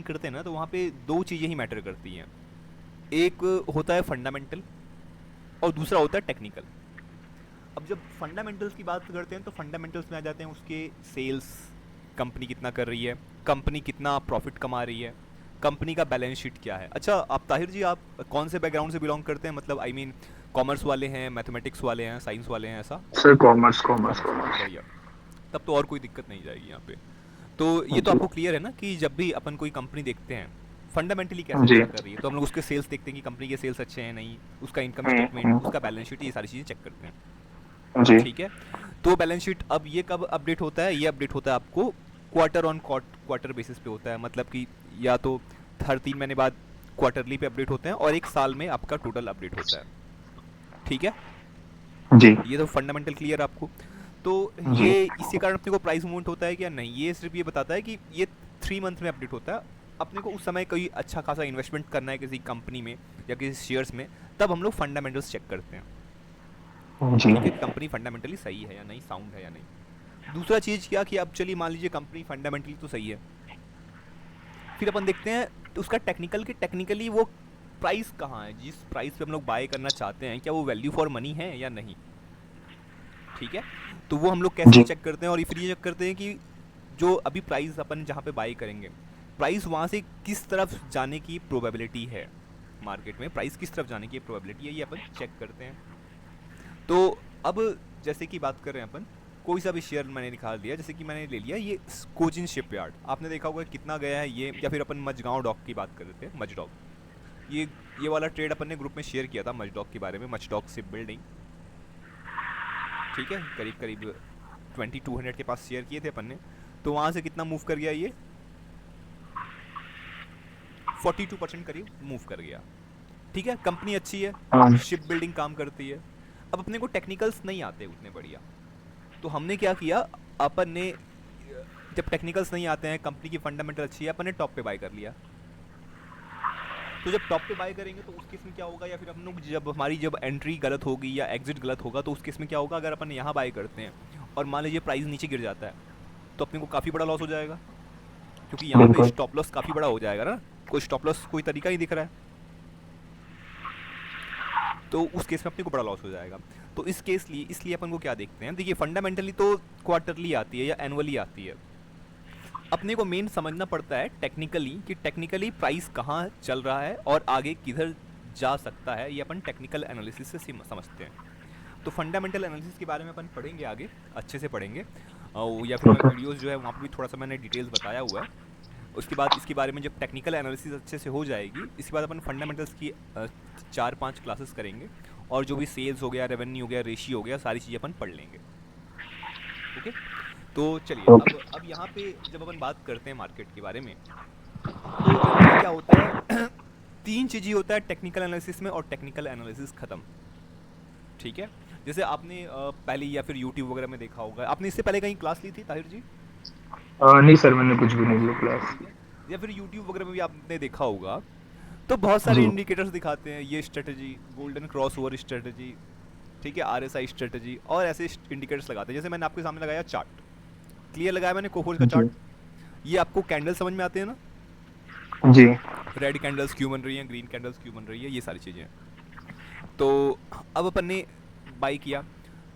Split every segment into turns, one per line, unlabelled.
करते हैं ना, तो वहाँ पे दो चीज़ें ही मैटर करती हैं। एक होता है फंडामेंटल और दूसरा होता है टेक्निकल। अब जब फंडामेंटल्स की बात करते हैं तो फंडामेंटल्स में आ जाते हैं उसके सेल्स, कंपनी कितना कर रही है, कंपनी कितना प्रॉफिट कमा रही है, कंपनी का बैलेंस शीट क्या है। अच्छा, आप ताहिर जी आप कौन से बैकग्राउंड से बिलोंग करते हैं, मतलब आई मीन कॉमर्स वाले हैं, मैथमेटिक्स वाले हैं, साइंस वाले हैं, ऐसा?
सर कॉमर्स कॉमर्स
कॉमर्स वाले,
कॉमर्स।
बढ़िया। तब तो और कोई दिक्कत नहीं जाएगी यहाँ पे। तो ये तो
जी
आपको क्लियर है ना कि जब भी अपन कोई कंपनी देखते हैं फंडामेंटली कैसे
जी।
अच्छा कर रही है, तो हम लोग उसके सेल्स देखते हैं कि कंपनी के सेल्स अच्छे हैं नहीं, उसका इनकम स्टेटमेंट, उसका बैलेंस शीट, ये सारी चीज़ें चेक करते हैं।
जी
ठीक है। तो बैलेंस शीट अब ये कब अपडेट होता है, ये अपडेट होता है आपको क्वार्टर ऑन क्वार्टर बेसिस पे होता है, मतलब कि या तो हर 3 महीने बाद क्वार्टरली पे अपडेट होते हैं, और एक साल में आपका टोटल अपडेट होता है। ठीक है।
जी
ये तो फंडामेंटल क्लियर आपको। तो
जी।
ये इसी कारण अपने को प्राइस मूवमेंट होता है क्या? नहीं, ये सिर्फ ये बताता है कि ये 3 मंथ में अपडेट होता है। अपने को उस समय कोई अच्छा खासा इन्वेस्टमेंट करना है किसी कंपनी में या किसी शेयर्स में, तब हम लोग फंडामेंटल्स चेक करते हैं।
जी
ठीक है, कि कंपनी फंडामेंटली सही है या नहीं, साउंड है या नहीं। दूसरा चीज़ क्या कि अब चलिए मान लीजिए कंपनी फंडामेंटली तो सही है, फिर अपन देखते हैं तो उसका टेक्निकल, कि टेक्निकली वो प्राइस कहाँ है, जिस प्राइस पे हम लोग बाय करना चाहते हैं क्या वो वैल्यू फॉर मनी है या नहीं। ठीक है। तो वो हम लोग कैसे
जी।
चेक करते हैं, और फिर ये चेक करते हैं कि जो अभी प्राइस अपन जहाँ पे बाई करेंगे, प्राइस वहाँ से किस तरफ जाने की प्रोबेबिलिटी है, मार्केट में प्राइस किस तरफ जाने की प्रोबेबिलिटी है, ये अपन चेक करते हैं। तो अब जैसे कि बात कर रहे हैं अपन, कोई सा भी शेयर मैंने निकाल दिया, जैसे कि मैंने ले लिया ये कोचिन शिपयार्ड, आपने देखा होगा कितना गया है ये, या फिर अपन मजगांव डॉक की बात कर रहे थे, मजडॉक। ये वाला ट्रेड अपन ने ग्रुप में शेयर किया था मजडॉक के बारे में, मजडॉक शिप बिल्डिंग। ठीक है, करीब करीब 2200 के पास शेयर किए थे अपन ने। तो वहाँ से कितना मूव कर गया ये, 42% करीब मूव कर गया। ठीक है, कंपनी अच्छी है,
हाँ।
शिप बिल्डिंग काम करती है। अब अपने को टेक्निकल्स नहीं आते उतने बढ़िया, तो हमने क्या किया, अपन ने जब टेक्निकल्स नहीं आते हैं, कंपनी की फंडामेंटल अच्छी है, अपन ने टॉप पे बाय कर लिया। तो जब टॉप पे बाय करेंगे तो उस केस में क्या होगा, या फिर हम लोग जब हमारी जब एंट्री गलत होगी या एग्जिट गलत होगा, तो उस केस में क्या होगा, अगर अपन यहाँ बाय करते हैं और मान लीजिए प्राइस नीचे गिर जाता है, तो अपने को काफ़ी बड़ा लॉस हो जाएगा, क्योंकि यहाँ पे
बिल्कुल।
स्टॉप लॉस काफ़ी बड़ा हो जाएगा ना, कोई स्टॉप लॉस कोई तरीका नहीं दिख रहा है, तो उस केस में अपने को बड़ा लॉस हो जाएगा। तो इस केस लिए इसलिए अपन को क्या देखते हैं, देखिए फंडामेंटली तो क्वार्टरली आती है या एनुअली आती है। अपने को मेन समझना पड़ता है टेक्निकली, कि टेक्निकली प्राइस कहाँ चल रहा है और आगे किधर जा सकता है, ये अपन टेक्निकल एनालिसिस से समझते हैं। तो फंडामेंटल एनालिसिस के बारे में अपन पढ़ेंगे आगे, अच्छे से पढ़ेंगे, या फिर मैं
ओके।
वीडियोस जो है वहाँ पर भी थोड़ा सा मैंने डिटेल्स बताया हुआ है। उसके बाद इसके बारे में जब टेक्निकल एनालिसिस अच्छे से हो जाएगी, इसके बाद अपन फंडामेंटल्स की 4-5 क्लासेस करेंगे, और जो भी सेल्स हो गया, रेवेन्यू हो गया, रेशियो हो गया, सारी चीज़ें अपन पढ़ लेंगे। ओके। तो चलिए,
ओके।
अब यहाँ पे जब अपन बात करते हैं मार्केट के बारे में, तो जनरली क्या होता है तीन चीज़ ही होता है टेक्निकल एनालिसिस में, और टेक्निकल एनालिसिस खत्म। ठीक है। जैसे आपने पहले या फिर यूट्यूब वगैरह में देखा होगा, आपने इससे पहले कहीं क्लास ली थी ताहिर जी?
नहीं सर, मैंने कुछ भी नहीं लिया क्लास।
ठीक है। या फिर यूट्यूब वगैरह में भी आपने देखा होगा, तो बहुत सारे
जी
इंडिकेटर्स दिखाते हैं, ये strategy, golden cross over strategy, ठीक है, आरएसआई स्ट्रेटजी, और ऐसे इंडिकेटर्स लगाते हैं। जैसे मैंने आपके सामने लगाया चार्ट, क्लियर लगाया मैंने कोफोर्ज का
जी
चार्ट। ये आपको कैंडल समझ में आते हैं ना,
जी।
रेड कैंडल्स क्यों बन रही हैं, ग्रीन कैंडल्स क्यों बन रही है, ये सारी चीज़ें। तो अब अपन ने बाई किया,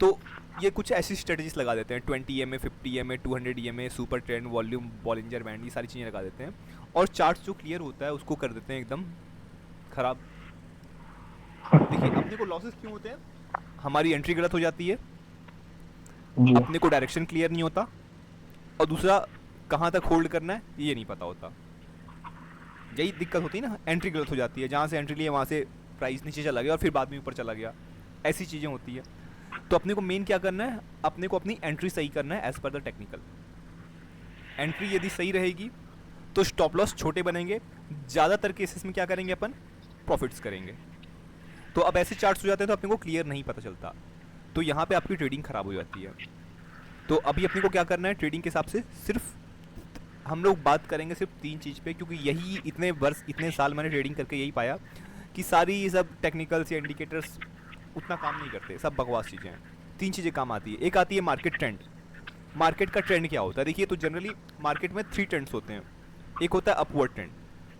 तो ये कुछ ऐसी स्ट्रेटजीज लगा देते हैं, 20 EMA, 50 EMA, 200 EMA, super trend, volume, Bollinger band, ये सारी चीज़ें लगा देते हैं, और चार्ट जो क्लियर होता है उसको कर देते हैं एकदम खराब। देखिए अपने को लॉसेस क्यों होते हैं, हमारी एंट्री गलत हो जाती है,
जी।
अपने को डायरेक्शन क्लियर नहीं होता, और दूसरा कहाँ तक होल्ड करना है ये नहीं पता होता। यही दिक्कत होती है ना, एंट्री गलत हो जाती है, जहाँ से एंट्री लिया वहाँ से प्राइस नीचे चला गया और फिर बाद में ऊपर चला गया, ऐसी चीज़ें होती है। तो अपने को मेन क्या करना है, अपने को अपनी एंट्री सही करना है as per the technical. Entry यदि सही रहेगी तो स्टॉप लॉस छोटे बनेंगे, ज़्यादातर केसेस में क्या करेंगे अपन, प्रॉफिट्स करेंगे। तो अब ऐसे चार्ट्स हो जाते हैं तो अपने को क्लियर नहीं पता चलता, तो यहाँ पे आपकी ट्रेडिंग खराब हो जाती है। तो अभी अपने को क्या करना है ट्रेडिंग के हिसाब से, सिर्फ हम लोग बात करेंगे सिर्फ 3 चीज़ पे, क्योंकि यही इतने वर्ष इतने साल मैंने ट्रेडिंग करके यही पाया कि सारी सब टेक्निकल्स या इंडिकेटर्स उतना काम नहीं करते, सब बकवास चीज़ें हैं। 3 चीज़ें काम आती है, एक आती है मार्केट ट्रेंड। मार्केट का ट्रेंड क्या होता है, देखिए तो जनरली मार्केट में 3 ट्रेंड्स होते हैं। एक होता है upward trend,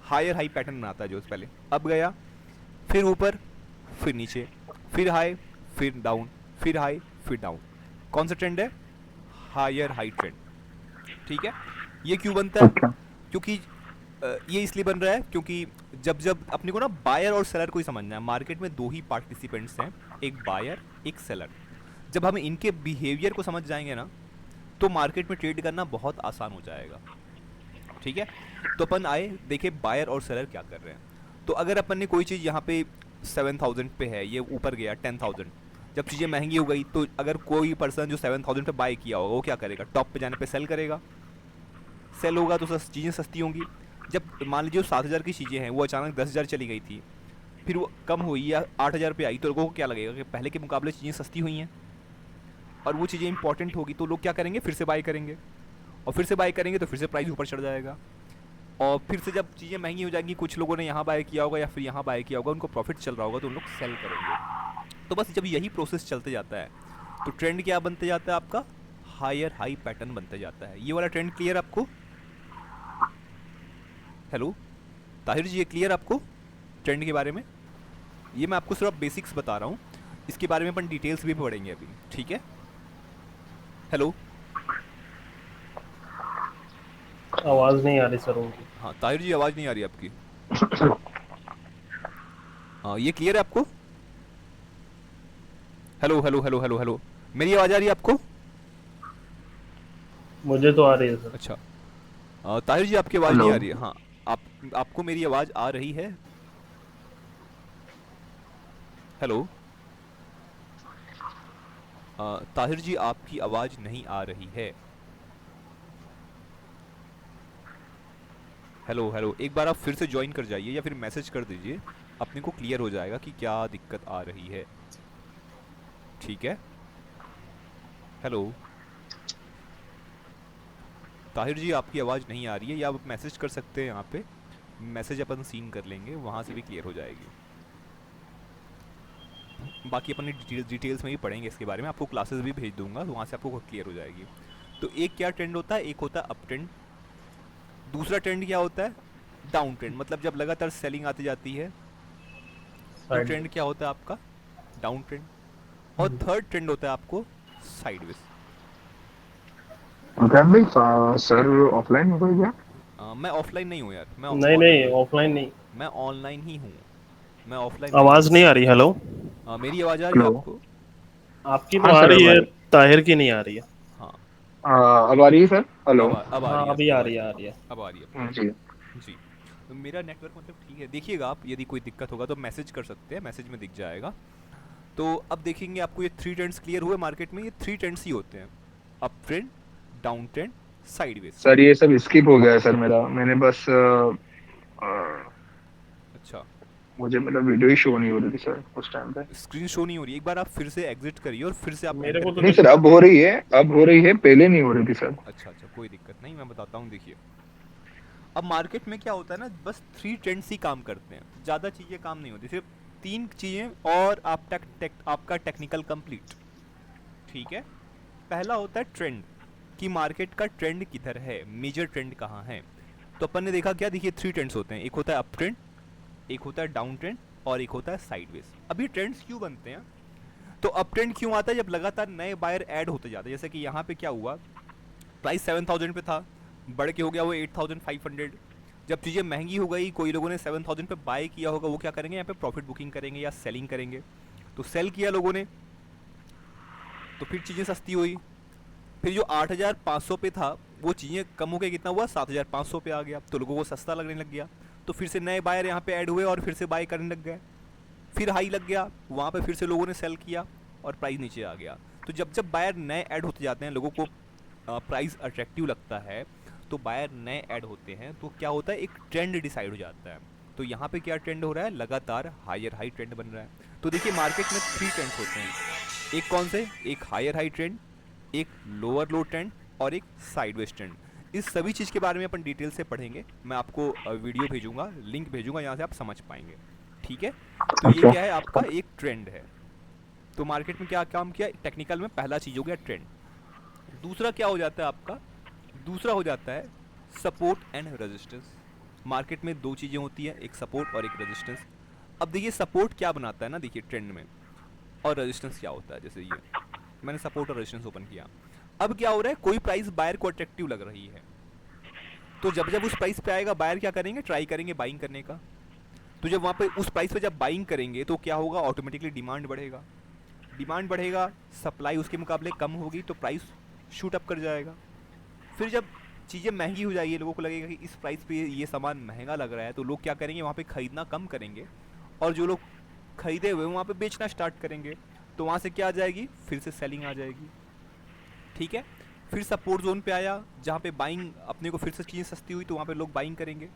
higher high pattern बनाता है जो पहले अब गया, फिर ऊपर, फिर नीचे, फिर हाई, फिर डाउन, फिर हाई, फिर डाउन। कौन सा ट्रेंड है? Higher high trend. ठीक है। ये क्यों बनता है?
ओके।
क्योंकि ये इसलिए बन रहा है क्योंकि जब जब अपने को ना बायर और सेलर को ही समझना है, मार्केट में दो ही पार्टिसिपेंट्स हैं, एक बायर एक सेलर। जब हम इनके बिहेवियर को समझ जाएंगे ना, तो मार्केट में ट्रेड करना बहुत आसान हो जाएगा। ठीक है। तो अपन आए देखे बायर और सेलर क्या कर रहे हैं। तो अगर अपन ने कोई चीज़ यहाँ पे 7,000 पे है, ये ऊपर गया 10,000, जब चीज़ें महंगी हो गई तो अगर कोई पर्सन जो 7,000 पे बाय किया होगा वो क्या करेगा? टॉप पे जाने पे सेल करेगा। सेल होगा तो चीज़ें सस्ती होंगी। जब मान लीजिए 7,000 की चीज़ें हैं वो अचानक 10,000 चली गई थी, फिर वो कम हुई या 8,000 पे आई, तो लोगों को क्या लगेगा कि पहले के मुकाबले चीज़ें सस्ती हुई हैं और वो चीज़ें इंपॉर्टेंट होगी, तो लोग क्या करेंगे? फिर से बाय करेंगे, और फिर से बाय करेंगे तो फिर से प्राइस ऊपर चढ़ जाएगा। और फिर से जब चीज़ें महंगी हो जाएंगी, कुछ लोगों ने यहाँ बाय किया होगा या फिर यहाँ बाय किया होगा, उनको प्रॉफिट चल रहा होगा तो उन लोग सेल करेंगे। तो बस जब यही प्रोसेस चलते जाता है तो ट्रेंड क्या बनते जाता है आपका? हायर हाई पैटर्न बनते जाता है। ये वाला ट्रेंड क्लियर आपको? हेलो ताहिर जी, ये क्लियर आपको ट्रेंड के बारे में? ये मैं आपको सिर्फ बेसिक्स बता रहा हूँ, इसके बारे में अपन डिटेल्स भी पढ़ेंगे अभी। ठीक है। हेलो,
आवाज नहीं आ रही सर उनकी।
हाँ ताहिर जी, आवाज़ नहीं आ रही आपकी। हाँ, ये क्लियर है आपको? Hello hello hello hello hello, मेरी आवाज़ आ रही है आपको?
मुझे तो आ रही है सर।
अच्छा, ताहिर जी आपकी आवाज़
हेलो।
नहीं आ रही है। हाँ, आपको मेरी आवाज़ आ रही है? हेलो, ताहिर जी आपकी आवाज़ नहीं आ रही है। हेलो हेलो, एक बार आप फिर से ज्वाइन कर जाइए या फिर मैसेज कर दीजिए, अपने को क्लियर हो जाएगा कि क्या दिक्कत आ रही है। ठीक है। हेलो ताहिर जी, आपकी आवाज़ नहीं आ रही है, या आप मैसेज कर सकते हैं यहाँ पे, मैसेज अपन सीन कर लेंगे, वहाँ से भी क्लियर हो जाएगी। बाकी अपन डिटेल्स में भी पढ़ेंगे इसके बारे में, आपको क्लासेस भी भेज दूंगा, तो वहाँ से आपको क्लियर हो जाएगी। तो एक क्या ट्रेंड होता है? एक होता है अप ट्रेंड। दूसरा ट्रेंड क्या होता है? Down trend. मतलब जब लगातार सेलिंग आती जाती है तो
साइड
ट्रेंड क्या होता है आपका? Down trend. और थर्ड ट्रेंड होता है आपको साइडवेज।
प्रकाश भाई, सर ऑफलाइन हो गए क्या?
मैं ऑफलाइन नहीं हूँ यार, मैं
नहीं
ऑनलाइन
नहीं,
हूँ।
ऑफलाइन नहीं।
मैं ऑनलाइन ही हूँ, मैं ऑफलाइन नहीं
आवाज
हूँ।
नहीं आ रही। हेलो,
मेरी आवाज़ आ रही है
हेलो।
आपको?
आपकी तो
हाँ
आ
सर,
रही
अब आ
है,
रही।
ताहिर की नहीं आ रही है।
हाँ,
अब आ रही है सर। हेलो।
अब आ
हाँ
रही है
अभी
आपकी
आ
आवाज़।
रही है, आ रही है।
अब आ रही है अपनी
जी।
आवाज़ जी। तो मेरा नेटवर्क मतलब ठीक है, देखिएगा आप, यदि कोई दिक्कत होगा तो मैसेज कर सकते हैं, मैसेज में दिख जाएगा। तो अब देखेंगे आपको ये थ्री ट्रेंड्स क्लियर हुए मार्केट में। ये थ्री ट्रेंड्स ही होते हैं, up trend, down trend, sideways.
Sir ये सब स्किप हो गया है सर मेरा। मैंने बस
अच्छा,
मुझे मतलब वीडियो ही शो नहीं हो रही थी सर उस टाइम पे।
स्क्रीन शो नहीं हो रही? एक बार आप फिर से एग्जिट करिए और फिर से आप
मेरे
एंटर
को तो
नहीं
करिए।
सर,
दिख
अब हो रही है, अब हो रही है, पहले नहीं हो रही थी सर।
अच्छा अच्छा, कोई दिक्कत नहीं, मैं बताता हूँ, देखिए। अब मार्केट में क्या होता है ना, बस थ्री ट्रेंड्स ही काम करते हैं, ज़्यादा चीज़ें काम नहीं होती, सिर्फ तीन चीज़ें और आपका टेक्निकल कंप्लीट। ठीक है। पहला होता है ट्रेंड, कि मार्केट का ट्रेंड किधर है, मेजर ट्रेंड कहाँ है। तो अपन ने देखा क्या, देखिए थ्री ट्रेंड्स होते हैं, एक होता है अप ट्रेंड, एक होता है डाउन ट्रेंड, और एक होता है साइडवेज। अब ये ट्रेंड्स क्यों बनते हैं? तो अप ट्रेंड क्यों आता है? जब लगातार नए बायर ऐड होते जाते हैं, जैसे कि यहाँ पे क्या हुआ, प्राइस 7,000 पे था, बढ़ के हो गया वो 8,500। जब चीज़ें महंगी हो गई, कोई लोगों ने 7,000 पे बाय किया होगा, वो क्या करेंगे? यहाँ पे प्रॉफिट बुकिंग करेंगे या सेलिंग करेंगे। तो सेल किया लोगों ने, तो फिर चीज़ें सस्ती हुई। फिर जो 8,500 पे था, वो चीज़ें कम हो गई, कितना हुआ? 7,500 पे आ गया, तो लोगों को सस्ता लगने लग गया। तो फिर से नए बायर यहाँ पे ऐड हुए और फिर से बाय करने लग गए। फिर हाई लग गया, वहाँ पे फिर से लोगों ने सेल किया और प्राइस नीचे आ गया। तो जब जब बायर नए ऐड होते जाते हैं, लोगों को प्राइस अट्रैक्टिव लगता है, तो बायर नए ऐड होते हैं, तो क्या होता है, एक ट्रेंड डिसाइड हो जाता है। तो यहाँ पे क्या ट्रेंड हो रहा है? लगातार हायर हाई ट्रेंड बन रहा है। तो देखिए मार्केट में थ्री ट्रेंड्स होते हैं, एक कौन से? एक हायर हाई ट्रेंड, एक लोअर लो ट्रेंड, और एक साइडवेज ट्रेंड। इस सभी चीज़ के बारे में अपन डिटेल से पढ़ेंगे, मैं आपको वीडियो भेजूंगा, लिंक भेजूंगा, यहाँ से आप समझ पाएंगे। ठीक है। तो ये
अच्छा।
क्या है, आपका एक ट्रेंड है। तो मार्केट में क्या काम किया टेक्निकल में? पहला चीज़ हो गया ट्रेंड। दूसरा क्या हो जाता है आपका? दूसरा हो जाता है सपोर्ट एंड रेजिस्टेंस। मार्केट में दो चीज़ें होती है, एक सपोर्ट और एक रेजिस्टेंस। अब देखिए सपोर्ट क्या बनाता है ना, देखिए ट्रेंड में, और रेजिस्टेंस क्या होता है। जैसे ये मैंने सपोर्ट और रेजिस्टेंस ओपन किया, अब क्या हो रहा है, कोई प्राइस बायर को अट्रैक्टिव लग रही है, तो जब जब उस प्राइस पे आएगा बायर क्या करेंगे, ट्राई करेंगे बाइंग करने का। तो जब वहाँ पे उस प्राइस पे जब बाइंग करेंगे तो क्या होगा, ऑटोमेटिकली डिमांड बढ़ेगा। डिमांड बढ़ेगा, सप्लाई उसके मुकाबले कम होगी, तो प्राइस शूट अप कर जाएगा। फिर जब चीज़ें महंगी हो जाएगी, लोगों को लगेगा कि इस प्राइस पे ये सामान महंगा लग रहा है, तो लोग क्या करेंगे, वहाँ पे ख़रीदना कम करेंगे, और जो लोग खरीदे हुए वहाँ पे बेचना स्टार्ट करेंगे। तो वहाँ से क्या आ जाएगी, फिर से सेलिंग आ जाएगी। ठीक है, फिर सपोर्ट जोन पे आया, जहाँ पे बाइंग अपने को फिर से चीज़ें सस्ती हुई, तो वहाँ पे लोग बाइंग करेंगे,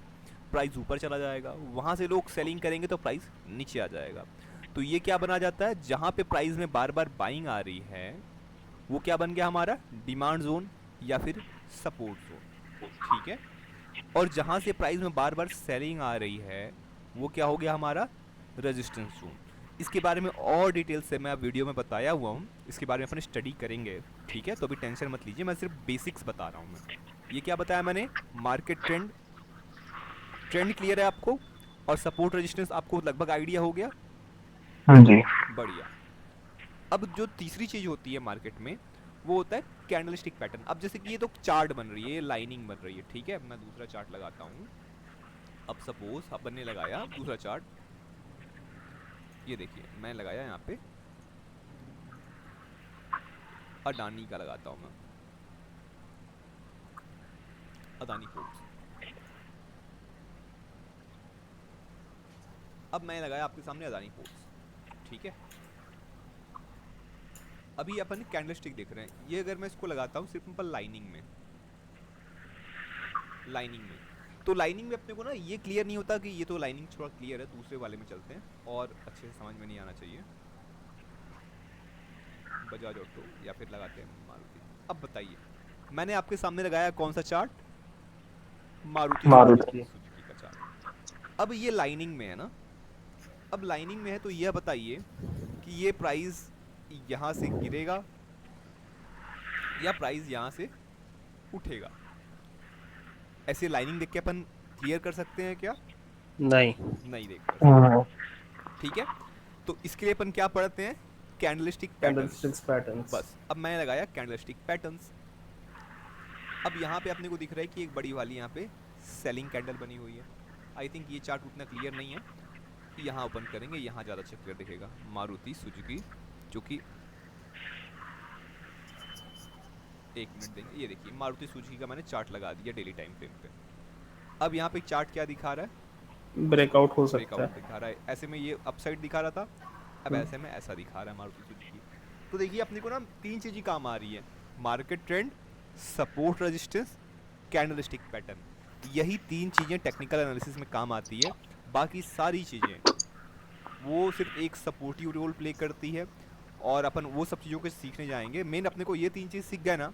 प्राइस ऊपर चला जाएगा। वहाँ से लोग सेलिंग करेंगे तो प्राइस नीचे आ जाएगा। तो ये क्या बना जाता है, जहाँ पे प्राइस में बार बार बाइंग आ रही है वो क्या बन गया हमारा, डिमांड जोन या फिर सपोर्ट जोन। ठीक है, और जहाँ से प्राइस में बार बार सेलिंग आ रही है वो क्या हो गया हमारा, रेजिस्टेंस जोन। इसके बारे में और डिटेल से मैं वीडियो में बताया हुआ हूँ, इसके बारे में अपन स्टडी करेंगे। ठीक है, तो अभी टेंशन मत लीजिए, मैं सिर्फ बेसिक्स बता रहा हूँ। मैं ये क्या बताया मैंने, मार्केट ट्रेंड, ट्रेंड क्लियर है आपको, और सपोर्ट रेजिस्टेंस आपको लगभग आइडिया हो गया।
हाँ जी।
बढ़िया। अब जो तीसरी चीज़ होती है मार्केट में वो होता है कैंडलस्टिक पैटर्न। अब जैसे कि ये तो चार्ट बन रही है, ये लाइनिंग बन रही है, ठीक है, मैं दूसरा चार्ट लगाता हूँ। अब सपोज अपन ने लगाया दूसरा चार्ट, ये देखिए मैं लगाया यहाँ पे अडानी का लगाता हूँ मैं, अदानी पोर्ट्स। अब मैं लगाया आपके सामने अदानी पोर्ट्स। ठीक है, अभी अपन कैंडलस्टिक देख रहे हैं, ये अगर मैं इसको लगाता हूँ सिंपल लाइनिंग में, लाइनिंग में, तो लाइनिंग में अपने को ना ये क्लियर नहीं होता कि ये तो लाइनिंग थोड़ा क्लियर है, दूसरे वाले में चलते हैं और अच्छे से समझ में नहीं आना चाहिए। बजाज ऑटो या फिर लगाते हैं मारुति। अब बताइए, मैंने आपके सामने लगाया कौन सा चार्ट, मारुति
मारुति।
सुजुकी का चार्ट। अब ये लाइनिंग में है ना, अब लाइनिंग में है तो यह बताइए कि ये प्राइस यहाँ से गिरेगा या प्राइस यहाँ से उठेगा। ऐसे लाइनिंग देख के अपन क्लियर कर सकते हैं क्या,
नहीं।
नहीं देख कर सकते।
हाँ,
ठीक है, तो इसके लिए अपन क्या पढ़ते हैं, कैंडलस्टिक पैटर्न्स।
Candlesticks patterns.
बस अब मैं लगाया कैंडलस्टिक पैटर्न्स। अब यहाँ पे अपने को दिख रहा है कि एक बड़ी वाली यहाँ पे सेलिंग कैंडल बनी हुई है। आई थिंक ये चार्ट उतना क्लियर नहीं है, यहाँ ओपन करेंगे, यहाँ ज़्यादा अच्छा क्लियर दिखेगा। मारुति सुजुकी, जो कि एक मिनट देंगे, ये देखिए मारुति सुजुकी का मैंने चार्ट लगा दिया डेली टाइम फ्रेम पे। अब यहाँ पे चार्ट क्या दिखा रहा है,
ब्रेकआउट हो सकता
ब्रेकआउट
है।
दिखा रहा है। ऐसे में ये अपसाइड दिखा रहा था, अब ऐसे में ऐसा दिखा रहा है मारुति सुजुकी। तो देखिए अपने को ना तीन चीज़ें काम आ रही है, market trend, support resistance, candlestick pattern. यही तीन चीज़ें टेक्निकल एनालिसिस में काम आती है। बाकी सारी चीज़ें वो सिर्फ एक सपोर्टिव रोल प्ले करती है, और अपन वो सब चीज़ों को सीखने जाएंगे। मेन अपने को ये तीन चीज़ सीख गए ना,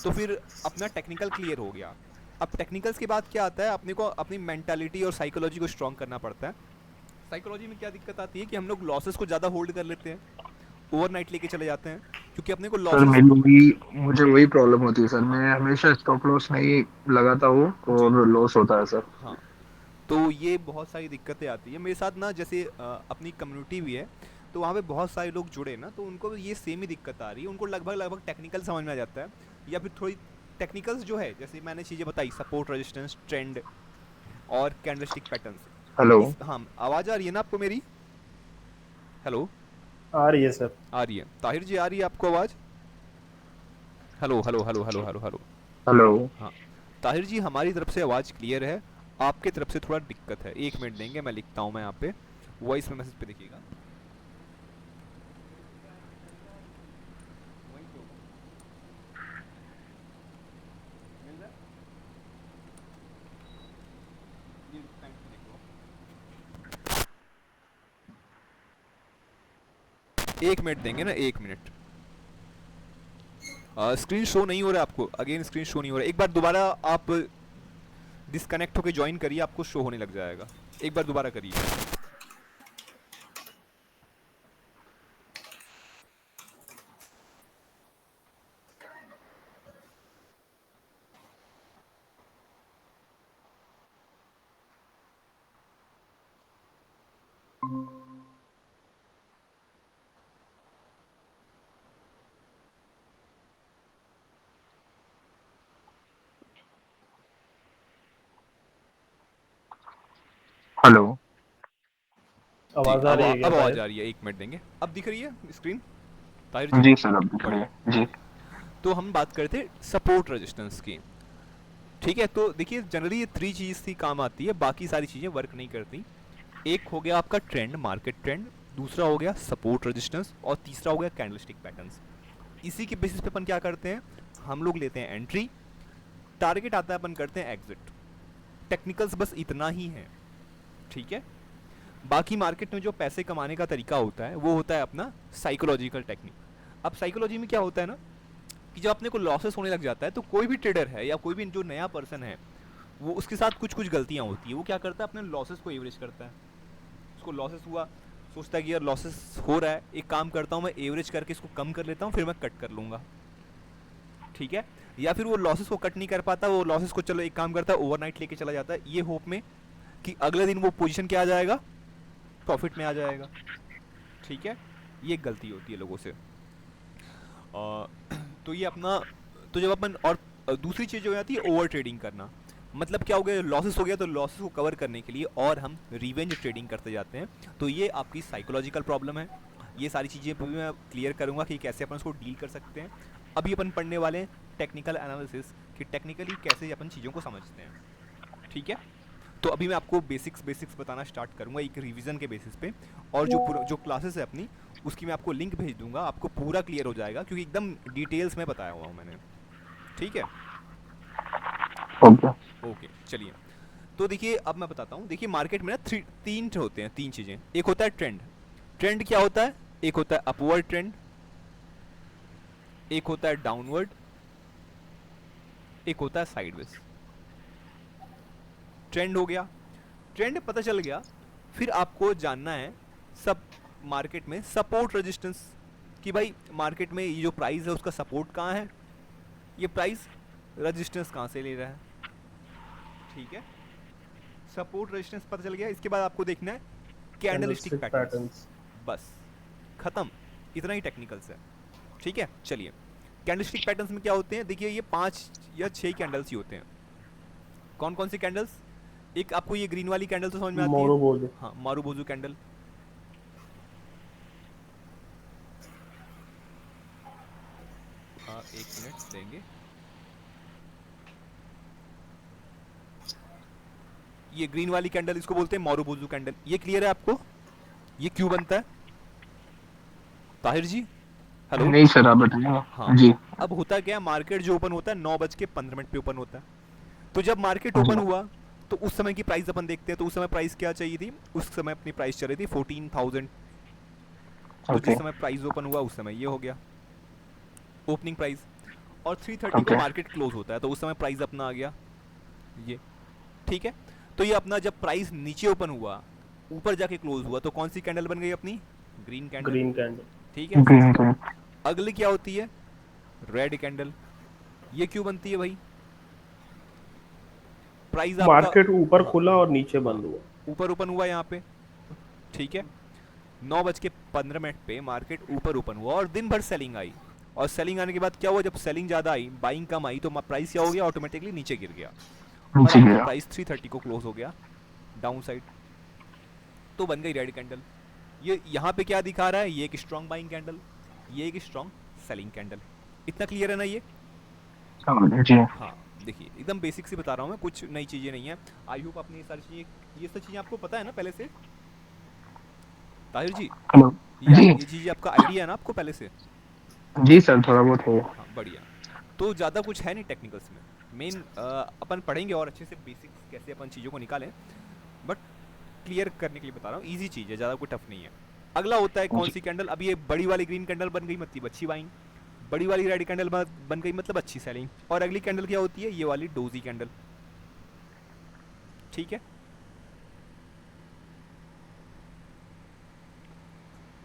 तो फिर अपना टेक्निकल क्लियर हो गया। अब टेक्निकल्स के बाद क्या आता है, अपने को अपनी मेंटालिटी और साइकोलॉजी को स्ट्रॉन्ग करना पड़ता है। साइकोलॉजी में क्या दिक्कत आती है कि हम लोग लॉसेस को ज़्यादा होल्ड कर लेते हैं, ओवरनाइट लेके चले जाते हैं, क्योंकि अपने को
सर
लॉसेस।
मेरी वही मुझे वही प्रॉब्लम होती है सर, मैं हमेशा स्टॉप लॉस नहीं लगाता हूँ
जी,
और लॉस होता है सर।
हाँ, तो ये बहुत सारी दिक्कतें आती है मेरे साथ ना। जैसे अपनी कम्युनिटी भी है, तो वहाँ पे बहुत सारे लोग जुड़े ना, तो उनको भी ये सेम ही दिक्कत आ रही है। उनको लगभग लगभग टेक्निकल समझ में आ जाता है, या फिर थोड़ी टेक्निकल्स जो है, जैसे मैंने चीज़ें बताई, सपोर्ट रेजिस्टेंस, ट्रेंड और कैंडलस्टिक पैटर्न्स।
हेलो।
इस, हाँ, आवाज़ आ रही है ना आपको मेरी, हेलो,
आ रही है सर।
आ रही है, ताहिर जी आ रही है आपको आवाज़, hello hello hello hello hello hello.
Hello.
हाँ, ताहिर जी हमारी तरफ से आवाज़ क्लियर है, आपके तरफ से थोड़ा दिक्कत है। एक मिनट देंगे, मैं लिखता हूँ, मैं यहाँ पे वॉइस में मैसेज पे देखिएगा। एक मिनट देंगे ना, एक मिनट। स्क्रीन शो नहीं हो रहा है आपको, अगेन स्क्रीन शो नहीं हो रहा है। एक बार दोबारा आप डिस्कनेक्ट होकर ज्वाइन करिए, आपको शो होने लग जाएगा। एक बार दोबारा करिए।
हेलो।
आवाज आ रही है क्या
अब आवाज
ताहिर?
आ रही है, 1 मिनट देंगे। अब दिख रही है स्क्रीन ताहिर जी?
जी सर, अब दिख रही
बढ़िया।
है जी।
तो हम बात करते सपोर्ट रेजिस्टेंस की। ठीक है, तो देखिए जनरली ये 3 चीज़ ही काम आती है, बाकी सारी चीज़ें वर्क नहीं करती। एक हो गया आपका ट्रेंड, मार्केट ट्रेंड, दूसरा हो गया सपोर्ट रेजिस्टेंस, और तीसरा हो गया कैंडलस्टिक पैटर्न्स। इसी के बेसिस पे अपन क्या करते हैं, हम लोग लेते हैं एंट्री, टारगेट आता है अपन करते हैं एग्जिट। टेक्निकल्स बस इतना ही है, ठीक है। बाकी मार्केट में जो पैसे कमाने का तरीका होता है वो होता है अपना साइकोलॉजिकल टेक्निक। अब साइकोलॉजी में क्या होता है ना, कि जब अपने को लॉसेस होने लग जाता है तो कोई भी ट्रेडर है या कोई भी जो नया पर्सन है, वो उसके साथ कुछ कुछ गलतियां होती है। वो क्या करता है, अपने लॉसेस को एवरेज करता है। उसको लॉसेस हुआ, सोचता है कि यार लॉसेस हो रहा है, एक काम करता हूँ मैं एवरेज करके इसको कम कर लेता हूँ, फिर मैं कट कर लूँगा, ठीक है। या फिर वो लॉसेस को कट नहीं कर पाता, वो लॉसेस को चलो एक काम करता है ओवरनाइट लेके चला जाता है, ये होप में कि अगले दिन वो पोजीशन क्या आ जाएगा, प्रॉफिट में आ जाएगा, ठीक है। ये एक गलती होती है लोगों से। तो ये अपना, तो जब अपन, और दूसरी चीज़ हो जाती है ओवर ट्रेडिंग करना। मतलब क्या हो गया, लॉसेस हो गया तो लॉसेस को कवर करने के लिए और हम रिवेंज ट्रेडिंग करते जाते हैं। तो ये आपकी साइकोलॉजिकल प्रॉब्लम है। ये सारी चीज़ें भी मैं क्लियर करूँगा कि कैसे अपन उसको डील कर सकते हैं। अभी अपन पढ़ने वाले हैं टेक्निकल एनालिसिस, कि टेक्निकली कैसे अपन चीज़ों को समझते हैं, ठीक है। तो अभी मैं आपको बेसिक्स बताना स्टार्ट करूँगा एक रिवीजन के बेसिस पे। और जो क्लासेस है अपनी, उसकी मैं आपको लिंक भेज दूंगा, आपको पूरा क्लियर हो जाएगा, क्योंकि एकदम डिटेल्स में बताया हुआ हूँ मैंने, ठीक है।
ओके।
ओके चलिए। तो देखिए अब मैं बताता हूँ। देखिए मार्केट में ना तीन होते हैं, तीन चीज़ें। एक होता है ट्रेंड। ट्रेंड क्या होता है, एक होता है अपवर्ड ट्रेंड, एक होता है डाउनवर्ड, एक होता है साइडवेज। ट्रेंड हो गया, ट्रेंड पता चल गया। फिर आपको जानना है सब मार्केट में सपोर्ट रेजिस्टेंस, कि भाई मार्केट में ये जो प्राइस है उसका सपोर्ट कहाँ है, ये प्राइस रेजिस्टेंस कहाँ से ले रहा है, ठीक है। सपोर्ट रेजिस्टेंस पता चल गया। इसके बाद आपको देखना है कैंडलस्टिक
कैंडलस्टिक
पैटर्न्स।
पैटर्न्स।
बस खत्म, इतना ही टेक्निकल्स है, ठीक है। चलिए कैंडलस्टिक पैटर्न्स में क्या होते हैं, देखिए ये 5 या 6 कैंडल्स ही होते हैं। कौन कौन सी कैंडल्स, एक आपको ये ग्रीन वाली कैंडल तो समझ में आती है,
मोरू बोलो।
हाँ मारूबोजू कैंडल। हाँ 1 मिनट देंगे। ये ग्रीन वाली कैंडल, इसको बोलते हैं मारूबोजू कैंडल। ये क्लियर है आपको, ये क्यों बनता है ताहिर जी? हेलो।
नहीं सर, आप
हाँ,
बताइए जी।
अब होता क्या है, मार्केट जो ओपन होता है 9:15 पे ओपन होता है। तो जब मार्केट
जी।
ओपन हुआ तो उस समय की प्राइस अपन देखते हैं। तो उस समय प्राइस क्या चाहिए थी, उस समय अपनी प्राइस चल रही थी 14,000। तो
ओके।
जिस समय प्राइस ओपन हुआ उस समय ये हो गया ओपनिंग प्राइस। और 3:30 को
ओके।
मार्केट क्लोज होता है, तो उस समय प्राइस अपना आ गया ये, ठीक है। तो ये अपना जब प्राइस नीचे ओपन हुआ, ऊपर जाके क्लोज हुआ, तो कौन सी कैंडल बन गई अपनी, ग्रीन कैंडल,
ग्रीन कैंडल।
ठीक है।
Green colour.
अगली क्या होती है, रेड कैंडल। ये क्यों बनती है भाई, प्राइस आपका,
मार्केट ऊपर
हाँ
खुला और नीचे
हाँ,
बंद हुआ।
ऊपर ओपन हुआ यहाँ पे, ठीक है। 9:15 पे मार्केट ऊपर ओपन हुआ और दिन भर सेलिंग आई। और सेलिंग आने के बाद क्या हुआ, जब सेलिंग ज़्यादा आई, बाइंग कम आई, तो प्राइस क्या हो गया, ऑटोमेटिकली नीचे गिर गया। और
नीचे
आपका
गिरा।
प्राइस 3:30 को क्लोज हो गया डाउन साइड, तो बन गई रेड कैंडल। ये यहाँ पे क्या दिखा रहा है, ये एक स्ट्रॉन्ग बाइंग कैंडल, ये एक स्ट्रॉन्ग सेलिंग कैंडल। इतना क्लियर है ना ये?
समझ गए जी।
हाँ देखिए एकदम बेसिक से बता रहा हूँ मैं, कुछ नई चीज़ें नहीं है। आई होप आपने ये सारी चीज़ें, ये सब चीज़ें आपको पता है ना पहले से ताहिर जी?
हेलो। जी।
ये चीज़ें आपका आइडिया है ना आपको पहले से?
जी सर, थोड़ा बहुत हो।
हाँ बढ़िया। तो ज़्यादा कुछ है नहीं टेक्निकल्स में, मेन अपन पढ़ेंगे और अच्छे से बेसिक्स कैसे अपन चीज़ों को निकालें, बट क्लियर करने के लिए बता रहा हूँ, ईजी चीज़ है, ज़्यादा कोई टफ नहीं है। अगला होता है कौन
जी।
सी कैंडल, अभी ये बड़ी वाली ग्रीन कैंडल बन गई मतलब अच्छी बाइंग, बड़ी वाली रेड कैंडल बन गई मतलब अच्छी सेलिंग। और अगली कैंडल क्या होती है, ये वाली डोजी कैंडल, ठीक है।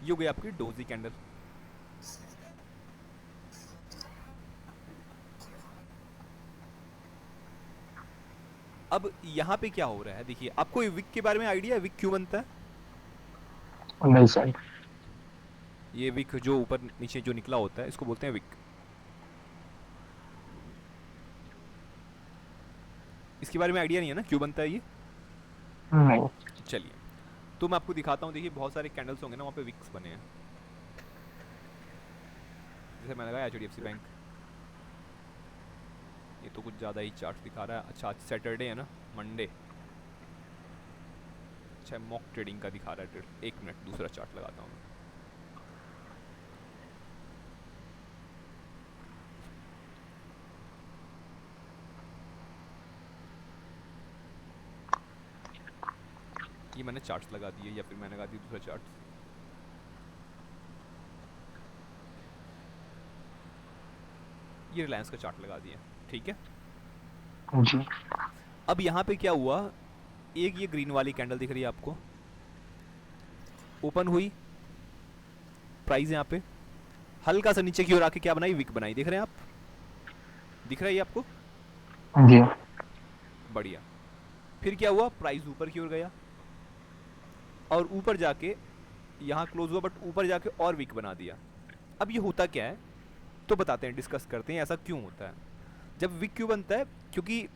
ये हो गई आपकी डोजी कैंडल। अब यहाँ पे क्या हो रहा है, देखिए आपको विक के बारे में आइडिया है, विक क्यों बनता है?
नहीं सर।
ये विक जो ऊपर नीचे जो निकला होता है इसको बोलते हैं विक। इसके बारे में आइडिया नहीं है ना क्यों बनता है ये?
नहीं।
चलिए तो मैं आपको दिखाता हूँ। देखिए बहुत सारे कैंडल्स होंगे ना, वहाँ पे विक्स बने हैं। जैसे मैंने लगाया HDFC बैंक, ये तो कुछ ज़्यादा ही चार्ट दिखा रहा है। अच्छा आज सैटरडे है ना, मंडे। अच्छा मॉक ट्रेडिंग का दिखा रहा है। एक मिनट दूसरा चार्ट लगाता हूँ मैं। ये मैंने चार्ट्स लगा दिए या फिर मैंने लगा दिया दूसरा चार्ट। ये रिलायंस का चार्ट लगा दिया, ठीक है।
जी
अब यहाँ पे क्या हुआ, एक ये ग्रीन वाली कैंडल दिख रही है आपको, ओपन हुई, प्राइस यहाँ पे हल्का सा नीचे की ओर आके क्या बनाई, विक बनाई। देख रहे हैं आप, दिख रहा है ये आपको?
जी
बढ़िया। फिर क्या हुआ, प्राइस ऊपर की ओर गया और ऊपर जाके यहाँ क्लोज हुआ, बट ऊपर जाके और विक बना दिया। अब ये होता क्या है तो बताते हैं, डिस्कस करते हैं ऐसा क्यों होता है। जब विक क्यों बनता है, क्योंकि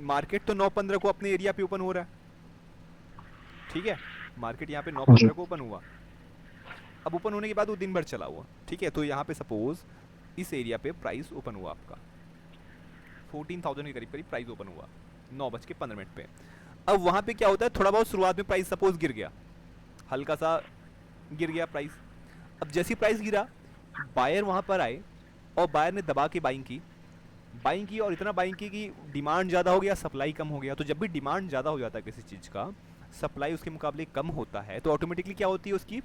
मार्केट तो 9:15 को अपने एरिया पे ओपन हो रहा है, ठीक है। मार्केट यहाँ पे 9:15 को ओपन हुआ। अब ओपन होने के बाद वो दिन भर चला हुआ, ठीक है। तो यहाँ पे सपोज इस एरिया पे प्राइस ओपन हुआ आपका 14,000 के करीब करीब प्राइस ओपन हुआ 9:15 पे। अब वहाँ पे क्या होता है, थोड़ा बहुत शुरुआत में प्राइस सपोज गिर गया, हल्का सा गिर गया प्राइस। अब जैसी प्राइस गिरा, बायर वहाँ पर आए और बायर ने दबा के बाइंग की और इतना बाइंग की कि डिमांड ज़्यादा हो गया, सप्लाई कम हो गया। तो जब भी डिमांड ज़्यादा हो जाता है किसी चीज़ का, सप्लाई उसके मुकाबले कम होता है, तो ऑटोमेटिकली क्या होती है, उसकी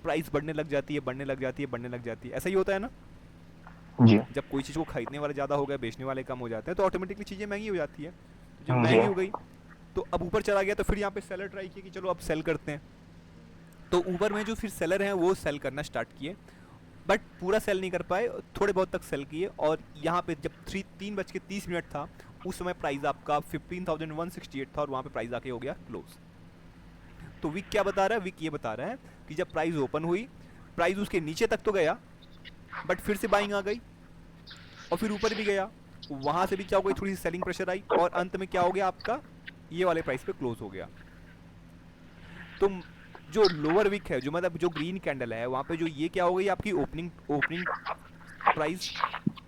प्राइस बढ़ने लग जाती है, बढ़ने लग जाती है, बढ़ने लग जाती है। ऐसा ही होता है ना,
जी
जब कोई चीज़ को खरीदने वाले ज़्यादा हो गए, बेचने वाले कम हो जाते हैं, तो ऑटोमेटिकली चीज़ें महंगी हो जाती है। तो जब
जी।
महंगी हो गई तो अब ऊपर चला गया, तो फिर यहाँ पे सेलर ट्राई किया कि चलो अब सेल करते हैं। तो ऊपर में जो फिर सेलर हैं वो सेल करना स्टार्ट किए, बट पूरा सेल नहीं कर पाए, थोड़े बहुत तक सेल किए। और यहाँ पे जब 3:30 था, उस समय प्राइस आपका 15,168 था और वहाँ पे प्राइस आके हो गया क्लोज। तो विक क्या बता रहा है, विक ये बता रहा है कि जब प्राइस ओपन हुई, प्राइस उसके नीचे तक तो गया, बट फिर से बाइंग आ गई और फिर ऊपर भी गया, वहाँ से भी क्या हो गई, थोड़ी सी सेलिंग प्रेशर आई और अंत में क्या हो गया आपका, ये वाले प्राइस पे क्लोज हो गया। तो जो लोअर विक है, जो मतलब जो ग्रीन कैंडल है, वहाँ पे जो ये क्या हो गई आपकी ओपनिंग प्राइस,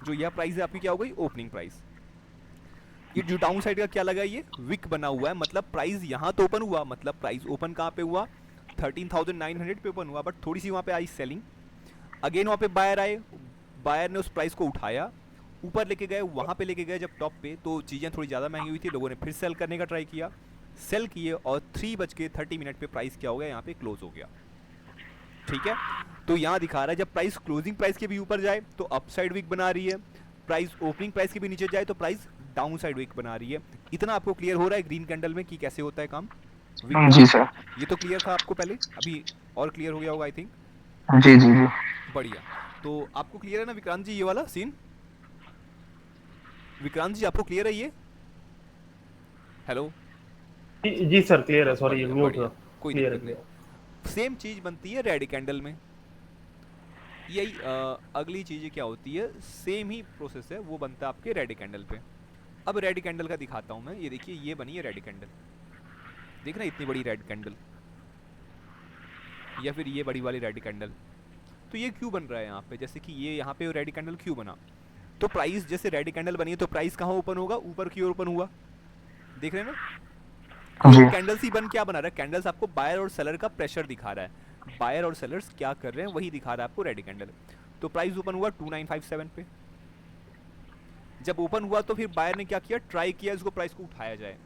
जो यह प्राइस है आपकी क्या हो गई, ओपनिंग प्राइस। ये जो डाउन साइड का क्या लगा, ये विक बना हुआ है, मतलब प्राइस यहाँ तो ओपन हुआ, मतलब प्राइस ओपन कहाँ पे हुआ, 13,900 पे ओपन हुआ, बट थोड़ी सी वहाँ पे आई सेलिंग। अगेन वहाँ पे बायर आए, बायर ने उस प्राइस को उठाया, ऊपर लेके गए, वहाँ पे लेके गए जब टॉप पे, तो चीज़ें थोड़ी ज़्यादा महंगी हुई थी, लोगों ने फिर सेल करने का ट्राई किया, सेल किए और 3:30 पे प्राइस क्या हो गया, यहाँ पे क्लोज हो गया, ठीक है। तो यहाँ दिखा रहा है जब प्राइस क्लोजिंग प्राइस के भी ऊपर जाए तो अपसाइड वीक बना रही है, प्राइस ओपनिंग प्राइस के भी नीचे जाए तो प्राइस डाउन साइड वीक बना रही है। इतना आपको क्लियर हो रहा है ग्रीन कैंडल में कि कैसे होता है काम?
जी सर।
ये तो क्लियर था आपको पहले, अभी और क्लियर हो गया होगा आई थिंक।
जी जी जी
बढ़िया। तो आपको क्लियर है ना विक्रांत जी ये वाला सीन? विक्रांत जी आपको क्लियर है ये? हेलो
जी सर क्लियर है, सॉरी
बढ़िया,
म्यूट
बढ़िया,
था।
कोई
क्लियर
दिक्कत नहीं। सेम चीज बनती है रेड कैंडल में, यही अगली चीज़ क्या होती है, सेम ही प्रोसेस है, वो बनता है आपके रेड कैंडल पे। अब रेड कैंडल का दिखाता हूँ मैं, ये देखिए ये बनी है रेड कैंडल, देख रहे हैं इतनी बड़ी रेड कैंडल, या फिर ये बड़ी वाली रेड कैंडल। तो ये क्यों बन रहा है यहाँ पे, जैसे कि ये यहाँ पे रेड कैंडल क्यों बना, तो प्राइस जैसे रेड कैंडल बनी है तो प्राइस कहाँ ओपन होगा, ऊपर की ओर ओपन हुआ, देख रहे हैं ना।
जी
ये कैंडल्स ही बन क्या बना रहा है, कैंडल्स आपको बायर और सेलर का प्रेशर दिखा रहा है, बायर और सेलर्स क्या कर रहे हैं वही दिखा रहा है आपको रेड कैंडल। तो प्राइस ओपन हुआ 2957 पे, जब ओपन हुआ तो फिर बायर ने क्या किया, ट्राई किया इसको प्राइस को उठाया जाए,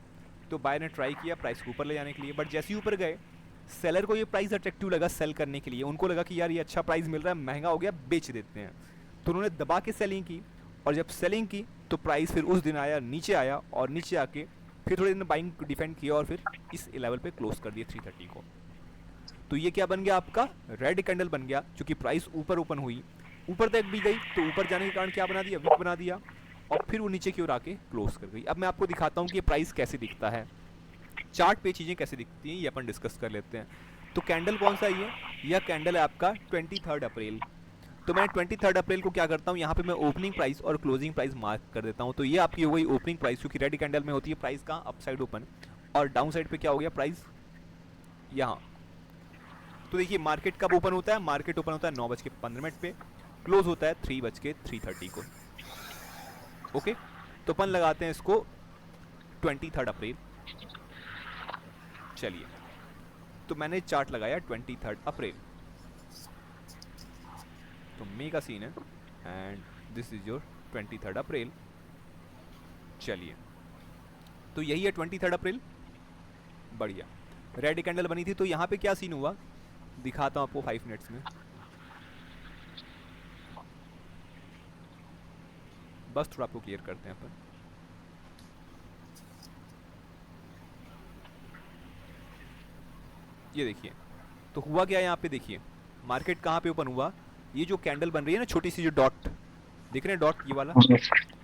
तो बायर ने ट्राई किया प्राइस को ऊपर ले जाने के लिए, बट जैसे ही ऊपर गए सेलर को ये प्राइस अट्रैक्टिव लगा सेल करने के लिए, उनको लगा कि यार ये अच्छा प्राइस मिल रहा है, महंगा हो गया, बेच देते हैं, तो उन्होंने दबा के सेलिंग की, और जब सेलिंग की तो प्राइस फिर उस दिन आया नीचे आया, और नीचे आके फिर थोड़े दिन बाइंग डिफेंड किया और फिर इस लेवल पे क्लोज कर दिया 330 को। तो ये क्या बन गया आपका, रेड कैंडल बन गया, क्योंकि प्राइस ऊपर ओपन हुई, ऊपर तक भी गई, तो ऊपर जाने के कारण क्या बना दिया, विक बना दिया, और फिर वो नीचे की ओर आके क्लोज कर गई। अब मैं आपको दिखाता हूँ कि ये प्राइस कैसे दिखता है, चार्ट पे चीज़ें कैसे दिखती हैं, ये अपन डिस्कस कर लेते हैं। तो कैंडल कौन सा है, यह कैंडल है आपका 23 अप्रैल। तो मैं 23 अप्रैल को क्या करता हूँ, यहाँ पे मैं ओपनिंग प्राइस और क्लोजिंग प्राइस मार्क कर देता हूँ। तो ये आपकी हो गई ओपनिंग प्राइस, क्योंकि रेड कैंडल में होती है प्राइस कहाँ, अप साइड ओपन, और डाउन साइड पे क्या हो गया, प्राइस यहाँ। तो देखिए मार्केट कब ओपन होता है, मार्केट ओपन होता है 9:15 पे, क्लोज होता है 3:3:30 को। ओके, तो अपन लगाते हैं इसको 23 अप्रैल। चलिए, तो मैंने चार्ट लगाया 23 अप्रैल, तो मे का सीन है एंड दिस इज योर 23 अप्रैल। चलिए, तो यही है 23 अप्रैल। बढ़िया, रेड कैंडल बनी थी, तो यहाँ पे क्या सीन हुआ दिखाता हूँ आपको 5 मिनट्स में। बस थोड़ा आपको क्लियर करते हैं अपन। ये देखिए, तो हुआ क्या यहाँ पे, देखिए मार्केट कहाँ पे ओपन हुआ, ये जो कैंडल बन रही है ना छोटी सी जो डॉट दिख रहे हैं, डॉट ये वाला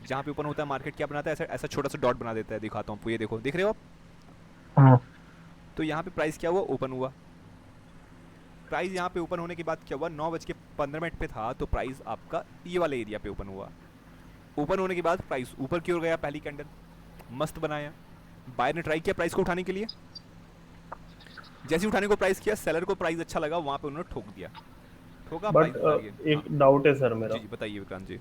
जहाँ पे ओपन होता है मार्केट क्या बनाता है, ऐसा ऐसा छोटा सा डॉट बना देता है। दिखाता हूँ आपको, ये देखो, दिख रहे हो आप। तो यहाँ पे प्राइस क्या हुआ, ओपन हुआ। प्राइस यहाँ पे ओपन होने के बाद क्या हुआ, 9:15 पे था, तो प्राइस आपका ये वाले एरिया पे ओपन हुआ। ओपन होने के बाद प्राइस ऊपर की ओर गया, पहली कैंडल मस्त बनाया। बायर ने ट्राई किया प्राइस को उठाने के लिए, जैसे उठाने को प्राइस किया, सेलर को प्राइस अच्छा लगा, वहां पे उन्होंने ठोक दिया। ठोका
बट
प्राइस।
एक डाउट है सर मेरा।
जी बताइए विक्रांत जी।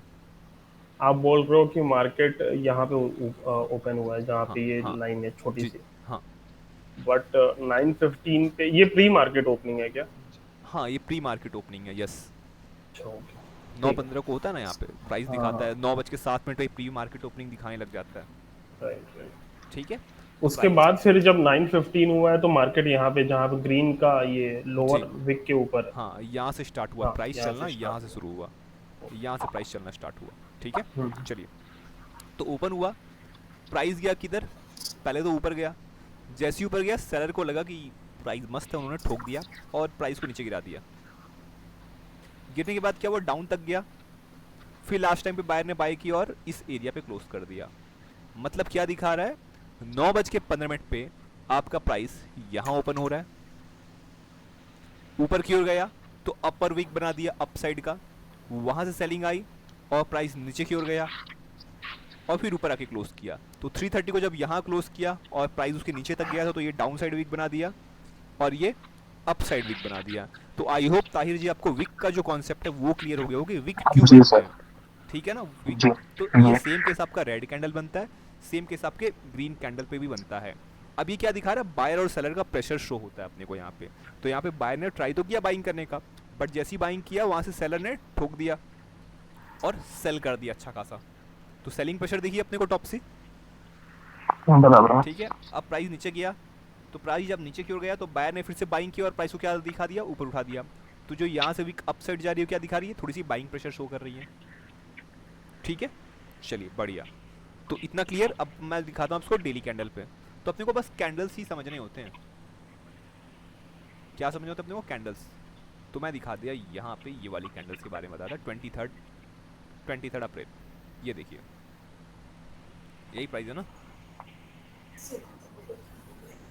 आप बोल रहे हो कि मार्केट यहाँ पे ओपन हुआ है जहाँ
हाँ,
पे ये
हाँ,
लाइन है छोटी
जी
सी,
हाँ,
बट 9:15 पे ये प्री मार्केट ओपनिंग है क्या?
हाँ ये प्री मार्केट ओपनिंग है, यस।
अच्छा, ओके,
9:15 को होता है ना, यहाँ पे प्राइस
हाँ,
दिखाता
हाँ,
है 9:07 पे प्री मार्केट ओपनिंग दिखाने लग जाता है।
Right right.
ठीक है,
उसके बाद फिर जब 9:15 हुआ है तो मार्केट यहाँ पे जहाँ पे ग्रीन का ये लोअर
जी
विक के ऊपर है।
हाँ, यहाँ से स्टार्ट हुआ
हाँ,
प्राइस
यहाँ
चलना,
से
यहाँ से
स्टार्ट
शुरू हुआ, यहाँ से प्राइस चलना स्टार्ट हुआ। ठीक है,
हुआ।
चलिए, तो ओपन हुआ, प्राइस गया किधर, पहले तो ऊपर गया। जैसे ही ऊपर गया, सेलर को लगा कि प्राइस मस्त है, उन्होंने ठोक दिया और प्राइस को नीचे गिरा दिया। गिरने के बाद क्या हुआ, डाउन तक गया, फिर लास्ट टाइम पे बायर ने बाय किया और इस एरिया पे क्लोज कर दिया। मतलब क्या दिखा रहा है, 9:15 पे आपका प्राइस यहाँ ओपन हो रहा है, ऊपर की ओर गया तो अपर वीक बना दिया अपसाइड का, वहां से सेलिंग आई और प्राइस नीचे की ओर गया और फिर ऊपर आके क्लोज किया। तो 3:30 को जब यहाँ क्लोज किया और प्राइस उसके नीचे तक गया था, तो ये डाउन साइड वीक बना दिया और ये अप साइड वीक बना दिया। तो आई होप ताहिर जी आपको विक का जो कॉन्सेप्ट है वो क्लियर हो गया होगा, विक क्यों
जी
बनते
सर।
हैं। ठीक है ना, विक।
जी
तो ये सेम केस आपका रेड कैंडल बनता है, सेम केस आपके ग्रीन कैंडल पे भी बनता है। अब ये क्या दिखा रहा है, बायर और सेलर का प्रेशर शो होता है अपने को यहाँ पे। तो यहाँ पे बायर ने ट्राई तो किया बाइंग करने का, बट जैसी बाइंग किया वहां से सेलर ने ठोक दिया और सेल कर दिया अच्छा खासा। तो सेलिंग प्रेशर देखिए अपने को टॉप से,
बराबर।
ठीक है। अब प्राइस नीचे गया, तो प्राइस जब नीचे की ओर गया तो बायर ने फिर से बाइंग किया और प्राइस को क्या दिखा दिया, ऊपर उठा दिया। तो जो यहाँ से वीक अप साइड जा रही है क्या दिखा रही है, थोड़ी सी बाइंग प्रेशर शो कर रही है। ठीक है, चलिए बढ़िया। तो इतना क्लियर। अब मैं दिखाता हूँ आपको डेली कैंडल पे। तो अपने को बस कैंडल्स ही समझने होते हैं। क्या समझने होते हैं अपने को, कैंडल्स। तो मैं दिखा दिया यहाँ पे ये वाली कैंडल्स के बारे में बता था, 23 अप्रैल। ये देखिए, यही प्राइस है ना।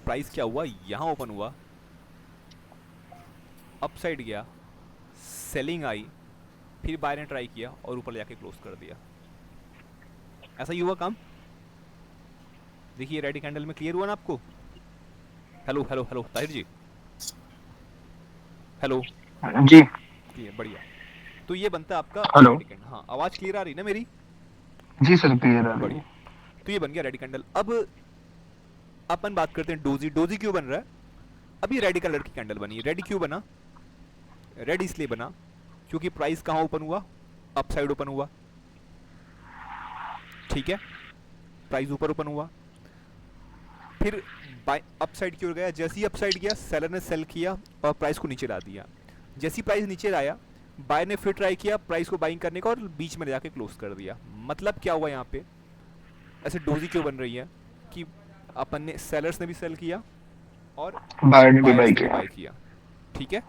प्राइस क्या हुआ, यहाँ ओपन हुआ, अप साइड गया, सेलिंग आई, फिर बायर ने ट्राई किया और ऊपर जाके क्लोज कर दिया। ऐसा ही हुआ काम। देखिए रेड कैंडल में क्लियर हुआ ना आपको। हेलो हेलो हेलो ताहिर जी, हेलो
जी
क्लियर, बढ़िया। तो ये बनता है आपका
हेलो।
Red candle. हाँ, आवाज क्लियर आ रही ना मेरी।
जी सर, क्लियर है।
बढ़िया, तो ये बन गया रेड कैंडल। अब अपन बात करते हैं डोजी। डोजी क्यों बन रहा है, अब ये रेड कलर की कैंडल बनी। रेड क्यों बना, रेड इसलिए बना क्योंकि प्राइस कहाँ ओपन हुआ, अप साइड ओपन हुआ। ठीक है, प्राइस ऊपर ओपन हुआ, फिर अप साइड की ओर गया। जैसे ही अप साइड गया, सेलर ने सेल किया और प्राइस को नीचे ला दिया। जैसी प्राइस नीचे लाया, बाय ने फिर ट्राई किया प्राइस को बाइंग करने का और बीच में जाके क्लोज कर दिया। मतलब क्या हुआ यहाँ पे, ऐसे डोजी क्यों बन रही है कि अपन ने, सेलर्स ने भी सेल किया और
बायर ने भी
बायर्स
बाई
ने भी
किया।
बाय किया। ठीक है,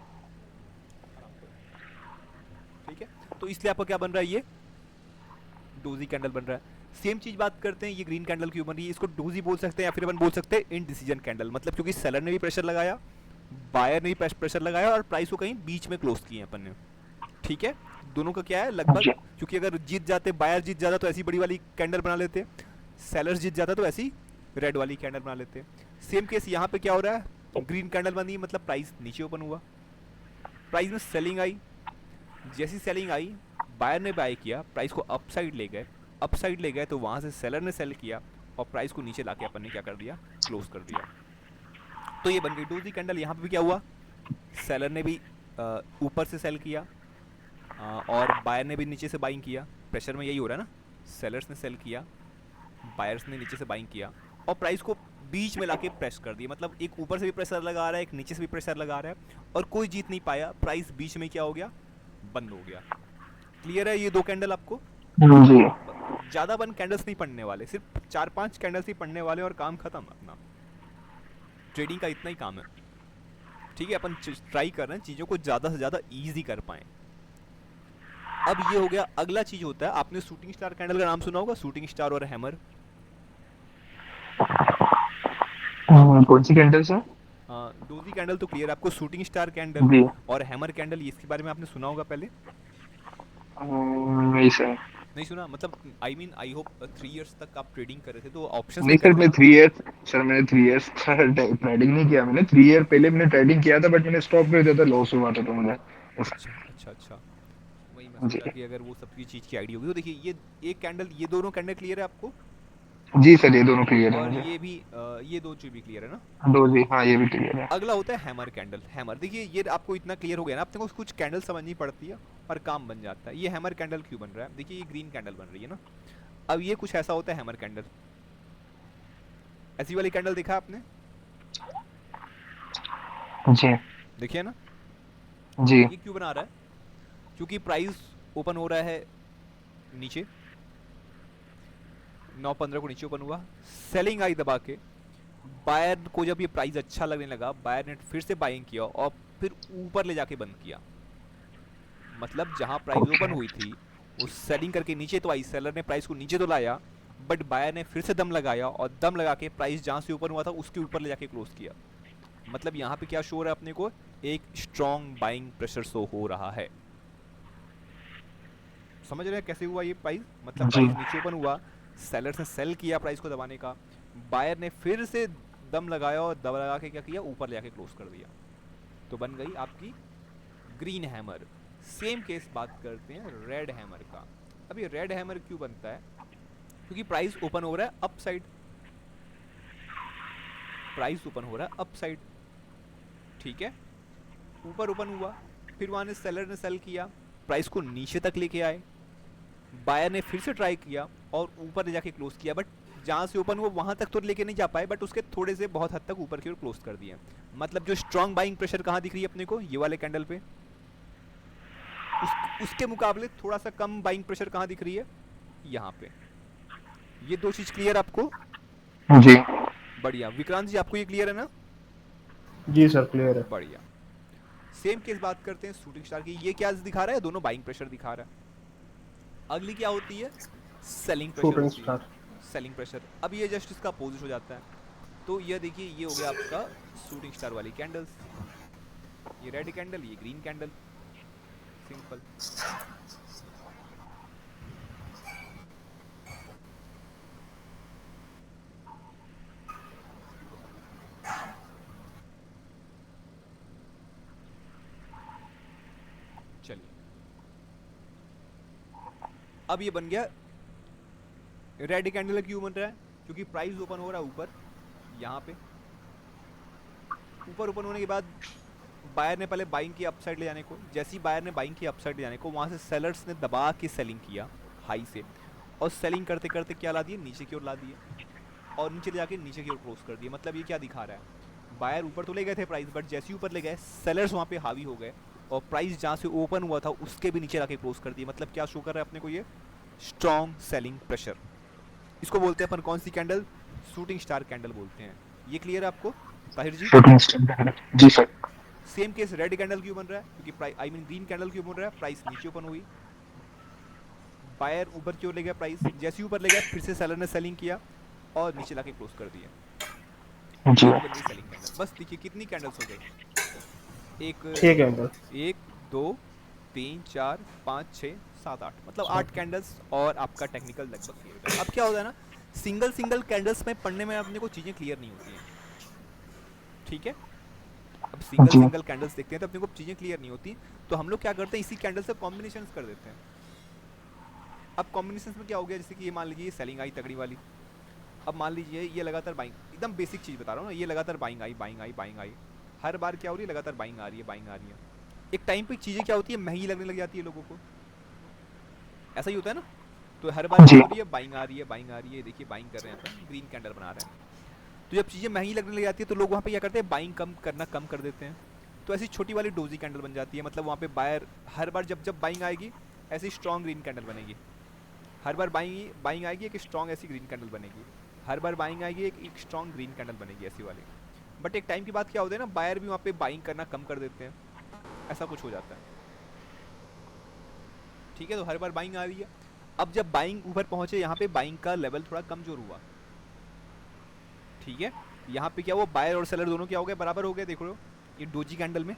ठीक है। तो इसलिए आपका क्या बन रहा है, ये डोजी कैंडल बन रहा है। सेम चीज बात करते हैं, ये ग्रीन कैंडल क्यों बन रही है। इसको डोजी बोल सकते हैं या फिर अपन बोल सकते हैं इनडिसीजन कैंडल। मतलब क्योंकि सेलर ने भी प्रेशर लगाया, बायर ने भी प्रेशर लगाया और प्राइस को कहीं बीच में क्लोज किए अपन ने। ठीक है, दोनों का क्या है लगभग, क्योंकि अगर जीत जाते, बायर जीत जाता तो ऐसी बड़ी वाली कैंडल बना लेते, सेलर जीत जाता तो ऐसी रेड वाली कैंडल बना लेते। सेम केस यहाँ पे क्या हो रहा है, ग्रीन कैंडल बनी मतलब प्राइस नीचे ओपन हुआ, प्राइस में सेलिंग आई, जैसी सेलिंग आई बायर ने बाय किया, प्राइस को अपसाइड ले गए तो वहाँ से सेलर ने सेल किया और प्राइस को नीचे लाके अपन ने क्या कर दिया, क्लोज कर दिया। तो ये बन गई डोजी कैंडल। यहाँ पे भी क्या हुआ, सेलर ने भी ऊपर से सेल किया और बायर ने भी नीचे से बाइंग किया। प्रेशर में यही हो रहा है ना, सेलर्स ने सेल किया, बायर्स ने नीचे से बाइंग किया और प्राइस को बीच में लाके प्रेस कर दिया। मतलब एक ऊपर से भी प्रेशर लगा रहा है, एक नीचे से भी प्रेशर लगा रहा है और कोई जीत नहीं पाया, प्राइस बीच में क्या हो गया, बंद हो गया। क्लियर है ये दो कैंडल आपको?
जी
ज़्यादा बन कैंडल्स नहीं पढ़ने वाले, सिर्फ 4-5 कैंडल्स ही पढ़ने वाले और काम खत्म अपना। ट्रेडिंग का इतना ही काम है, ठीक है। अपन ट्राई कर रहे हैं चीज़ों को ज़्यादा से ज़्यादा ईजी कर पाएँ। अब ये हो गया। अगला चीज़ होता है, आपने शूटिंग स्टार कैंडल का नाम सुना होगा, शूटिंग स्टार और हैमर।
कौन सी कैंडल सर?
डोजी कैंडल तो क्लियर, आपको शूटिंग स्टार कैंडल
जी
और हैमर कैंडल इसके बारे में आपने सुना होगा पहले?
नहीं सर,
नहीं सुना? मतलब आई होप 3 इयर्स तक आप ट्रेडिंग कर रहे थे तो ऑप्शंस
नहीं
में
सर
करते
मैं
ना?
3 इयर्स, सर मैंने 3 इयर्स ट्रेडिंग नहीं किया। मैंने 3 ईयर पहले मैंने ट्रेडिंग किया था, बट मैंने स्टॉप कर दिया था, लॉस हुआ था तो मुझे।
अच्छा। वही मैं
जी
सोचा कि अगर वो सब की चीज़ की आइडिया होगी तो देखिए ये एक कैंडल, ये दोनों कैंडल क्लियर है आपको?
जी सर, ये दोनों क्लियर है
और
मुझे।
ये भी ये दो चीज़ भी क्लियर है ना?
दो जी, हाँ ये भी क्लियर है।
अगला होता है हैमर कैंडल। हैमर देखिए, ये आपको इतना क्लियर हो गया ना, अपने को कुछ कैंडल समझनी पड़ती है और काम बन जाता है। ये हैमर कैंडल क्यों बन रहा है, देखिए ये ग्रीन कैंडल बन रही है ना। अब ये कुछ ऐसा होता है हैमर कैंडल, ऐसी वाली कैंडल देखा आपने?
जी
देखिए ना,
जी
ये क्यों बना रहा है? क्योंकि प्राइस ओपन हो रहा है नीचे, 9:15 को नीचे ओपन हुआ, सेलिंग आई दबा के, बायर को जब ये प्राइस अच्छा लगने लगा, बायर ने फिर से बाइंग किया और फिर ऊपर ले जाके बंद किया। मतलब जहां प्राइस ओपन हुई थी वो सेलिंग करके नीचे तो आई, सेलर ने प्राइस को नीचे तो लाया, बट बायर ने फिर से दम लगाया और दम लगा के प्राइस जहां से ओपन हुआ था उसके ऊपर ले जाके क्लोज किया। मतलब यहाँ पे क्या शो हो रहा है अपने को, एक स्ट्रॉन्ग बाइंग प्रेशर शो हो रहा है। समझ रहे हैं कैसे हुआ ये प्राइस? मतलब
जी
प्राइस नीचे ओपन हुआ, सेलर्स ने सेल किया प्राइस को दबाने का, बायर ने फिर से दम लगाया और दम लगा के क्या किया, ऊपर ले जाके क्लोज कर दिया। तो बन गई आपकी ग्रीन हैमर। सेम केस बात करते हैं रेड हैमर का। अब ये रेड हैमर क्यों बनता है? क्योंकि प्राइस ओपन हो रहा है अप साइड, प्राइस ओपन हो रहा है अप साइड, ठीक है। ऊपर ओपन हुआ, फिर वहां ने सेलर ने सेल किया, प्राइस को नीचे तक लेके आए, बायर ने फिर से ट्राई किया और ऊपर ले जाके क्लोज किया, बट जहां से ओपन हुआ वहां तक तो लेके नहीं जा पाए, बट उसके थोड़े से बहुत हद तक ऊपर की ओर क्लोज कर दिया। मतलब जो स्ट्रॉन्ग बाइंग प्रेशर कहाँ दिख रही है अपने को, ये वाले कैंडल पे, उसके मुकाबले थोड़ा सा कम बाइंग प्रेशर कहाँ दिख रही है, यहाँ पे। ये दो चीज क्लियर आपको?
जी
बढ़िया। विक्रांत जी आपको ये क्लियर है ना?
जी सर क्लियर है।
बढ़िया। सेम केस बात करते हैं शूटिंग स्टार की। ये क्या दिखा रहा है, दोनों बाइंग प्रेशर दिखा रहा है। अगली क्या होती है, सेलिंग प्रेशर
शूटिंग
होती है,
स्टार।
Selling pressure. अब ये जस्ट इसका अपोजिट हो जाता है। तो ये देखिए, ये हो गया आपका शूटिंग स्टार वाली कैंडल्स, ये रेड कैंडल, ये ग्रीन कैंडल, सिंपल। चलिए, अब ये बन गया रेड कैंडल। क्यों बन रहा है? क्योंकि प्राइस ओपन हो रहा है ऊपर, यहाँ पे ऊपर ओपन होने के बाद बायर ने पहले बाइंग की अपसाइड ले जाने को, जैसे ही बायर ने बाइंग की अपसाइड ले जाने को, वहाँ से सेलर्स ने दबा के सेलिंग किया हाई से, और सेलिंग करते करते क्या ला दिए, नीचे की ओर ला दिए, और नीचे ले जाके नीचे की ओर क्लोज कर दिए। मतलब ये क्या दिखा रहा है, बायर ऊपर तो ले गए थे प्राइस, बट जैसे ही ऊपर ले गए सेलर्स वहाँ पे हावी हो गए और प्राइस जहाँ से ओपन हुआ था उसके भी नीचे लाके क्लोज कर दिए। मतलब क्या शो कर रहा है अपने को, ये स्ट्रॉन्ग सेलिंग प्रेशर। इसको बोलते हैं अपन कौन सी कैंडल, शूटिंग स्टार कैंडल बोलते हैं। ये क्लियर है आपको ताहिर जी?
शूटिंग स्टार, जी sir.
Same case red candle क्यों बन रहा है, क्योंकि प्राइस ग्रीन कैंडल क्यों बन रहा है, प्राइस नीचे ओपन हुई, बायर ऊपर की ओर ले गया, प्राइस जैसे ही ऊपर ले गया फिर से सेलर ने सेलिंग किया और नीचे लाके क्लोज कर दिया।
जी
ये बन गई सेलिंग कैंडल। बस देखिए कितनी कैंडल्स हो गई, एक
6 कैंडल।
1 2 3 4 5 6 7 8, मतलब 8 कैंडल्स और आपका टेक्निकल लगभग क्लियर है। अब क्या होता है ना, सिंगल सिंगल कैंडल्स में पढ़ने में अपने को चीज़ें क्लियर नहीं होती हैं, ठीक है। अब सिंगल
जी
सिंगल कैंडल्स देखते हैं तो अपने को चीज़ें क्लियर नहीं होती, तो हम लोग क्या करते हैं इसी कैंडल से कॉम्बिनेशंस कर देते हैं। अब कॉम्बिनेशंस में क्या हो गया, जैसे कि ये मान लीजिए सेलिंग आई तगड़ी वाली, अब मान लीजिए ये लगातार बाइंग, एकदम बेसिक चीज़ बता रहा हूँ ना, ये लगातार buying I buying I buying I, हर बार क्या हो रही है, लगातार बाइंग आ रही है बाइंग आ रही है। एक टाइम पे चीज़ें क्या होती है, महंगी लगने लग जाती है लोगों को, ऐसा ही होता है ना। तो हर बार क्या
जी
हो रही है, बाइंग आ रही है बाइंग आ रही है, देखिए बाइंग कर रहे हैं अपन, ग्रीन कैंडल बना रहे हैं। तो जब चीज़ें महंगी लगने लग जाती है तो लोग वहाँ पे क्या करते हैं, बाइंग कम करना कम कर देते हैं। तो ऐसी छोटी वाली डोजी कैंडल बन जाती है, मतलब वहाँ पे बायर हर बार जब जब बाइंग आएगी ऐसी स्ट्रॉन्ग ग्रीन कैंडल बनेगी, हर बार बाइंग बाइंग आएगी एक स्ट्रॉन्ग ऐसी ग्रीन कैंडल बनेगी, हर बार बाइंग आएगी एक स्ट्रॉन्ग ग्रीन कैंडल बनेगी ऐसी वाली। बट एक टाइम के बाद क्या होता है ना, बायर भी वहाँ पे बाइंग करना कम कर देते हैं, ऐसा कुछ हो जाता है। ठीक है, तो हर बार बाइंग आ रही है। अब जब बाइंग ऊपर पहुंचे, यहाँ पे बाइंग का लेवल थोड़ा कमजोर हुआ, ठीक है, यहाँ पे क्या हुआ, बायर और सेलर दोनों क्या हो गए, बराबर हो गए। देख लो ये डोजी कैंडल में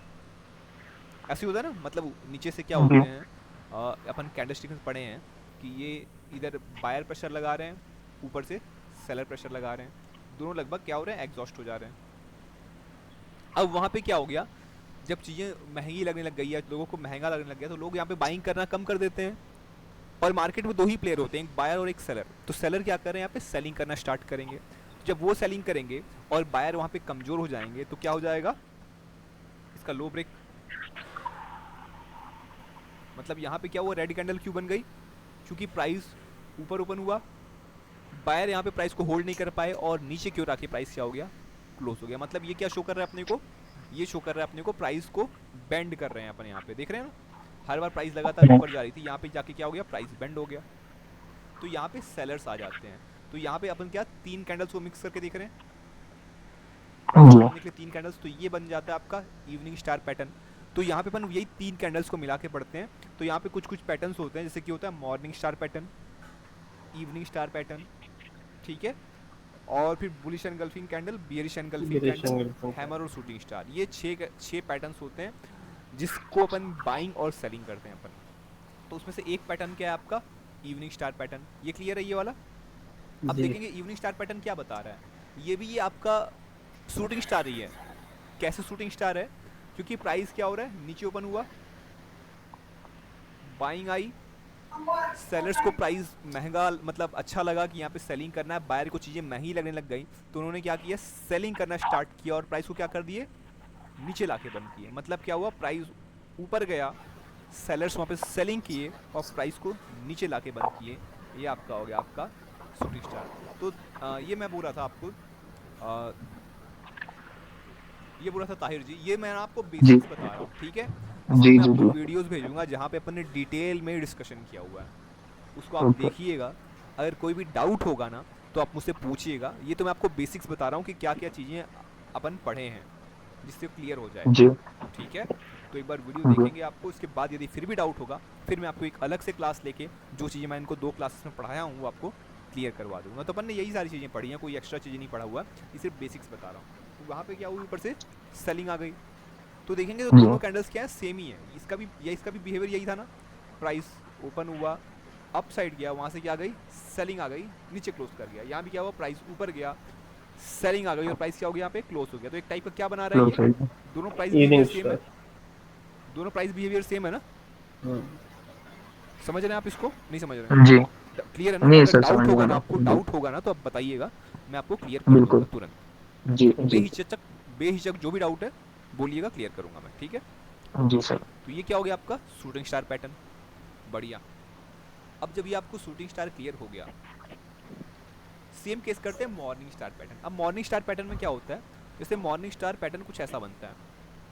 ऐसे होता है ना, मतलब नीचे से क्या
जी
होते हैं, अपन कैंडलस्टिक में पढ़े हैं कि ये इधर बायर प्रेशर लगा रहे हैं, ऊपर से सेलर प्रेशर लगा रहे हैं, दोनों लगभग क्या हो रहे हैं, एग्जॉस्ट हो जा रहे हैं। अब वहाँ पे क्या हो गया, जब चीज़ें महंगी लगने लग गई है, लोगों को महंगा लगने लग गया, तो लोग यहाँ पे बाइंग करना कम कर देते हैं। और मार्केट में दो ही प्लेयर होते हैं, एक बायर और एक सेलर। तो सेलर क्या कर रहे हैं, यहाँ पे सेलिंग करना स्टार्ट करेंगे। जब वो सेलिंग करेंगे और बायर वहाँ पे कमज़ोर हो जाएंगे तो क्या हो जाएगा, इसका लो ब्रेक, मतलब यहाँ पे क्या हुआ, रेड कैंडल क्यों बन गई, क्योंकि प्राइस ऊपर ओपन हुआ, बायर यहाँ पे प्राइस को होल्ड नहीं कर पाए और नीचे क्यों आके प्राइस क्या हो गया, क्लोज हो गया। मतलब ये क्या शो कर रहा है अपने को, ये शो कर रहा है अपने को प्राइस को बेंड कर रहे हैं अपन, यहाँ पे देख रहे हैं ना, हर बार प्राइस लगातार ऊपर जा रही थी, यहाँ पे जाके क्या हो गया, प्राइस बेंड हो गया। तो यहाँ पे सेलर्स आ जाते हैं। तो यहाँ पे अपन क्या तीन कैंडल्स को मिक्स करके देख रहे हैं, प्राइस
जी
बनने के लिए तीन कैंडल्स, तो ये बन जाता है आपका इवनिंग स्टार पैटर्न। तो यहाँ पे अपन यही तीन कैंडल्स को मिला के पढ़ते हैं। तो यहाँ पे कुछ कुछ पैटर्न्स होते हैं, जैसे कि होता है morning star pattern, evening star pattern, ठीक है, और फिर bullish engulfing candle, bearish engulfing candle, hammer और शूटिंग स्टार। ये छह पैटर्न्स होते हैं जिसको अपन बाइंग और सेलिंग करते हैं अपन। तो उसमें से एक पैटर्न क्या है आपका, इवनिंग स्टार पैटर्न। ये क्लियर है ये वाला। अब देखेंगे इवनिंग स्टार पैटर्न क्या बता रहा है। ये भी ये आपका शूटिंग स्टार ही है। कैसे शूटिंग स्टार है, क्योंकि प्राइस क्या हो रहा है, नीचे ओपन हुआ, बाइंग आई, सेलर्स को प्राइस महंगा मतलब अच्छा लगा कि यहाँ पे सेलिंग करना है, बायर को चीज़ें महंगी लगने लग गई, तो उन्होंने क्या किया, सेलिंग करना स्टार्ट किया और प्राइस को क्या कर दिए, नीचे लाके बंद किए। मतलब क्या हुआ, प्राइस ऊपर गया, सेलर्स वहाँ पे सेलिंग किए और प्राइस को नीचे लाके बंद किए। ये आपका हो गया आपका शूटिंग स्टार। तो ये मैं बोल रहा था आपको, ये बोला था ताहिर जी, ये मैं आपको
जी
बेसिक्स बता रहा हूँ, ठीक है। इसकी
जी
मैं
जी
आपको
जी
वीडियोस भेजूंगा जहाँ पे अपन ने डिटेल में डिस्कशन किया हुआ है, उसको आप
ओके
देखिएगा। अगर कोई भी डाउट होगा ना तो आप मुझसे पूछिएगा। ये तो मैं आपको बेसिक्स बता रहा हूँ कि क्या क्या चीज़ें अपन पढ़े हैं, जिससे क्लियर हो जाए,
जी
ठीक है। तो एक बार वीडियो
जी
देखेंगे आपको, इसके बाद यदि फिर भी डाउट होगा फिर मैं आपको एक अलग से क्लास लेके जो चीज़ें मैं इनको 2 क्लासेस में पढ़ाया हूँ वो आपको क्लियर करवा दूंगा। तो अपन ने यही सारी चीज़ें पढ़ी हैं, कोई एक्स्ट्रा चीज़ें नहीं पढ़ा हुआ, ये सिर्फ बेसिक्स बता रहा हूँ। तो वहाँ पे क्या हुआ, ऊपर से सेलिंग आ गई। तो देखेंगे तो
जी
दोनों कैंडल्स क्या है, सेम ही है। इसका भी बिहेवियर यही था ना, प्राइस ओपन हुआ, अप साइड गया, वहाँ से क्या आ गई, सेलिंग आ गई, नीचे क्लोज कर गया। यहाँ भी क्या हुआ, प्राइस ऊपर गया, सेलिंग आ गई और प्राइस क्या हो गया, यहाँ पे क्लोज हो गया। तो एक टाइप का क्या बना रहा है
क्लोज
ये,
है
दोनों प्राइस बिहेवियर
इवनिंग
सेम है,
स्टार।
दोनों प्राइस बिहेवियर सेम है ना। समझ रहे हैं आप इसको, नहीं समझ रहे
जी
हैं, क्लियर है ना।
नहीं
अगर
सर समझ
डाउट
में
होगा
आ
ना,
रहा
आपको
जी
डाउट होगा ना तो आप बताइएगा, मैं आपको क्लियर कर दूंगा
बिल्कुल
तुरंत।
जी जी
बेहिचक बेहिचक जो भी डाउट है बोलिएगा, क्लियर करूंगा मैं, ठीक है।
जी सर
तो ये क्या हो गया आपका शूटिंग स्टार पैटर्न, बढ़िया। अब जब ये आपको शूटिंग स्टार क्लियर हो गया, सेम केस करते हैं मॉर्निंग स्टार पैटर्न। अब मॉर्निंग स्टार पैटर्न में क्या होता है, जैसे मॉर्निंग स्टार पैटर्न कुछ ऐसा बनता है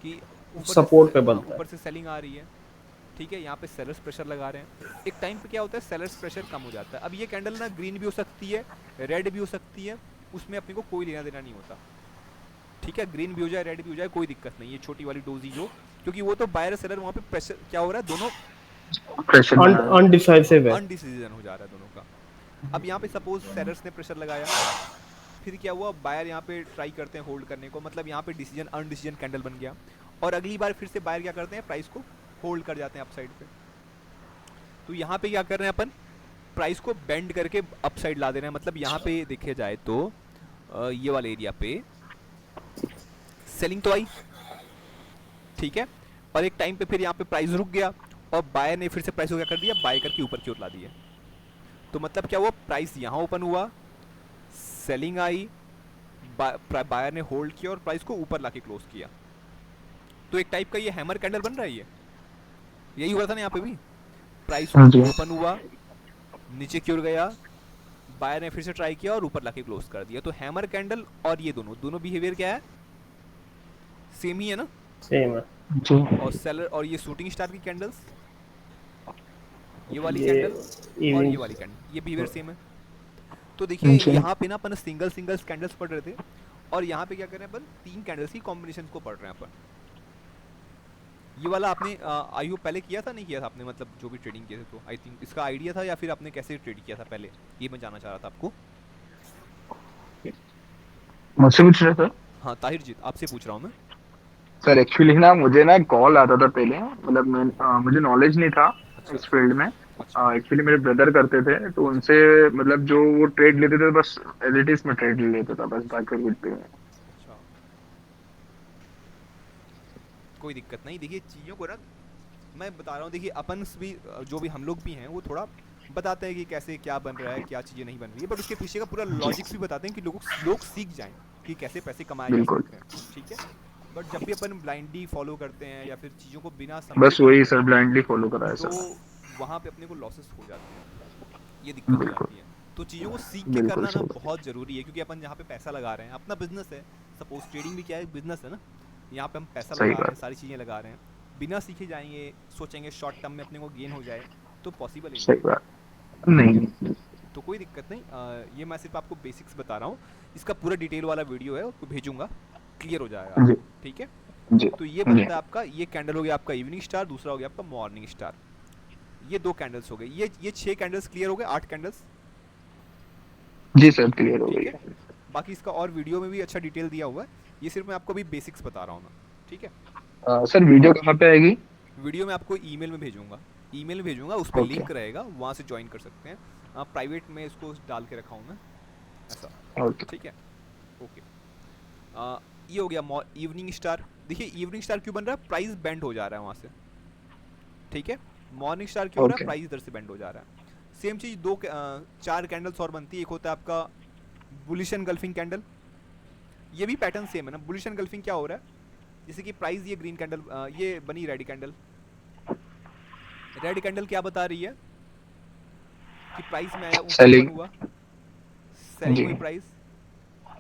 कि
सपोर्ट पे बनता है।
ऊपर से सेलिंग आ रही है, ठीक है, यहाँ पे सेलर्स प्रेशर लगा रहे हैं। एक टाइम पे क्या होता है, सेलर्स प्रेशर कम हो जाता है। अब ये कैंडल ना ग्रीन भी हो सकती है, रेड भी हो सकती है, उसमें अपने को कोई लेना देना नहीं होता, ठीक है। ग्रीन भी हो जाए, रेड भी हो जाए, कोई दिक्कत नहीं है, छोटी वाली डोजी जो, क्योंकि वो तो बायर सेलर वहाँ पे प्रेशर क्या हो रहा है, दोनों
प्रेशर बना है
अनडिसाइसिव है।
अनडिसीजन हो जा रहा है दोनों का। अब यहाँ पे सपोज सेलर्स ने प्रेशर लगाया, फिर क्या हुआ, बायर यहाँ पे ट्राई करते हैं होल्ड करने को, मतलब यहाँ पे डिसीजन अनडिसीजन कैंडल बन गया, और अगली बार फिर से बायर क्या करते हैं, प्राइस को होल्ड कर जाते हैं अपसाइड पे। तो यहाँ पे क्या कर रहे हैं अपन, प्राइस को बेंड करके अपसाइड ला दे रहे हैं। मतलब यहाँ पे देखे जाए तो ये वाले एरिया पे सेलिंग तो आई, ठीक है, और एक टाइम पे फिर यहाँ पे प्राइस रुक गया और बायर ने फिर से प्राइस को क्या कर दिया, बाय करके ऊपर की ओर ला दिया। तो मतलब क्या हुआ, प्राइस यहाँ ओपन हुआ, सेलिंग आई, बायर ने होल्ड किया और प्राइस को ऊपर लाके क्लोज किया। तो एक टाइप का ये हैमर कैंडल बन रहा है, ये यही हुआ था ना यहाँ पे भी, प्राइस
हाँ जी।
ओपन हुआ, नीचे की ओर गया, बायर ने फिर से ट्राई किया और ऊपर लाके क्लोज कर दिया। तो हैमर कैंडल और ये दोनों बिहेवियर क्या है, सेम ही है ना।
सेम है।
जी।
और सेलर और ये शूटिंग स्टार की कैंडल्स, ये वाली
ये
कैंडल और ये
इवनिंग।
वाली कैंडल, ये बिहेवियर सेम है। तो देखिए
जी।
यहाँ पे ना अपन सिंगल कैंडल्स पढ़ रहे थे, और यहाँ पे क्या कर रहे हैं अपन, 3 कैंडल्स की कॉम्बिनेशन को पढ़ रहे हैं अपन। ये वाला आपने आई होप पहले किया था, नहीं किया था आपने, मतलब जो भी ट्रेडिंग किए थे, तो आई थिंक इसका आइडिया था, या फिर आपने कैसे ट्रेड किया था पहले, ये मैं जानना चाह रहा था आपको।
मुझसे पूछ रहे सर?
हाँ ताहिर जी, आपसे पूछ रहा हूँ मैं।
सर एक्चुअली ना मुझे ना कॉल आता था पहले, मतलब मुझे नॉलेज नहीं था
अच्छा
इस फील्ड में।
अच्छा
एक्चुअली मेरे ब्रदर करते थे, तो उनसे मतलब जो वो ट्रेड लेते थे बस एज इट इज में ट्रेड ले लेता था, बस बाकी कुछ भी नहीं।
अच्छा, कोई दिक्कत नहीं। देखिए चीज़ों को ना मैं बता रहा हूँ, देखिए अपन भी जो भी हम लोग भी हैं वो थोड़ा बताते हैं कि कैसे क्या बन रहा है, क्या चीज़ें नहीं बन रही है, बट उसके पीछे का पूरा लॉजिक्स भी बताते हैं कि लोग सीख जाएं कि कैसे पैसे कमाए जा
बिल्कुल।
सकते हैं। ठीक है, बट जब भी अपन ब्लाइंडली फॉलो करते हैं या फिर चीज़ों को बिना समझे
बस वही
करते
सर,
हैं,
ब्लाइंडली फॉलो करा है
तो
सर।
वहाँ पे अपने को लॉसेस हो जाते हैं, ये दिक्कत हो
बिल्कुल।
जाती है। तो चीज़ों को सीख के
बिल्कुल
करना ना
सही बात।
बहुत ज़रूरी है, क्योंकि अपन यहाँ पे पैसा लगा रहे हैं, अपना बिजनेस है, सपोज ट्रेडिंग भी क्या है, बिजनेस है ना, यहाँ पे हम पैसा
सही
लगा रहे हैं,
बात।
सारी चीज़ें लगा रहे हैं, बिना सीखे जाएंगे, सोचेंगे शॉर्ट टर्म में अपने को गेन हो जाए, तो पॉसिबल ही नहीं
सही
है।
बात। नहीं।
तो कोई दिक्कत नहीं, ये मैं सिर्फ आपको बेसिक्स बता रहा हूँ, इसका पूरा डिटेल वाला वीडियो है, उसको भेजूंगा, क्लियर हो जाएगा
जी।
आपको। ठीक है,
जी।
तो ये
जी।
बनता है आपका, ये कैंडल हो गया आपका इवनिंग स्टार, दूसरा हो गया आपका मॉर्निंग स्टार, ये 2 कैंडल्स हो गए, ये 6 कैंडल्स क्लियर हो गए, 8 कैंडल्स।
जी सर, क्लियर हो
ठीक
गई
है,
है।
बाकी इसका और वीडियो में भी अच्छा डिटेल दिया हुआ है, ये सिर्फ मैं आपको अभी बेसिक्स बता रहा हूँ मैं। ठीक है,
सर वीडियो कहाँ पे आएगी?
वीडियो मैं आपको ईमेल में भेजूंगा, ईमेल में भेजूंगा, उस पर
ओके।
लिंक रहेगा, वहाँ से ज्वाइन कर सकते हैं। प्राइवेट में इसको डाल के रखा हूँ मैं, ऐसा।
ओके।
ठीक है, ओके। ये हो गया इवनिंग स्टार। देखिए इवनिंग स्टार क्यों बन रहा है, प्राइस बेंड हो जा रहा है वहाँ से। ठीक है, मॉर्निंग स्टार क्यों हो रहा है,
ओके।
प्राइस इधर से बेंड हो जा रहा है। सेम चीज़ 4 कैंडल्स और बनती है, एक होता है आपका बुलिश एनगल्फिंग कैंडल, ये भी पैटर्न सेम है ना। बुलिश एनगल्फिंग क्या हो रहा है, जैसे कि प्राइस ये ग्रीन कैंडल, ये बनी रेड कैंडल, रेड कैंडल क्या बता रही है कि प्राइस में आया, ऊपर ओपन
सेलिंग।
हुआ, सेलिंग
जी।
हुई प्राइस।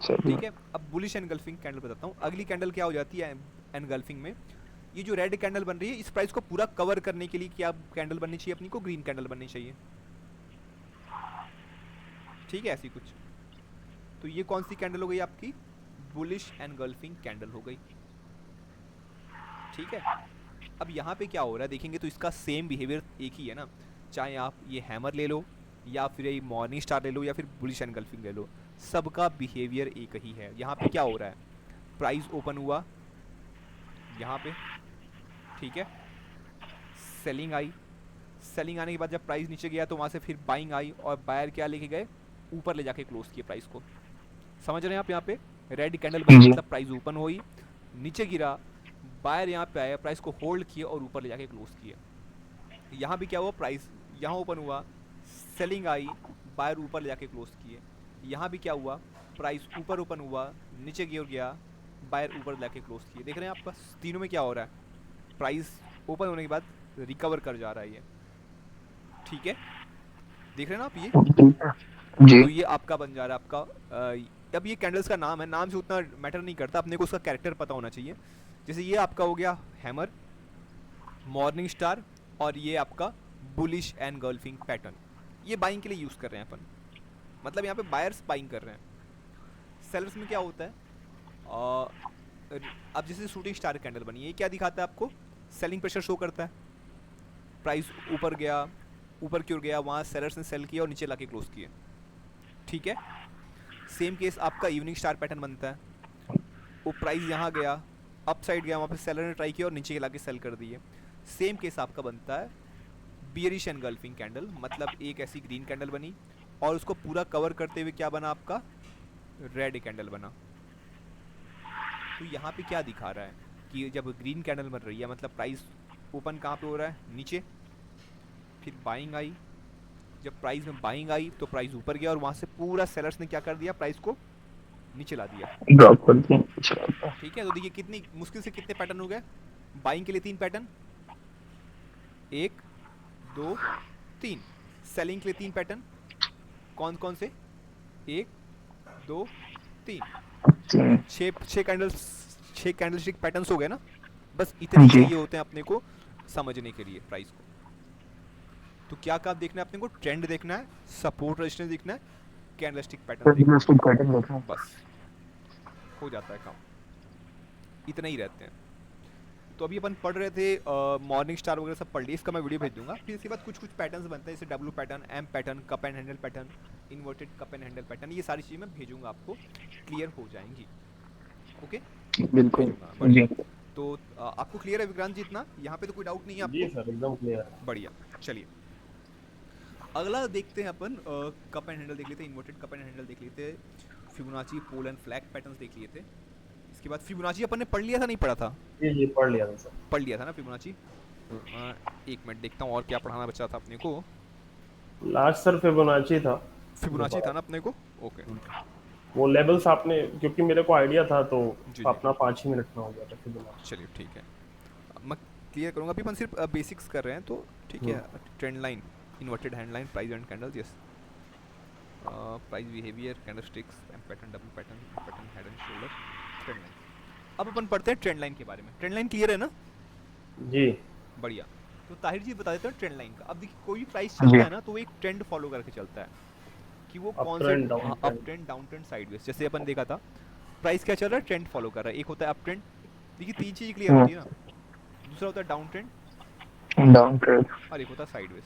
सर।
ठीक है, अब बुलिश एनगल्फिंग कैंडल बताता हूँ, अगली कैंडल क्या हो जाती है एनगल्फिंग में, ये जो रेड कैंडल बन रही है, इस प्राइस को पूरा कवर करने के लिए क्या कैंडल बननी चाहिए अपनी को, ग्रीन कैंडल बननी चाहिए। ठीक है, ऐसी कुछ। तो ये कौन सी कैंडल हो गई आपकी, बुलिश एनगल्फिंग कैंडल हो गई। ठीक है, अब यहाँ पे क्या हो रहा है देखेंगे तो इसका सेम बिहेवियर एक ही है ना, चाहे आप ये हैमर ले लो या फिर ये मॉर्निंग स्टार ले लो या फिर बुलिश एनगल्फिंग ले लो, सबका बिहेवियर एक ही है। यहाँ पे क्या हो रहा है, प्राइस ओपन हुआ यहाँ पे, ठीक है, सेलिंग आई, सेलिंग आने के बाद जब प्राइस नीचे गया तो वहाँ से फिर बाइंग आई, और बायर क्या लेके गए, ऊपर ले जाके क्लोज किए प्राइस को। समझ रहे हैं आप, यहाँ पे रेड कैंडल बनी
जी।
मतलब प्राइस ओपन हुई, नीचे गिरा, बायर यहाँ पे आया, प्राइस को होल्ड किए और ऊपर ले जाके क्लोज किए। यहाँ भी क्या हुआ, प्राइस यहाँ ओपन हुआ, सेलिंग आई, बायर ऊपर ले जाके क्लोज किए। यहाँ भी क्या हुआ, प्राइस ऊपर ओपन हुआ, नीचे गिर गया, बायर ऊपर ले जाके क्लोज किए। देख रहे हैं आपका तीनों में क्या हो रहा है, प्राइस ओपन होने के बाद रिकवर कर जा रहा है ये। ठीक है, देख रहे हैं ना आप ये।
जी।
तो ये आपका बन जा रहा है आपका, अब ये कैंडल्स का नाम है, नाम से उतना मैटर नहीं करता, अपने को उसका कैरेक्टर पता होना चाहिए। जैसे ये आपका हो गया हैमर, मॉर्निंग स्टार, और ये आपका बुलिश एनगल्फिंग पैटर्न, ये बाइंग के लिए यूज़ कर रहे हैं अपन, मतलब यहाँ पे बायर्स बाइंग कर रहे हैं। सेलर्स में क्या होता है, अब जैसे शूटिंग स्टार कैंडल बनी है, ये क्या दिखाता है आपको, सेलिंग प्रेशर शो करता है, प्राइस ऊपर गया, ऊपर क्यों गया, वहाँ सेलर्स ने सेल किया और नीचे लाके क्लोज किए। ठीक है, सेम केस आपका इवनिंग स्टार पैटर्न बनता है, वो प्राइस यहाँ गया, अप साइड गया, वहाँ पे सेलर ने ट्राई किया और नीचे लाके सेल कर दिए। सेम केस आपका बनता है बियरिश एनगल्फिंग कैंडल, मतलब एक ऐसी ग्रीन कैंडल बनी और उसको पूरा कवर करते हुए क्या बना आपका, रेड कैंडल बना। तो यहाँ पे क्या दिखा रहा है कि जब ग्रीन कैंडल बन रही है मतलब प्राइस ओपन कहाँ पे हो रहा है, नीचे, फिर बाइंग आई, जब प्राइस में बाइंग आई तो प्राइस ऊपर गया और वहाँ से पूरा सेलर्स ने क्या कर दिया, प्राइस को नीचे ला दिया।
ड्रॉप कर दिया, अच्छा।
ठीक है, तो देखिए कितनी मुश्किल से कितने पैटर्न हो गए बाइंग के लिए, 3 पैटर्न, 1 2 3, सेलिंग के लिए 3 पैटर्न, कौन कौन से, 1 2 3, 6 कैंडल्स, 6 कैंडलस्टिक पैटर्न्स हो गए ना, बस इतने ही
जी।
चाहिए होते हैं अपने को समझने के लिए प्राइस को। तो क्या क्या देखना है अपने को, ट्रेंड देखना है, सपोर्ट रेजिस्टेंस देखना है, कैंडलस्टिक पैटर्न देखना
कैंडलस्टिक पैटर्न देखा।
है, बस हो जाता है काम, इतना ही रहते हैं। तो अभी अपन पढ़ रहे थे मॉर्निंग स्टार वगैरह सब पढ़ लिए, इसका मैं वीडियो भेज दूंगा। फिर इसके बाद कुछ कुछ पैटर्न्स बनते हैं, जैसे W pattern, M pattern, cup and handle pattern, inverted cup and handle pattern, ये सारी चीज़ें मैं भेजूंगा आपको, क्लियर हो जाएंगी। ओके,
बिल्कुल
भेजूंगा,
जी।
बढ़िया। तो आपको क्लियर है विक्रांत जी इतना, यहाँ पे तो कोई डाउट नहीं है
जी
आपको?
सर एकदम क्लियर है।
बढ़िया, चलिए अगला देखते हैं अपन, कप एंड हैंडल देख लेते हैं, इन्वर्टेड कप एंड हैंडल देख लेते हैं, Fibonacci pole and flag patterns देख लिए थे। इसके बाद फिबोनाची अपन ने पढ़ लिया था, नहीं पढ़ा था?
जी पढ़ लिया था सर।
पढ़ लिया था ना फिबोनाची। एक मिनट देखता हूँ और क्या पढ़ाना बचा था अपने को।
लास्ट सर फिबोनाची था।
फिबोनाची था ना अपने को, ओके।
वो लेवल्स आपने, क्योंकि मेरे को आइडिया था तो
जी।
अपना 5 ही मिनट में हो गया था फिबोनाची।
चलिए ठीक है, मैं क्लियर करूँगा। अभी अपन सिर्फ बेसिक्स कर रहे हैं तो ठीक है। Trend line, inverted hand line, price and candles, yes, price behaviour, candlesticks, pattern, double pattern, pattern, head and shoulder, trend line. अब अपन पढ़ते हैं ट्रेंड लाइन के बारे में। ट्रेंड लाइन क्लियर है ना?
जी
बढ़िया। तो ताहिर जी बता देते हैं ट्रेंड लाइन का। अब देखिए कोई भी प्राइस चलता है ना तो वो एक ट्रेंड फॉलो करके चलता है कि वो कौन से, up trend, down trend, sideways. जैसे अपन देखा था प्राइस क्या चल रहा है, ट्रेंड फॉलो कर रहा है। एक होता है अप ट्रेंड, देखिए 3 चीज़ क्लियर होती है ना। दूसरा होता है डाउन ट्रेंड,
डाउन ट्रेंड,
और एक होता है साइडवेज।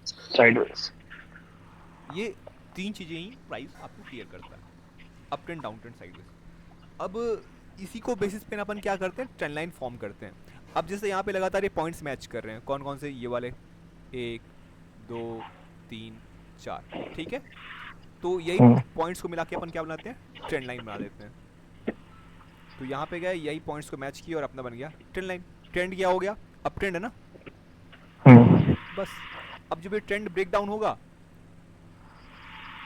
साइडवेज।
ये 3 चीज़ें ही प्राइस आपको क्लियर करता है, up trend, down trend, sideways. अब इसी को बेसिस पे अपन क्या करते हैं, ट्रेंड लाइन फॉर्म करते हैं। अब जैसे यहाँ पे लगातार ये पॉइंट्स मैच कर रहे हैं, कौन कौन से, ये वाले 1 2 3 4, ठीक है। तो यही पॉइंट्स को मिला के अपन क्या बनाते हैं, ट्रेंड लाइन बना देते हैं। तो यहाँ पे गए, यही पॉइंट्स को मैच किया और अपना बन गया ट्रेंड लाइन। ट्रेंड क्या हो गया, अप ट्रेंड है ना, बस। अब जब ये ट्रेंड ब्रेक डाउन होगा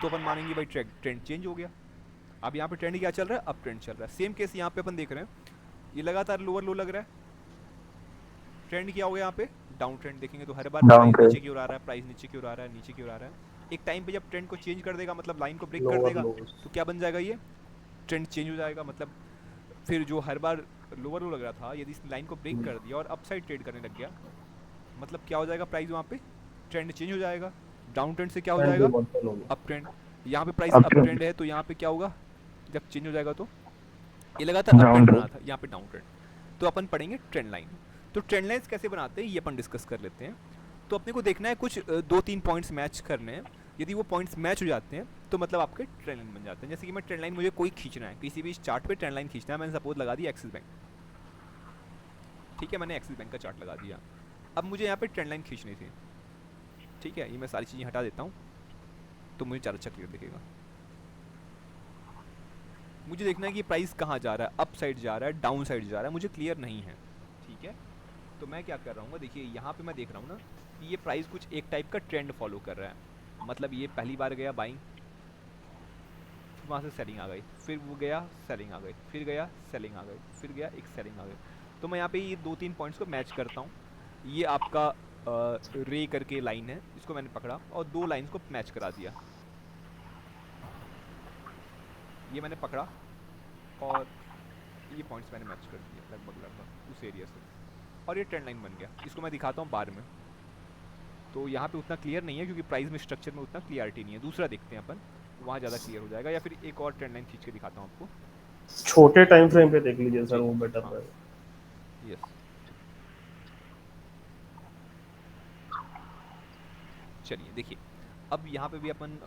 तो अपन मानेंगे भाई ट्रेंड चेंज हो गया। अब यहाँ पे ट्रेंड क्या चल रहा है, अप ट्रेंड चल रहा है। सेम केस यहाँ पे अपन देख रहे हैं, ये लगातार लोअर लो लग रहा है, ट्रेंड क्या हो गया यहाँ पे, डाउन ट्रेंड। देखेंगे तो हर बार प्राइस नीचे की ओर आ रहा है, प्राइस नीचे की ओर आ रहा है, नीचे की ओर आ रहा है। एक टाइम पे जब ट्रेंड को चेंज कर देगा, मतलब लाइन को ब्रेक कर देगा, तो क्या बन जाएगा, ये ट्रेंड चेंज हो जाएगा। मतलब फिर जो हर बार लोअर लो लग रहा था, यदि इस लाइन को ब्रेक कर दिया और अप साइड ट्रेड करने लग गया, मतलब क्या हो जाएगा, प्राइस वहाँ पे ट्रेंड चेंज हो जाएगा। डाउन ट्रेंड से क्या हो जाएगा, अप ट्रेंड। यहाँ पे प्राइस अप ट्रेंड है तो यहाँ पे क्या होगा, जब चेंज हो जाएगा तो ये लगातार अप ट्रेंड बना था, यहाँ पे डाउन ट्रेंड। तो अपन पढ़ेंगे ट्रेंड लाइन। तो ट्रेंड लाइन्स कैसे बनाते हैं ये अपन डिस्कस कर लेते हैं। तो अपने को देखना है कुछ 2-3 पॉइंट्स मैच करने हैं। यदि वो पॉइंट्स मैच हो जाते हैं तो मतलब आपके ट्रेंड लाइन बन जाते हैं। जैसे कि मैं ट्रेंड लाइन, मुझे कोई खींचना है, किसी भी चार्ट पे ट्रेंड लाइन खींचना है, मैंने सपोज लगा दिया एक्सिस बैंक, ठीक है, मैंने एक्सिस बैंक का चार्ट लगा दिया। अब मुझे यहाँ पे ट्रेंड लाइन खींचनी थी, ठीक है, ये मैं सारी चीज़ें हटा देता हूँ तो मुझे चार्ट अच्छा क्लियर दिखेगा। मुझे देखना है कि प्राइस कहाँ जा रहा है, अप साइड जा रहा है, डाउन साइड जा रहा है, मुझे क्लियर नहीं है, ठीक है। तो मैं क्या कर रहा हूँ, देखिए यहाँ पे मैं देख रहा हूँ ना कि ये प्राइस कुछ एक टाइप का ट्रेंड फॉलो कर रहा है। मतलब ये पहली बार गया बाइंग, वहाँ से सेलिंग आ गई, फिर वो गया सेलिंग आ गई, फिर गया सेलिंग आ गई, फिर गया एक सेलिंग आ गई। तो मैं यहाँ पे ये 2-3 पॉइंट्स को मैच करता हूँ। ये आपका रे करके लाइन है, इसको मैंने पकड़ा और 2 लाइन्स को मैच करा दिया। ये मैंने पकड़ा और ये पॉइंट्स मैंने मैच कर दिया लगभग उस एरिया से, और ये ट्रेंड लाइन बन गया। इसको मैं दिखाता हूँ बार में। तो यहाँ पे उतना क्लियर नहीं है क्योंकि प्राइस में, स्ट्रक्चर में उतना क्लियरिटी नहीं है। दूसरा देखते हैं अपन, वहाँ ज़्यादा क्लियर हो जाएगा। या फिर एक और ट्रेंड लाइन खींच के दिखाता हूँ आपको,
छोटे टाइम फ्रेम पे देख लीजिए सर, वो बेटर है।
यस, चलिए देखिए अब यहाँ पे भी अपन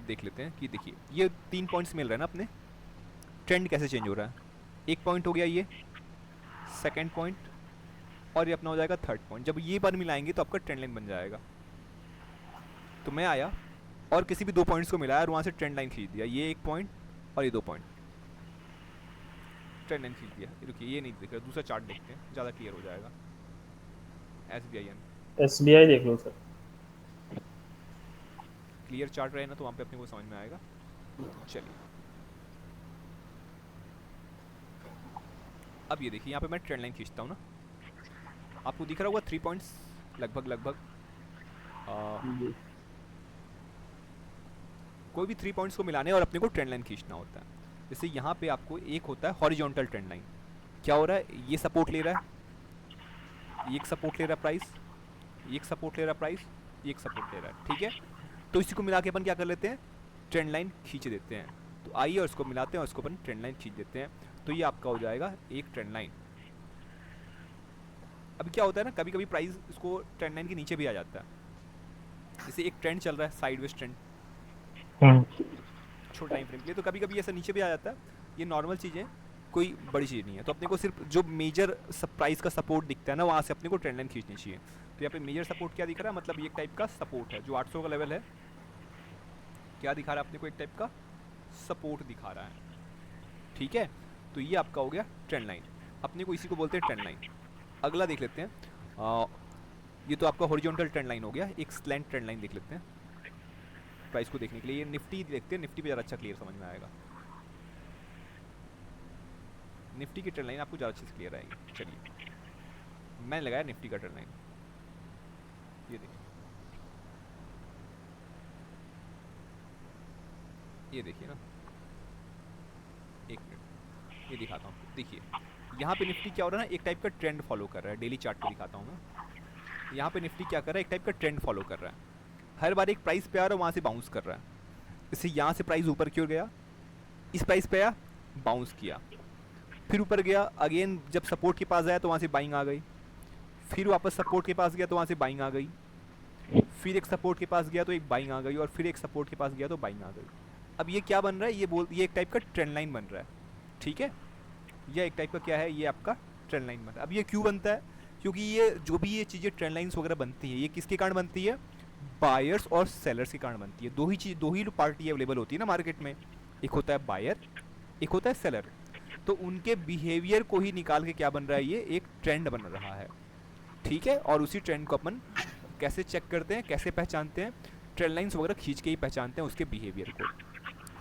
देख लेते हैं कि देखिए ये 3 पॉइंट्स मिल रहे हैं ना अपने, ट्रेंड कैसे चेंज हो रहा है। एक पॉइंट हो गया ये, सेकंड पॉइंट, और ये अपना हो जाएगा थर्ड पॉइंट। जब ये बार मिलाएंगे तो आपका ट्रेंड लाइन बन जाएगा। तो मैं आया और किसी भी 2 पॉइंट्स को मिलाया और वहाँ से ट्रेंड लाइन खींच दिया, ये एक पॉइंट और ये 2 पॉइंट। ट्रेंड लाइन खींच दिया। रुकिए ये नहीं दिख रहा, दूसरा चार्ट देखते हैं, ज़्यादा क्लियर हो जाएगा। SBIN
SBI देख लो सर।
क्लियर चार्ट रहे ना तो वहाँ पे अपने को समझ में आएगा। चलिए अब ये देखिए, यहाँ पे मैं ट्रेंड लाइन खींचता हूँ ना, आपको दिख रहा होगा 3 पॉइंट्स लगभग कोई भी 3 पॉइंट्स को मिलाने और अपने को ट्रेंड लाइन खींचना होता है। जैसे यहाँ पे आपको एक होता है हॉरिजॉन्टल ट्रेंड लाइन। क्या हो रहा है, ये सपोर्ट ले रहा है, ये एक सपोर्ट ले रहा है प्राइस, ये एक सपोर्ट ले रहा है प्राइस, ये एक सपोर्ट ले रहा है, ठीक है। तो इसी को मिला के अपन क्या कर लेते हैं, ट्रेंड लाइन खींच देते हैं। तो आइए और इसको मिलाते हैं और इसको अपन ट्रेंड लाइन खींच देते हैं। तो ये आपका हो जाएगा एक ट्रेंड लाइन। अभी क्या होता है ना, कभी कभी प्राइस इसको ट्रेंड लाइन के नीचे भी आ जाता है। जैसे एक ट्रेंड चल रहा है साइडवेज ट्रेंड छोटा टाइम फ्रेम के लिए, तो कभी कभी ऐसा नीचे भी आ जाता है। ये नॉर्मल चीज़ें, कोई बड़ी चीज़ नहीं है। तो अपने को सिर्फ जो मेजर प्राइस का सपोर्ट दिखता है ना, वहाँ से अपने को ट्रेंड लाइन खींचनी चाहिए। तो यहाँ पे मेजर सपोर्ट क्या दिख रहा है, मतलब ये एक टाइप का सपोर्ट है जो 800 का लेवल है। क्या दिखा रहा है अपने को, एक टाइप का सपोर्ट दिखा रहा है, ठीक है। तो ये आपका हो गया ट्रेंड लाइन, अपने को इसी को बोलते हैं ट्रेंड लाइन। अगला देख लेते हैं, ये तो आपका हॉरिजॉन्टल ट्रेंड लाइन हो गया। एक स्लैंट ट्रेंड लाइन देख लेते हैं प्राइस को देखने के लिए। ये निफ्टी देखते हैं, निफ्टी पे ज़्यादा अच्छा क्लियर समझ में आएगा। निफ्टी की ट्रेंड लाइन आपको ज़्यादा अच्छे से क्लियर आएगी। चलिए मैंने लगाया निफ्टी का ट्रेंड लाइन, ये देखिए, ये देखिए ना, एक मिनट ये दिखाता हूँ। देखिए यहाँ पे निफ्टी क्या हो रहा है ना, एक टाइप का ट्रेंड फॉलो कर रहा है। डेली चार्ट पे दिखाता हूँ मैं। यहाँ पे निफ्टी क्या कर रहा है, एक टाइप का ट्रेंड फॉलो कर रहा है। हर बार एक प्राइस पे आ रहा है, वहाँ से बाउंस कर रहा है। इससे यहाँ से प्राइस ऊपर क्यों गया, इस प्राइस पे आया, बाउंस किया, फिर ऊपर गया, अगेन जब सपोर्ट के पास आया तो वहाँ से बाइंग आ गई, फिर वापस सपोर्ट के पास गया तो वहाँ से बाइंग आ गई, फिर एक सपोर्ट के पास गया तो एक बाइंग आ गई, और फिर एक सपोर्ट के पास गया तो बाइंग आ गई। अब ये क्या बन रहा है, ये एक टाइप का ट्रेंड लाइन बन रहा है, ठीक है। यह एक टाइप का क्या है, ये आपका ट्रेंड लाइन बन रहा है। अब ये क्यों बनता है, क्योंकि ये जो भी ये चीज़ें ट्रेंड लाइन्स वगैरह बनती हैं, ये किसके कारण बनती है, बायर्स और सेलर्स के कारण बनती है। दो ही पार्टी अवेलेबल होती है ना मार्केट में, एक होता है बायर, एक होता है सेलर। तो उनके बिहेवियर को ही निकाल के क्या बन रहा है, ये एक ट्रेंड बन रहा है, ठीक है। और उसी ट्रेंड को अपन कैसे चेक करते हैं, कैसे पहचानते हैं, ट्रेंड लाइन्स वगैरह खींच के ही पहचानते हैं उसके बिहेवियर को।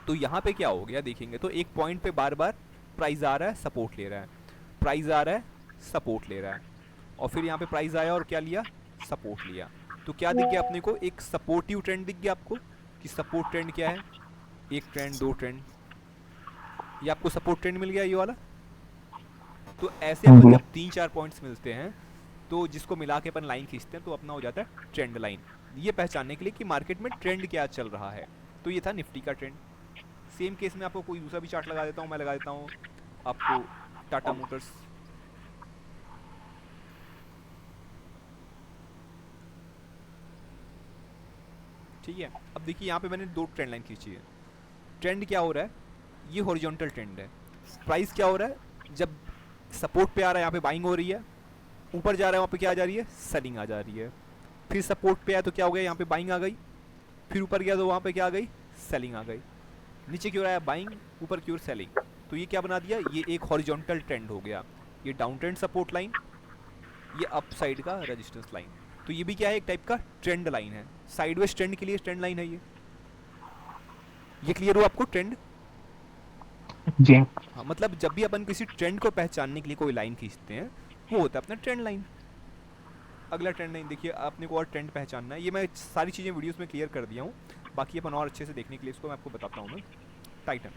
तो यहाँ पे क्या हो गया देखेंगे तो एक पॉइंट पे बार बार प्राइस आ रहा है, सपोर्ट ले रहा है, प्राइस आ रहा है, सपोर्ट ले रहा है, और फिर यहाँ पे प्राइस आया और क्या लिया, सपोर्ट लिया। तो क्या दिख गया अपने को, एक सपोर्टिव ट्रेंड दिख गया आपको कि सपोर्ट ट्रेंड क्या है, एक ट्रेंड, दो ट्रेंड, ये आपको सपोर्ट ट्रेंड मिल गया ये वाला। तो ऐसे अपन जब 3-4 पॉइंट्स मिलते हैं तो जिसको मिला के अपन लाइन खींचते हैं तो अपना हो जाता है ट्रेंड लाइन, ये पहचानने के लिए कि मार्केट में ट्रेंड क्या चल रहा है। तो ये था निफ्टी का ट्रेंड। सेम केस में आपको कोई दूसरा भी चार्ट लगा देता हूँ, मैं लगा देता हूँ आपको टाटा मोटर्स। ठीक है, अब देखिए यहाँ पे मैंने दो ट्रेंड लाइन खींची है। ट्रेंड क्या हो रहा है, ये हॉरिजॉन्टल ट्रेंड है। प्राइस क्या हो रहा है, जब सपोर्ट पे आ रहा है यहाँ पे बाइंग हो रही है, ऊपर जा रहा है वहाँ पे क्या आ जा रही है, सेलिंग आ जा रही है। फिर सपोर्ट पे आया तो क्या हो गया, यहाँ पे बाइंग आ गई, फिर ऊपर गया तो वहाँ पे क्या आ गई, सेलिंग आ गई। नीचे क्यों रहा है बाइंग, ऊपर क्यों सेलिंग। तो ये क्या बना दिया, ये एक हॉरिजॉन्टल ट्रेंड हो गया। ये डाउन ट्रेंड सपोर्ट लाइन, ये अप साइड का रेजिस्टेंस लाइन। तो ये भी क्या है, एक टाइप का ट्रेंड लाइन है। साइडवेज ट्रेंड के लिए ट्रेंड लाइन है ये क्लियर हो आपको ट्रेंड
जी।
हाँ, मतलब जब भी अपन किसी ट्रेंड को पहचानने के लिए कोई लाइन खींचते हैं वो होता है अपना ट्रेंड लाइन। अगला ट्रेंड लाइन देखिए, आपने को और ट्रेंड पहचानना है। ये मैं सारी चीज़ें वीडियोस में क्लियर कर दिया हूँ, बाकी अपन और अच्छे से देखने के लिए इसको मैं आपको बताता हूँ। मैं टाइटन,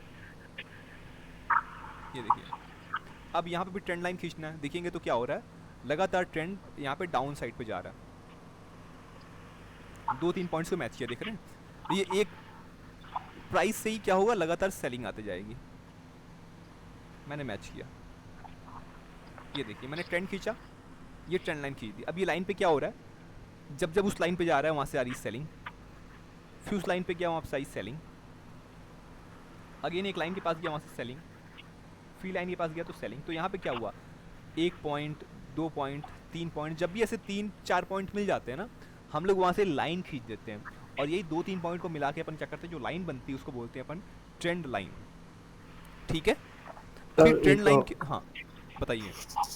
ये देखिए, अब यहाँ पे भी ट्रेंड लाइन खींचना है। देखेंगे तो क्या हो रहा है, लगातार ट्रेंड यहाँ पे डाउन साइड पे जा रहा है। 2-3 पॉइंट्स को मैच किया, देख रहे हैं। ये एक प्राइस से ही क्या होगा, लगातार सेलिंग आते जाएगी। मैंने मैच किया, ये देखिए मैंने ट्रेंड खींचा, ये ट्रेंड लाइन खींच दी। अब ये लाइन पे क्या हो रहा है, जब जब उस लाइन पे जा रहा है वहाँ से आ रही सेलिंग, फिर उस लाइन पे गया वहाँ से आई सेलिंग, अगेन एक लाइन के पास गया वहाँ से सेलिंग, फिर लाइन के पास गया तो सेलिंग। तो यहाँ पे क्या हुआ, 1 पॉइंट, 2 पॉइंट, 3 पॉइंट, जब भी ऐसे 3-4 पॉइंट मिल जाते हैं ना, हम लोग वहाँ से लाइन खींच देते हैं। और यही 2-3 पॉइंट को मिला के अपन क्या करते हैं, जो लाइन बनती है उसको बोलते हैं अपन ट्रेंड लाइन। ठीक है, अभी
सर
ट्रेंड लाइन
एक
हाँ बताइए।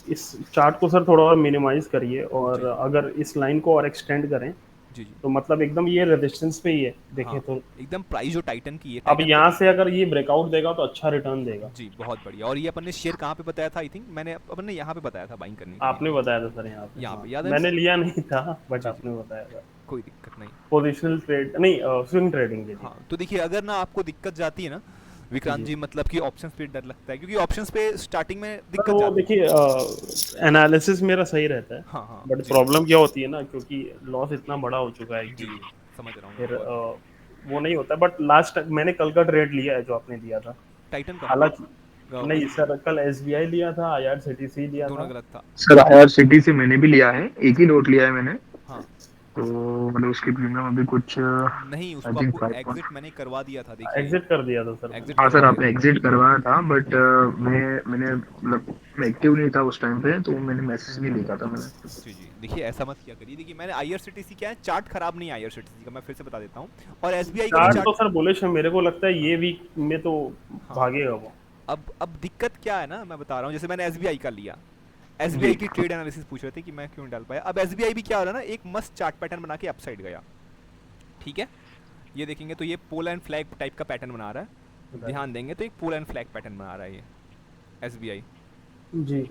इस चार्ट को सर थोड़ा और मिनिमाइज करिए, और
जी
अगर इस लाइन को और एक्सटेंड करें
जी जी।
तो मतलब एकदम ये रेजिस्टेंस पे ही है देखें
हाँ
तो।
एकदम प्राइस जो टाइटन की है,
अब
टाइटन को
यहाँ से अगर ये ब्रेकआउट देगा तो अच्छा रिटर्न देगा।
जी बहुत बढ़िया। और ये अपन ने शेयर कहाँ पे बताया था? आई थिंक मैंने अपन ने यहाँ पे बताया था बाइंग करने के लिए।
आपने बताया था सर यहाँ पे,
यहाँ
हाँ
पे याद है ना?
मैंने लिया नहीं था बट
जी जी,
आपने बताया था।
कोई दिक्कत नहीं।
पोजिशनल ट्रेड नहीं, स्विंग ट्रेडिंग के लिए।
हाँ तो देखिए, अगर ना आपको दिक्कत जाती है ना विक्रांत
जी
जी, मतलब कि ऑप्शंस पे डर लगता है, क्योंकि ऑप्शंस पे स्टार्टिंग में
सर
दिक्कत
वो
जाती है।
देखिए एनालिसिस मेरा सही रहता है,
हाँ हाँ
बट
जी
प्रॉब्लम क्या होती है ना, क्योंकि लॉस इतना बड़ा हो चुका है कि
जी, समझ रहा हूँ मैं।
फिर
और
वो नहीं होता। बट लास्ट मैंने कल का ट्रेड लिया है जो आपने दिया था।
टाइटन का
हालांकि नहीं
वही
सर, कल एसबीआई लिया था, आईआरसीटीसी लिया
दोनों
था।
गलत था।
सर आईआरसीटी से मैंने भी लिया है, एक ही नोट लिया है मैंने।
हाँ
तो मतलब उसकी प्रीमियम अभी कुछ
नहीं,
आई
उसको
थिंक
आपको
5
एग्जिट मैंने करवा दिया था, देखिए
एग्जिट कर दिया था सर
एग्जिट
मैंने।
हाँ
करवा
सर
दिया
आपने
था।
एग्जिट करवाया था, बट मैंने मतलब मैं एक्टिव नहीं था उस टाइम पे, तो मैंने मैसेज नहीं देखा था मैंने।
जी जी, देखिए ऐसा मत किया करिए। देखिए मैंने आईआरसीटीसी, क्या है, चार्ट खराब नहीं है आईआरसीटीसी का, मैं फिर से बता देता हूँ। और एसबीआई का भी
चार्ट
चार्ट।
तो सर बुलिश है, मेरे को लगता है
हाँ
ये वीक में तो
हाँ।
भागेगा वो।
अब दिक्कत क्या है ना, मैं बता रहा हूँ। जैसे मैंने एसबीआई का लिया,
जी
एसबीआई की ट्रेड एनालिसिस पूछ रहे थे कि मैं क्यों नहीं डाल पाया। अब एसबीआई भी क्या हो रहा है ना, एक मस्त चार्ट पैटर्न बना के अपसाइड गया। ठीक है, ये देखेंगे तो ये पोल एंड फ्लैग टाइप का पैटर्न बना रहा है। ध्यान देंगे तो एक पोल एंड फ्लैग पैटर्न बना रहा है ये एसबीआई।
जी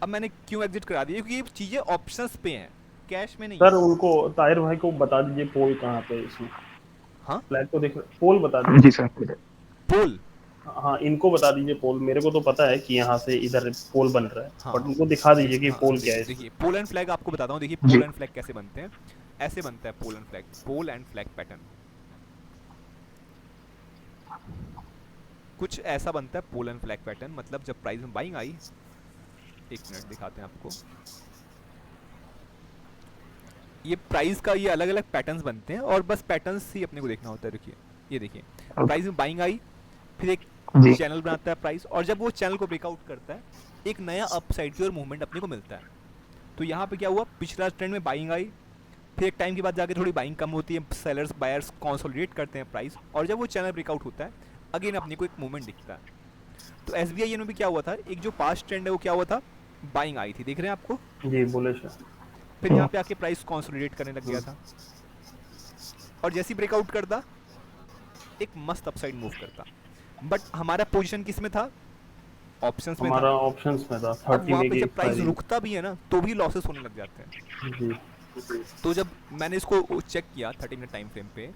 अब मैंने क्यों एग्जिट करा दिया, क्योंकि ये चीज़ें ऑप्शंस पे हैं, कैश में नहीं
सर,
है।
उनको ताहिर भाई को बता दीजिए पोल कहाँ पे है इसमें।
हाँ
फ्लैग तो देख, पोल बता
हाँ जी
दीजिए।
सर।
पोल।
हाँ इनको बता दीजिए पोल, मेरे को तो पता है कि यहाँ से इधर पोल बन रहा है, बट
हाँ
उनको दिखा दीजिए कि
हाँ
पोल क्या है
देखिए
इसमें।
देखिए, पोल एंड फ्लैग आपको बताता हूँ। देखिए
जी
पोल एंड फ्लैग कैसे बनते हैं। ऐसे बनता है pole and flag, pole and flag pattern कुछ ऐसा बनता है। पोल एंड फ्लैग पैटर्न मतलब जब प्राइस में बाइंग आई, एक मिनट दिखाते हैं आपको। ये प्राइस का ये अलग अलग पैटर्न्स बनते हैं, और बस पैटर्न्स ही अपने को देखना होता है। देखिए ये देखिए, प्राइस में बाइंग आई, फिर एक
जी
चैनल बनाता है प्राइस, और जब वो चैनल को ब्रेकआउट करता है, एक नया अपसाइड की ओर मूवमेंट अपने को मिलता है। तो यहाँ पे क्या हुआ, पिछला ट्रेंड में बाइंग आई, फिर एक टाइम के बाद जाके थोड़ी बाइंग कम होती है, सेलर्स बायर्स कंसोलिडेट करते हैं प्राइस, और जब वो चैनल ब्रेकआउट होता है, अगेन अपने को एक मूवमेंट दिखता है। तो एसबीआई में भी क्या हुआ था, एक जो पास्ट ट्रेंड है वो क्या हुआ था, बाइंग आई थी, देख रहे हैं आपको।
जी बुलिश है।
फिर यहाँ पे आके प्राइस कंसोलिडेट करने लग गया था, और जैसे ही ब्रेकआउट करता, एक मस्त अपसाइड मूव करता। बट हमारा पोजीशन किस में था, ऑप्शंस में था।
हमारा ऑप्शंस में था
अब
30
वहाँ
में
पे
की
जब प्राइस
एक्सपायरी।
रुकता भी है ना, तो भी लॉसेस होने लग जाते हैं।
जी
तो जब मैंने इसको चेक किया 30 मिनट टाइम फ्रेम पे,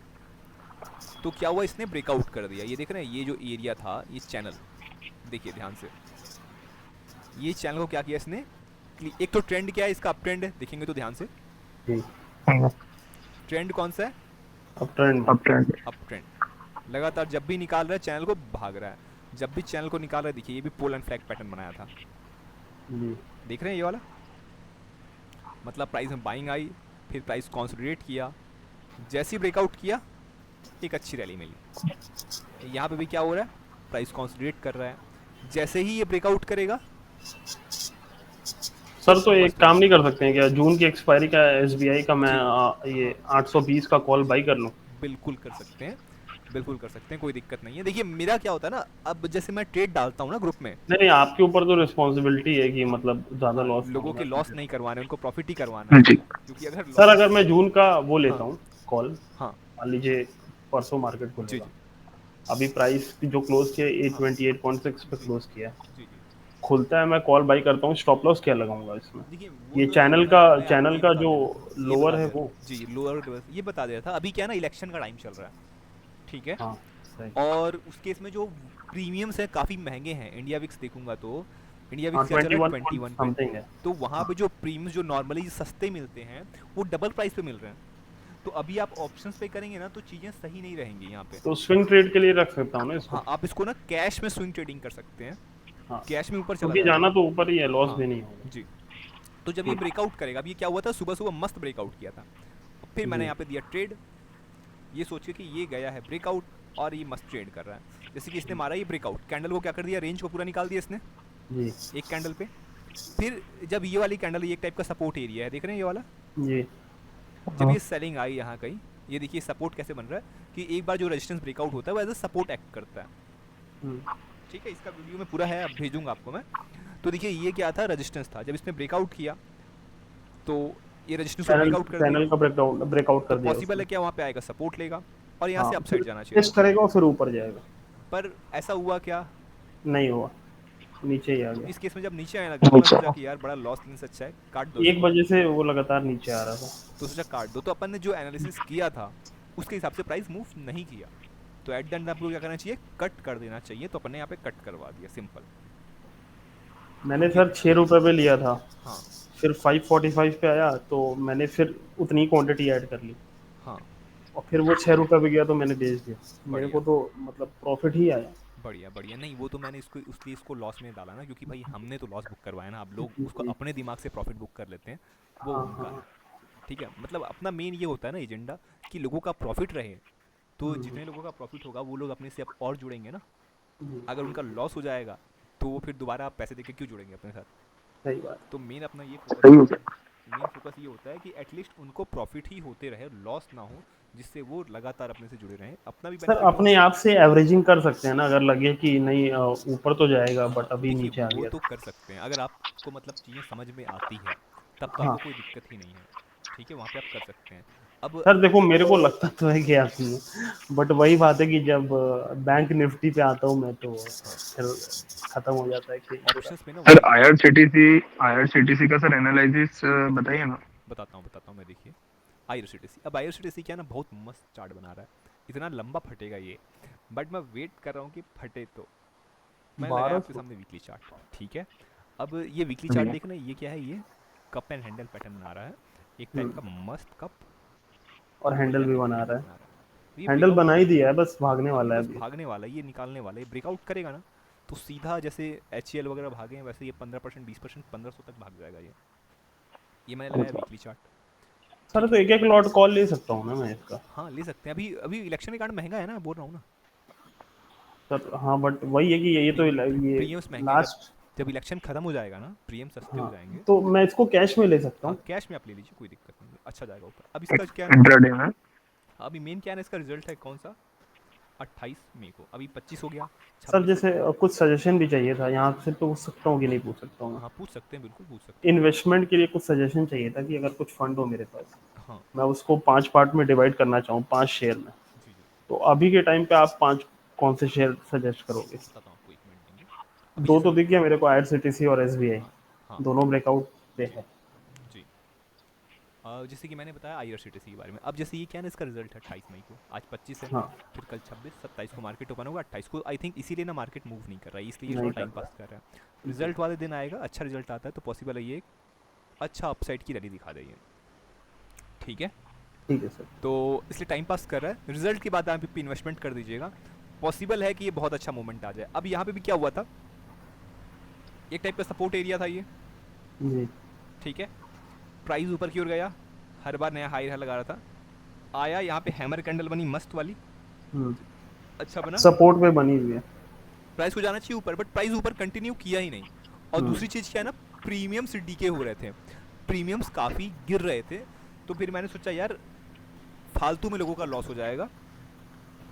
तो क्या हुआ, इसने ब्रेकआउट कर दिया। ये देख रहे हैं, ये जो एरिया था, ये चैनल देखिए ध्यान से, ये चैनल को क्या किया इसने, एक तो ट्रेंड क्या है इसका, अप ट्रेंड है, देखेंगे तो ध्यान से।
जी।
ट्रेंड कौन सा है,
अब ट्रेंड।
अब ट्रेंड।
Up trend. लगातार जब भी निकाल रहा है चैनल को भाग रहा है, जब भी चैनल को निकाल रहा है। देखिए ये भी पोल एंड फ्लैग पैटर्न बनाया था,
जी
देख रहे हैं ये वाला। मतलब प्राइस में बाइंग आई, फिर प्राइस कंसोलिडेट किया, जैसे ही ब्रेकआउट किया, एक अच्छी रैली मिली। यहाँ पे भी क्या हो रहा है, प्राइस कंसोलिडेट कर रहा है, जैसे ही ये ब्रेकआउट करेगा।
सर, तो एक काम नहीं कर सकते हैं क्या, जून की एक्सपायरी का एसबीआई का मैं
जी
ये
हाँ,
820 का कॉल बाई कर लूं?
बिल्कुल कर सकते हैं, बिल्कुल कर सकते हैं, कोई दिक्कत नहीं है। देखिए मेरा क्या होता है ना, अब जैसे मैं ट्रेड डालता हूँ ना ग्रुप में।
नहीं नहीं, आपके ऊपर तो रिस्पॉन्सिबिलिटी है कि मतलब ज्यादा
हाँ,
लॉस ना
लोगों
हो
के लॉस
ना।
नहीं करवाने, उनको प्रॉफिट ही करवाना है,
जी
क्योंकि अगर
सर,
लॉसेस।
अगर मैं जून का वो
हाँ
लेता हूँ कॉल,
हाँ
मान लीजिए परसों मार्केट
जी
खुलेगा,
जी
अभी प्राइस जो क्लोज किया
हाँ
828.6 पे
जी
क्लोज किया है,
जी जी।
खुलता है, मैं कॉल बाई करता हूँ, स्टॉप लॉस क्या लगाऊंगा इसमें?
देखिए वो
ये
तो मैं आपको
चैनल
ये
का
बता
जो
दे रहा था, ये
लोअर
बता
है
दे रहा
वो।
था जी, लोअर ये बता दे रहा था। अभी क्या है ना, इलेक्शन का टाइम चल रहा है, ठीक है।
हाँ सही।
और उस केस में जो प्रीमियम्स हैं काफ़ी महंगे हैं। इंडिया विक्स देखूंगा तो इंडिया
हाँ
विक्स क्या चल रहा है,
21 पॉइंट
21 पे।
समथिंग है।
तो वहाँ पे जो प्रीमियम्स जो नॉर्मली सस्ते मिलते हैं, वो डबल प्राइस पे मिल रहे हैं। तो अभी आप ऑप्शंस पे करेंगे ना, तो चीज़ें सही नहीं रहेंगी यहाँ पे।
तो स्विंग ट्रेड के लिए रख सकता हूँ ना इसको?
हाँ आप इसको ना कैश में स्विंग ट्रेडिंग कर सकते हैं,
हाँ,
कैश में ऊपर चला
क्योंकि
जाता
जाना
है।
तो ऊपर ही है, लॉस
हाँ
भी नहीं होगा।
जी। तो जब ये ब्रेकआउट करेगा, अभी ये क्या हुआ था, सुबह सुबह मस्त ब्रेकआउट किया था, फिर मैंने
जी
यहाँ पे दिया ट्रेड, ये सोच के कि ये गया है ब्रेकआउट, और ये मस्त ट्रेड कर रहा है। जैसे कि इसने मारा ये ब्रेकआउट, कैंडल को क्या कर दिया, रेंज को पूरा निकाल दिया इसने
जी
एक कैंडल पे। फिर जब ये वाली कैंडल, ये एक टाइप का सपोर्ट एरिया है, देख रहे हैं ये वाला।
जी
जब ये सेलिंग आई यहाँ कहीं, ये देखिए सपोर्ट कैसे बन रहा है, कि एक बार जो रेजिस्टेंस ब्रेकआउट होता है वो एज अ सपोर्ट एक्ट करता है,
हम्म,
ठीक है, इसका वीडियो में पूरा है, अब भेजूंगा आपको मैं। तो देखिए ये क्या था, रेजिस्टेंस था, जब इसने ब्रेकआउट किया तो ये रेजिस्टेंस को
पैनल
ब्रेकआउट कर दिया,
पैनल का ब्रेकआउट
तो
कर दिया
पॉसिबल
उसने।
है क्या वहाँ पे आएगा, सपोर्ट लेगा और यहाँ
हाँ,
से
फिर
अपसाइड जाना चाहिए था।
टेस्ट करेगा और फिर ऊपर जाएगा।
पर ऐसा हुआ क्या?
नहीं हुआ, नीचे ही आ
तो
गया।
इस केस में जब नीचे आने लगा तो मैंने सोचा कि यार बड़ा लॉस लेने से अच्छा है काट दो
1
इसको।
बजे से वो लगातार नीचे आ रहा था।
तो सोचा काट दो, तो अपन ने जो एनालिसिस किया था उसके हिसाब से प्राइस मूव नहीं किया, तो एट द एंड आपको क्या करना चाहिए, कट कर देना चाहिए। तो अपन ने यहाँ पे कट करवा दिया, सिंपल।
मैंने सर 6 रुपए पे लिया था,
हाँ
फिर 545 पे आया तो मैंने फिर उतनी क्वांटिटी ऐड कर ली,
हाँ,
और फिर वो 6 रुपए पे गया तो मैंने बेच दिया। मेरे
बढ़िया
को तो मतलब प्रॉफिट ही आया।
बढ़िया बढ़िया। नहीं वो तो मैंने इसको उसलिए इसको लॉस में डाला ना, क्योंकि भाई हमने तो लॉस बुक करवाया ना, अब लोग
जी
उसको
जी।
अपने दिमाग से प्रॉफिट बुक कर लेते हैं, वो
हाँ
उनका
हाँ।
है। ठीक है, मतलब अपना मेन ये होता है ना एजेंडा कि लोगों का प्रॉफिट रहे। तो
हम्म,
जितने लोगों का प्रॉफिट होगा वो लोग अपने से अब और जुड़ेंगे ना।
हम्म,
अगर उनका लॉस हो जाएगा तो वो फिर दोबारा पैसे देके क्यों जुड़ेंगे अपने साथ।
सही बात।
तो मेन अपना ये फोकस
सही हो
होता है,
गया।
मेन फोकस ये होता है कि एटलीस्ट उनको प्रॉफिट ही होते रहे, लॉस ना हो, जिससे वो लगातार अपने से जुड़े रहें, अपना भी
सर
बेनिफिट हो।
अपने आप से एवरेजिंग कर सकते हैं ना, अगर लगे कि नहीं ऊपर तो जाएगा
हाँ
बट अभी
देखिए
नीचे आ
वो
गया
तो
था।
कर सकते हैं, अगर आपको मतलब चीज़ें समझ में आती है तब तो
हाँ
आपको कोई दिक्कत ही नहीं है। ठीक है, वहाँ पे आप कर सकते हैं। अब
सर देखो, मेरे को लगता तो है कि आप, बट वही बात है कि जब बैंक निफ्टी पे आता हूँ मैं तो
हाँ,
फिर खत्म हो जाता है कि पूरा।
ऑप्शंस में ना
सर
वही
आईआरसीटीसी का सर एनालिसिस बताइए ना।
बताता हूँ मैं। देखिए आईआरसीटीसी, अब आईआरसीटीसी क्या है ना, बहुत मस्त चार्ट बना रहा है, इतना लंबा फटेगा ये, बट मैं वेट कर रहा हूँ कि फटे तो। मैंने लगाया आपके
1200।
सामने वीकली चार्ट। ठीक है, अब ये वीकली चार्ट
जी।
देखना, ये क्या है, ये कप एंड हैंडल पैटर्न बना रहा है, एक टाइप
हम्म,
का मस्त कप
और
और
हैंडल
बढ़िया
भी
एक
बना
हैंडल
रहा है।
बना रहा है। तो ये
हैंडल
ब्रेकआउट
बना ही
करेगा,
दिया है, बस भागने
हाँ ये
वाला है
बस
अभी।
भागने वाला है, ये निकालने वाला है, ब्रेकआउट करेगा ना तो सीधा जैसे एच वगैरह भागे हैं वैसे ये 15% 20% 1500 तक भाग जाएगा ये मैंने लगाया वीकली चार्ट।
सर
ठीक
तो
है,
एक एक लॉट कॉल ले सकता हूँ ना मैं इसका?
हाँ ले सकते हैं, अभी अभी इलेक्शन के कारण महंगा है ना, बोल रहा हूँ ना।
सर हाँ, बट वही है कि ये तो ये
प्रीमियम्स महंगे हैं, जब
लास्ट।
जब इलेक्शन खत्म हो जाएगा ना प्रीमियम सस्ते हो
हाँ,
जाएंगे।
तो मैं इसको कैश में ले सकता
हाँ
हूँ?
कैश में आप ले लीजिए, कोई दिक्कत नहीं है, अच्छा जाएगा ऊपर। अब इसका क्या है ना,
इंट्राडे में।
अभी मेन क्या है ना, इसका रिजल्ट है कौन सा, 28 मई को, अभी 25 हो गया,
सर
26
जैसे
27।
कुछ सजेशन भी चाहिए था यहाँ से, तो पूछ सकता हूँ कि नहीं पूछ सकता हूँ?
हाँ पूछ सकते हैं, बिल्कुल पूछ सकते हैं।
इन्वेस्टमेंट के लिए कुछ सजेशन चाहिए था कि अगर कुछ फंड हो मेरे पास,
हाँ
मैं उसको 5 पार्ट में डिवाइड करना चाहूँ, 5 शेयर में,
जी जी,
तो अभी के टाइम पे आप 5 कौन से शेयर सजेस्ट करोगे?
बताता हूँ आपको, एक मिनट देंगे। अभी
दो
जैसे
तो दिख गया मेरे को, आईआरसीटीसी और एसबीआई,
हाँ हाँ
दोनों ब्रेकआउट पे
जी
है।
जी, जैसे कि मैंने बताया आईआरसीटीसी के बारे में, अब जैसे ये क्या है ना, इसका रिजल्ट है 28 मई को, आज 25 है,
हाँ,
फिर कल 26 27 को मार्केट ओपन होगा, 28 को आई थिंक इसीलिए ना मार्केट मूव नहीं कर रहा है, इसलिए ये
नहीं
थोड़ा
कर
टाइम
रहा।
पास कर रहा है। रिजल्ट वाले दिन आएगा, अच्छा रिजल्ट आता है तो पॉसिबल है ये एक अच्छा अपसाइड की रैली दिखा देगी। ठीक है,
ठीक है सर।
तो इसलिए टाइम पास कर रहा है, रिजल्ट के बाद आप पे इन्वेस्टमेंट कर दीजिएगा, पॉसिबल है कि ये बहुत अच्छा मूवमेंट आ जाए। अब यहाँ पे भी क्या हुआ था, एक टाइप का सपोर्ट एरिया था ये।
जी।
ठीक है, प्राइस ऊपर की ओर गया, हर बार नया हाई लगा रहा था, आया यहाँ पे हैमर कैंडल बनी मस्त वाली, अच्छा बना,
सपोर्ट पे बनी हुई है।
प्राइस को जाना चाहिए ऊपर, बट प्राइस ऊपर कंटिन्यू किया ही नहीं। और
हम्म,
दूसरी चीज़ क्या है ना, प्रीमियम्स डीके हो रहे थे, प्रीमियम्स काफ़ी गिर रहे थे, तो फिर मैंने सोचा यार फालतू में लोगों का लॉस हो जाएगा,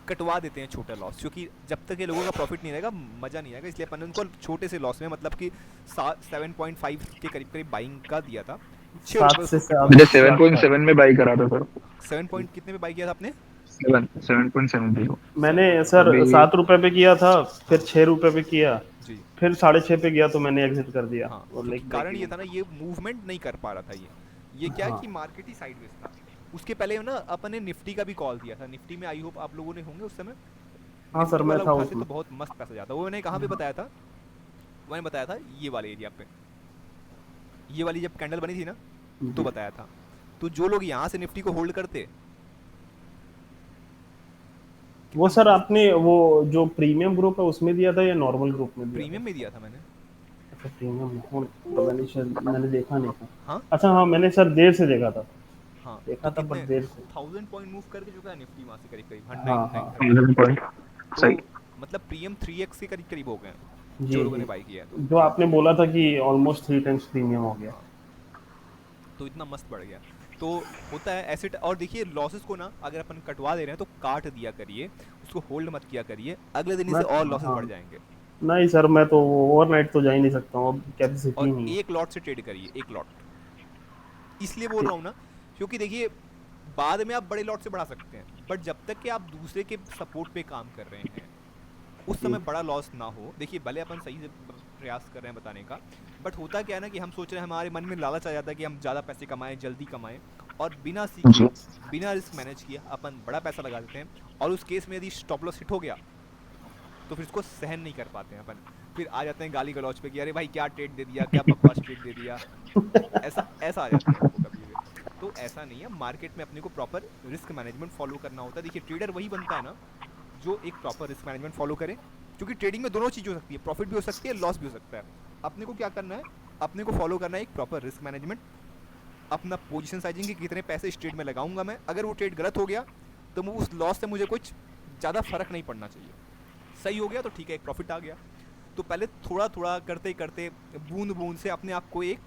कटवा देते हैं छोटा लॉस, क्योंकि जब तक ये लोगों का प्रॉफिट नहीं रहेगा मज़ा नहीं आएगा, इसलिए अपन ने उनको छोटे से लॉस में, मतलब कि 7.5 के करीब करीब बाइंग का दिया था, 6 रुपये
7 से
उसको कटवा
सात
मुझे
दिया।
7.7 में बाई करा था सर।
7 पॉइंट कितने में बाई किया था आपने?
7.70।
मैंने
7.7,
सर
अभी
7 रुपए पे किया था, फिर
हाँ
6 रुपए पे किया,
जी,
फिर 6.5 पे गया तो मैंने एग्जिट कर दिया
हाँ
और
क्योंकि
लाइक ब्रेक
कारण ये
इवन
था ना,
कर
ये मूवमेंट नहीं कर पा रहा था ये क्या है
दिया। हाँ
कि मार्केट ही साइडवेज था। उसके पहले ना अपन ने निफ्टी का भी कॉल दिया था, निफ्टी में आई होप आप लोगों ने होंगे उस समय,
हाँ सर,
निफ्टी
मैं
वाला
था
उठाते
उसमें।
तो बहुत मस्त पैसा जाता, वो मैंने कहाँ पे बताया था, मैंने बताया था ये वाले एरिया पे, ये वाली जब कैंडल बनी थी ना तो
जी।
बताया था। तो जो लोग यहाँ से निफ्टी को होल्ड करते,
वो
कितना
सर
मस्त,
आपने वो जो प्रीमियम ग्रुप है उसमें दिया था या नॉर्मल ग्रुप में दिया था?
प्रीमियम में दिया था मैंने।
अच्छा, प्रीमियम में तो मैंने शायद मैंने देखा नहीं था।
हाँ
अच्छा हाँ, मैंने सर देर से देखा था,
हाँ, तो
देखा था
कितने
बट देर से।
1000 पॉइंट मूव करके चुका है निफ्टी वहाँ से करीब करीब
हाँ
930।
हाँ।
1000 पॉइंट।
तो
सही।
मतलब प्रीमियम 3x के करीब करीब हो गए हैं जो
जी
लोगों ने
जी,
बाई किया है, तो
जो आपने बोला था कि ऑलमोस्ट 3 टाइम्स प्रीमियम हो गया।
हाँ तो इतना मस्त बढ़ गया। तो होता है एसेट, और देखिए लॉसेस को ना अगर अपन कटवा दे रहे हैं तो काट दिया करिए, उसको होल्ड मत किया करिए, अगले दिन
मैं
इसे और लॉसेस
हाँ,
बढ़ जाएंगे।
नहीं सर, मैं तो ओवरनाइट तो जा ही नहीं सकता हूँ, अब कैपेसिटी
और
नहीं है।
एक लॉट से ट्रेड करिए, एक लॉट। इसलिए बोल रहा हूँ ना, क्योंकि देखिए बाद में आप बड़े लॉट से बढ़ा सकते हैं, बट जब तक कि आप दूसरे के सपोर्ट पे काम कर रहे हैं उस
जी
समय बड़ा लॉस ना हो। देखिए भले अपन सही से प्रयास कर रहे हैं बताने का, बट होता क्या है ना कि हम सोच रहे हैं, हमारे मन में लालच आ जाता है कि हम ज़्यादा पैसे कमाएं, जल्दी कमाएं, और बिना सीखे,
जी
बिना रिस्क मैनेज किए अपन बड़ा पैसा लगा देते हैं, और उस केस में यदि स्टॉप लॉस हिट हो गया तो फिर इसको सहन नहीं कर पाते हैं अपन। फिर आ जाते हैं गाली गलौज पे कि अरे भाई क्या ट्रेड दे दिया, क्या बकवास ट्रेड दे दिया, ऐसा ऐसा आ जाता है हमको कभी भी। तो ऐसा नहीं है, मार्केट में अपने को प्रॉपर रिस्क मैनेजमेंट फॉलो करना होता है। देखिए ट्रेडर वही बनता है ना जो एक प्रॉपर रिस्क मैनेजमेंट फॉलो करे, क्योंकि ट्रेडिंग में दोनों चीज़ हो सकती है, प्रॉफिट भी हो सकती है, लॉस भी हो सकता है। अपने को क्या करना है, अपने को फॉलो करना है एक प्रॉपर रिस्क मैनेजमेंट, अपना पोजीशन साइजिंग कि कितने पैसे इस ट्रेड में लगाऊंगा मैं, अगर वो ट्रेड गलत हो गया तो उस लॉस से मुझे कुछ ज़्यादा फर्क नहीं पड़ना चाहिए, सही हो गया तो ठीक है, एक प्रॉफिट आ गया। तो पहले थोड़ा थोड़ा करते करते, बूंद बूंद से अपने आप को एक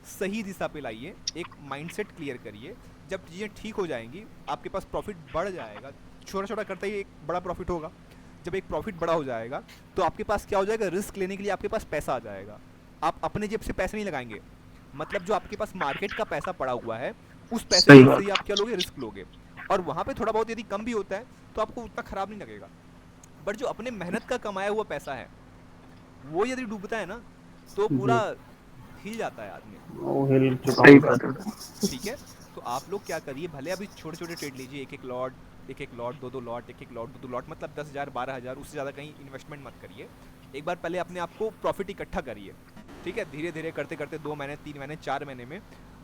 सही दिशा पे लाइए, एक माइंडसेट क्लियर करिए। जब चीज़ें ठीक हो जाएंगी आपके पास प्रॉफिट बढ़ जाएगा, छोटा छोटा करते ही एक बड़ा प्रॉफिट होगा। जब एक प्रॉफिट बड़ा हो जाएगा तो आपके पास क्या हो जाएगा, रिस्क लेने के लिए आपके पास पैसा आ जाएगा। आप अपने जेब से पैसे नहीं लगाएंगे, मतलब जो आपके पास मार्केट का पैसा पड़ा हुआ है उस पैसे
सही
से ही
बात।
आप क्या लोगे, रिस्क लोगे। और वहाँ पे थोड़ा बहुत यदि कम भी होता है तो आपको उतना खराब नहीं लगेगा, बट जो अपने मेहनत का कमाया हुआ पैसा है वो यदि डूबता है ना तो पूरा
जी,
हिल जाता है आदमी।
वो हिल चुका
सही
हूँ
बात
सर।
है।
ठीक है, तो आप लोग क्या करिए, भले अभी छोटे छोटे ट्रेड लीजिए, एक एक लॉट, दो दो लॉट, एक एक लॉट, दो दो लॉट, मतलब 10,000 12,000, उससे ज़्यादा कहीं इन्वेस्टमेंट मत करिए। एक बार पहले अपने आप को प्रॉफिट इकट्ठा करिए, ठीक है, धीरे धीरे करते करते 2 महीने 3 महीने 4 महीने में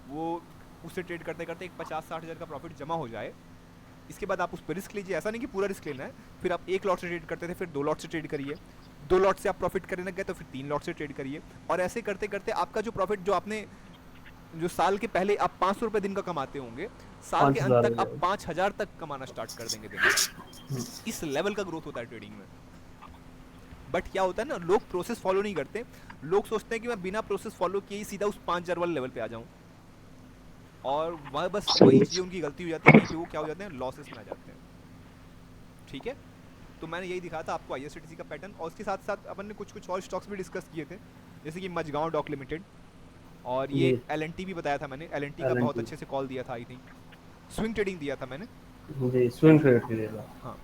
वो उससे ट्रेड करते करते एक 50-60 हज़ार का प्रॉफिट जमा हो जाए। इसके बाद आप उस पर रिस्क लीजिए, ऐसा नहीं कि पूरा रिस्क लेना है। फिर आप एक लॉट से ट्रेड करते थे, फिर 2 लॉट से ट्रेड करिए, 2 लॉट से आप प्रॉफिट करने लग गए तो फिर 3 लॉट से ट्रेड करिए, और ऐसे करते करते आपका जो प्रॉफिट, जो आपने जो साल के पहले आप 500 रुपये दिन का कमाते होंगे, साल के अंत
5,000
तक
हो
आप
जाएगा।
5,000 तक कमाना स्टार्ट कर देंगे दिन में। इस लेवल का ग्रोथ होता है ट्रेडिंग में। बट क्या होता है ना, लोग प्रोसेस फॉलो नहीं करते, लोग सोचते हैं कि मैं बिना प्रोसेस फॉलो किए ही सीधा उस 5,000 वाले लेवल पे आ जाऊं, और वह बस
सही
वही
है।
चीज़ें उनकी गलती हो जाती है, वहीं पे वो क्या हो जाते हैं, लॉसेस में आ जाते हैं। ठीक है, तो मैंने यही दिखाया था आपको IRCTC का पैटर्न, और उसके साथ साथ अपन ने कुछ कुछ और स्टॉक्स भी डिस्कस किए थे, जैसे कि मझगांव डॉक लिमिटेड, और ये
जी,
LNT भी बताया था मैंने, LNT का बहुत
LNT।
अच्छे से कॉल दिया था, आई थिंक स्विंग ट्रेडिंग दिया था मैंने।
जी, स्विंग ट्रेड के लिए था।
हाँ,